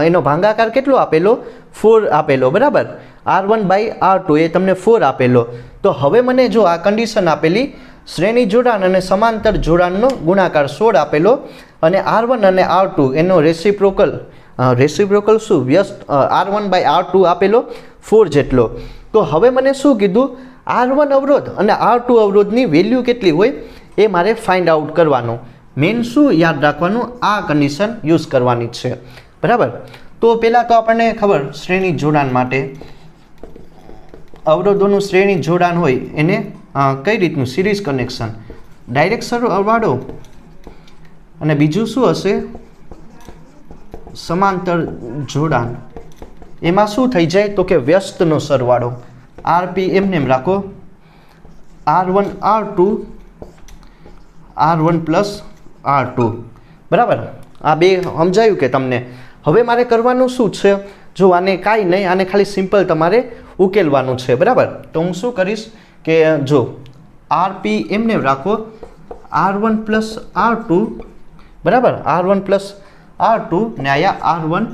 એનો ભાગાકાર કેટલો આપેલો? 4 આપેલો, બરાબર. R1/R2 એ તમને 4 આપેલો. તો હવે મને જો આ કન્ડિશન આપેલી, શ્રેણી જોડાણ અને સમાંતર જોડાણનો ગુણાકાર 16 આપેલો, અને R1 અને R2 એનો રેસિપ્રોકલ શું? વ્યસ્ત R1/R2 આપેલો 4 જેટલો. તો હવે મને શું કીધું? R1 અવરોધ અને R2 અવરોધની વેલ્યુ કેટલી હોય એ મારે ફાઇન્ડ આઉટ કરવાનું. મેન શું યાદ રાખવાનું? આ કન્ડિશન યુઝ કરવાની છે, બરાબર. તો પહેલાં તો આપણને ખબર, શ્રેણી જોડાણ માટે અવરોધોનું શ્રેણી જોડાણ હોય એને કઈ રીતનું? સિરીઝ કનેક્શન, ડાયરેક્ટ સરવાળો અને બીજું શું હશે સમાંતર જોડાણ. એમાં શું થઈ જાય તો કે વ્યસ્તનો સરવાળો. આરપી એમને એમ રાખો, R1 R2 R1 plus R2. બરાબર, આ બે સમજાયું કે તમને? હવે મારે કરવાનું શું છે, જો આને કાંઈ નહીં, આને ખાલી સિમ્પલ તમારે ઉકેલવાનું છે. બરાબર, તો હું શું કરીશ કે જો આરપી એમને રાખો R1 પ્લસ R2. બરાબર, R1 પ્લસ R2 ને આયા R1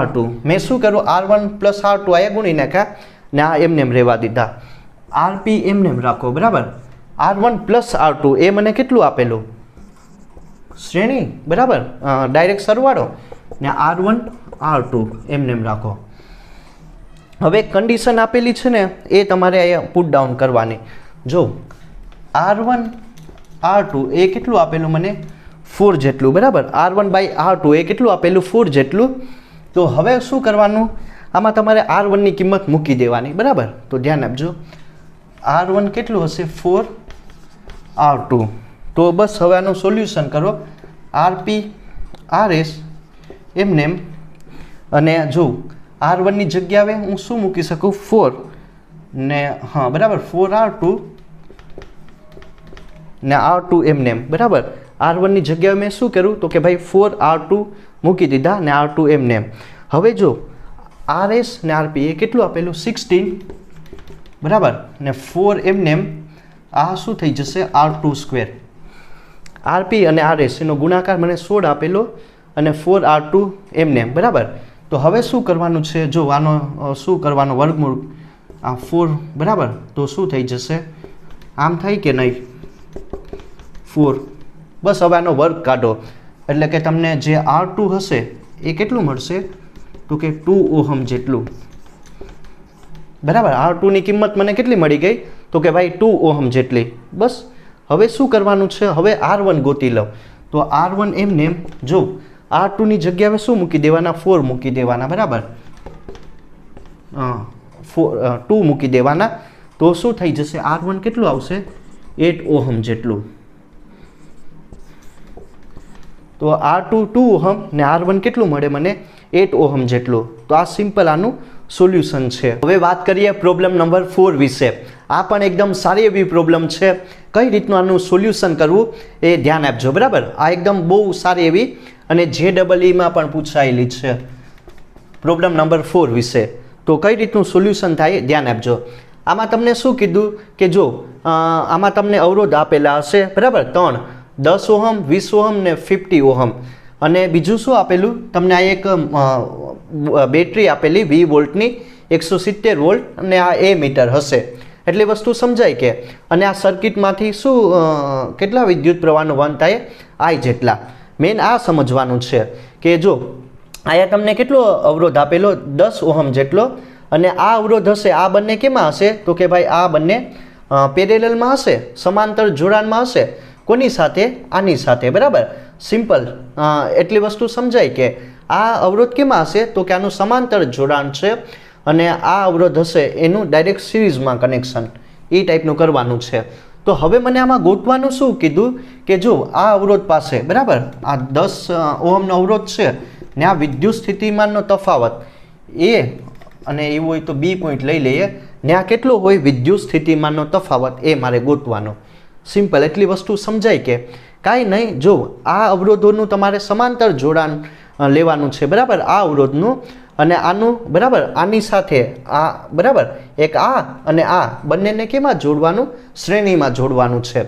R2. મેં શું કર્યું, R1 પ્લસ R2 આયા ગુણી નાખ્યા ને આ એમને એમ રહેવા દીધા. આરપી એમને એમ રાખો. બરાબર, R1 પ્લસ R2 એ મને કેટલું આપેલું, શ્રેણી. બરાબર, ડાયરેક્ટ સરવાળો ને R1 R2 એમને એમ રાખો. હવે કન્ડિશન આપેલી છે ને એ તમારે અહીંયા પુટ ડાઉન કરવાની. જો R1 R2 એ કેટલું આપેલું મને, 4 જેટલું. બરાબર, R1 બાય R2 એ કેટલું આપેલું, 4 જેટલું. તો હવે શું કરવાનું, આમાં તમારે R1ની કિંમત મૂકી દેવાની. બરાબર, તો ધ્યાન આપજો, R1 કેટલું હશે, 4 R2. તો બસ હવે આનું સોલ્યુશન કરો, આરપી RS એમને એમ, અને જો R1ની જગ્યાએ હું શું મૂકી શકું, 4 ને હા બરાબર 4R2 ને R2 એમને એમ. બરાબર, R1ની જગ્યાએ મેં શું કર્યું તો કે ભાઈ 4R2 મૂકી દીધા ને R2 એમને એમ. હવે જો RS ને RP એ કેટલું આપેલું, 16. બરાબર, ને 4 એમને એમ, આ શું થઈ જશે, R2 સ્ક્વેર. RP અને RS એનો ગુણાકાર મને 16 આપેલો અને 4R2 એમને એમ. બરાબર, તો હવે શું કરવાનું છે, જો આનો શું કરવાનું, વર્ગમૂળ આ 4. બરાબર, તો શું થઈ જશે, આમ થાય કે નહીં, 4. બસ હવે આનો વર્ગ કાઢો એટલે કે તમને જે R2 હશે એ કેટલું મળશે તો કે 2 ઓહમ જેટલું. બરાબર, R2ની કિંમત મને કેટલી મળી ગઈ તો કે ભાઈ 2 ઓહમ જેટલી. બસ હવે શું કરવાનું છે, હવે R1 ગોતી લો. તો R1 એમને એમ, જો R2ની જગ્યાએ શું મૂકી દેવાના, 4 મૂકી દેવાના. બરાબર, 2 મૂકી દેવાના. તો શું થઈ જશે, R1 કેટલું આવશે, 8 ઓહમ જેટલું. તો R2 2 ઓહમ ને R1 કેટલું મળે મને, 8 ઓહમ જેટલું. તો આ સિમ્પલ આનું સોલ્યુશન છે. હવે વાત કરીએ પ્રોબ્લેમ નંબર 4 વિશે. આ પણ એકદમ સારી એવી પ્રોબ્લેમ છે. કઈ રીતનું આનું સોલ્યુશન કરવું એ ધ્યાન આપજો. બરાબર, આ એકદમ બહુ સારી એવી અને JEE-માં પણ પૂછાયેલી છે પ્રોબ્લેમ નંબર 4 વિશે. તો કઈ રીતનું સોલ્યુશન થાય ધ્યાન આપજો. આમાં તમને શું કીધું કે જો આમાં તમને અવરોધ આપેલા હશે. બરાબર, 3, 10 ઓહમ, 20 ઓહમ ને 50 ઓહમ. અને બીજું શું આપેલું તમને, આ એક બેટરી આપેલી 20 વોલ્ટની 170 વોલ્ટ અને આ A મીટર હશે. એટલે વસ્તુ સમજાય કે, અને આ સર્કિટમાંથી શું કેટલા વિદ્યુત પ્રવાહનો વહન થાય, I જેટલા. મેન આ સમજવાનું છે કે જો આયા તમને કેટલો અવરોધ આપેલો, 10 ઓહમ જેટલો. અને આ અવરોધ હશે, આ બંને કેમાં હશે તો કે ભાઈ આ બંને પેરેલલમાં હશે, સમાંતર જોડાણમાં હશે. કોની સાથે, આની સાથે. બરાબર, સિમ્પલ એટલી વસ્તુ સમજાય કે આ અવરોધ કેમાં હશે તો કે આનું સમાંતર જોડાણ છે અને આ અવરોધ હશે એનું ડાયરેક્ટ સિરીઝમાં કનેક્શન. એ ટાઈપનું કરવાનું છે. તો હવે મને આમાં ગોતવાનું શું કીધું કે જો આ અવરોધ પાસે, બરાબર, આ 10 ઓહમનો અવરોધ છે ને આ વિદ્યુત સ્થિતિમાનનો તફાવત એ, અને એવું હોય તો B પોઈન્ટ લઈ લઈએ ને આ કેટલો હોય વિદ્યુત સ્થિતિમાનનો તફાવત એ મારે ગોતવાનો. સિમ્પલ એટલી વસ્તુ સમજાય કે કાંઈ નહીં. જો આ અવરોધોનું તમારે સમાંતર જોડાણ લેવાનું છે. બરાબર, આ અવરોધનું અને આનું. બરાબર, આની સાથે આ. બરાબર, એક આ અને આ બંનેને કેમાં જોડવાનું, શ્રેણીમાં જોડવાનું છે.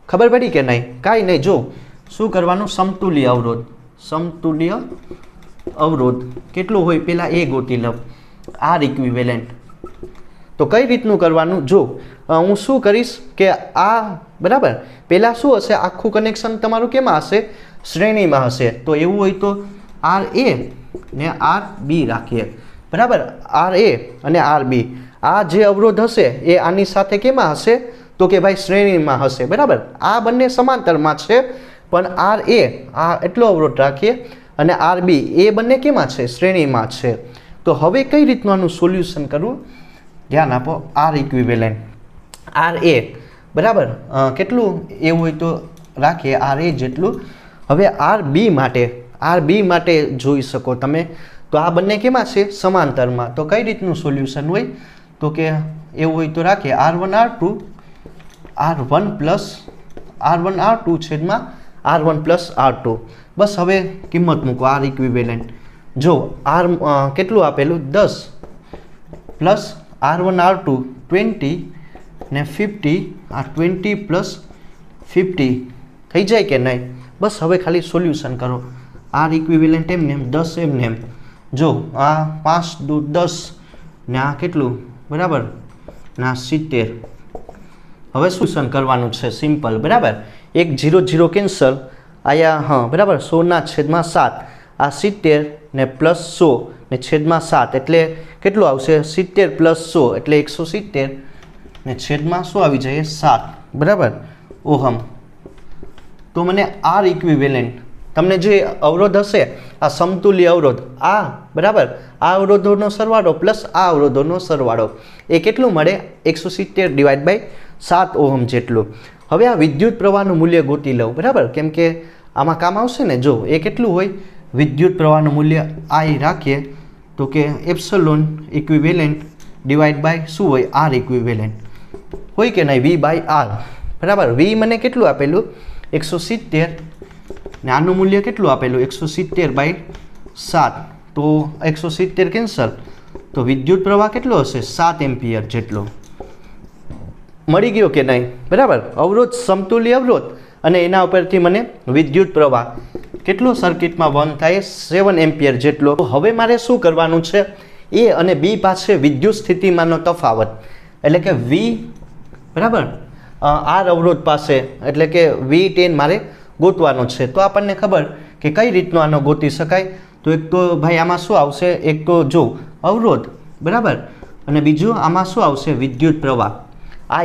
ખબર પડી કે નહીં? કાંઈ નહીં. જો શું કરવાનું, સમતુલ્ય અવરોધ. સમતુલ્ય અવરોધ કેટલો હોય પહેલાં એ ગોતી લો, R ઇક્વિવેલન્ટ. તો કઈ રીતનું કરવાનું, જો હું શું કરીશ કે આ. બરાબર, પહેલાં શું હશે, આખું કનેક્શન તમારું કેમાં હશે, શ્રેણીમાં હશે. તો એવું હોય તો RA ને RB રાખીએ. બરાબર, RA અને RB આ જે અવરોધ હશે એ આની સાથે કેમાં હશે તો કે ભાઈ શ્રેણીમાં હશે. બરાબર, આ બંને સમાંતરમાં છે પણ RA આ એટલો અવરોધ રાખીએ અને RB એ બંને કેમાં છે, શ્રેણીમાં છે. તો હવે કઈ રીતનું આનું સોલ્યુશન કરવું ધ્યાન આપો. R equivalent RA. બરાબર, કેટલું એવું હોય તો રાખીએ RA જેટલું હવે આર બી માટે જોઈ શકો તમે, તો આ બંને કેમાં છે? સમાંતરમાં. તો કઈ રીતનું સોલ્યુશન હોય? તો કે એવું હોય તો રાખીએ R1 R2 છેદમાં R1 પ્લસ R2. બસ હવે કિંમત મૂકો. R ઇક્વિવેલન્ટ જો R કેટલું આપેલું 10 પ્લસ R1 R2 20 ને 50, આ 20 પ્લસ 50 થઈ જાય કે નહીં? બસ હવે ખાલી સોલ્યુશન કરો. R ઇક્વિવેલન્ટ એમને એમ 10 એમને એમ. જો આ 5 દુ 10 ને આ કેટલું બરાબર ને આ 70. હવે સોલ્યુશન કરવાનું છે સિમ્પલ બરાબર. 1 0 0 કેન્સલ આયા હા બરાબર 100/7 આ 70 ને પ્લસ 100 ને છેદમાં 7 એટલે કેટલું આવશે? 70 પ્લસ 100 એટલે 170 ને છેદમાં શું આવી જાય? 7 બરાબર ઓહમ. તો મને R ઇક્વિવેલન્ટ તમને જે અવરોધ હશે આ સમતુલ્ય અવરોધ આ બરાબર આ અવરોધોનો સરવાળો પ્લસ આ અવરોધોનો સરવાળો એ કેટલું મળે? 170/7 ઓહમ જેટલું. હવે આ વિદ્યુત પ્રવાહનું મૂલ્ય ગોતી લઉં બરાબર, કેમ કે આમાં કામ આવશે ને. જો એ કેટલું હોય? વિદ્યુત પ્રવાહનું મૂલ્ય I રાખીએ તો કે એપ્સિલોન ઇક્વિવેલન્ટ ડિવાઈડ બાય શું હોય? R ઇક્વિવેલન્ટ હોય કે નહીં? V/R બરાબર. V મને કેટલું આપેલું? 170 ને આનું મૂલ્ય કેટલું આપેલું? 170/7. તો 170 કેન્સલ તો વિદ્યુત પ્રવાહ કેટલો હશે? 7 એમ્પિયર જેટલો. મળી ગયો કે નહીં? બરાબર. અવરોધ સમતુલ્ય અવરોધ અને એના ઉપરથી મને વિદ્યુત પ્રવાહ કેટલો સર્કિટમાં વહન થાય? 7 એમ્પિયર જેટલો. તો હવે મારે શું કરવાનું છે? A અને B પાસે વિદ્યુત સ્થિતિમાનનો તફાવત એટલે કે V બરાબર R અવરોધ પાસે એટલે કે V10 મારે ગોતવાનો છે. તો આપણને ખબર કે કઈ રીતનો આનો ગોતી શકાય. તો એક તો ભાઈ આમાં શું આવશે? એક તો જો અવરોધ બરાબર અને બીજું આમાં શું આવશે? વિદ્યુત પ્રવાહ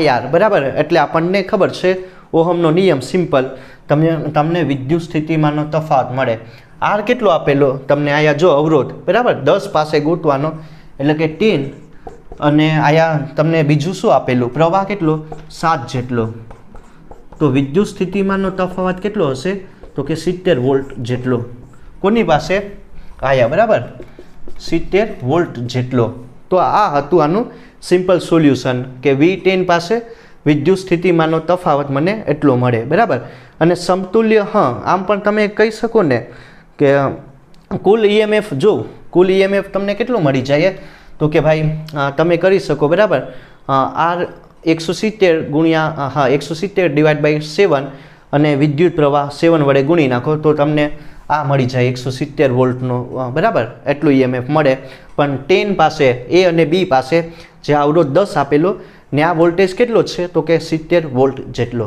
IR બરાબર. એટલે આપણને ખબર છે ઓહમનો નિયમ સિમ્પલ. તમને વિદ્યુત સ્થિતિમાનનો તફાવત મળે. R કેટલો આપેલો તમને આયા જો અવરોધ બરાબર 10 પાસે ગોતવાનો એટલે કે 10 અને આયા તમને બીજું શું આપેલું? પ્રવાહ કેટલો? 7 જેટલો. તો વિદ્યુત સ્થિતિમાનનો તફાવત કેટલો હશે? તો કે 70 વોલ્ટ જેટલો. કોની પાસે? આયા બરાબર 70 વોલ્ટ જેટલો. તો આ હતું આનું સિમ્પલ સોલ્યુશન કે V10 પાસે વિદ્યુત સ્થિતિમાનનો તફાવત મને એટલો મળે બરાબર. અને સમતુલ્ય આમ પણ તમે કહી શકો ને કે કુલ EMF જો કુલ EMF તમને કેટલું મળી જાય? તો કે ભાઈ તમે કરી શકો બરાબર R 170 ગુણ્યા 170 ડિવાઈડ બાય 7 અને વિદ્યુત પ્રવાહ 7 વડે ગુણી નાખો તો તમને આ મળી જાય 170 વોલ્ટનો બરાબર એટલું EMF મળે. પણ 10 પાસે A અને B પાસે જે અવરોધ 10 આપેલો ને આ વોલ્ટેજ કેટલો છે? તો કે 70 વોલ્ટ જેટલો.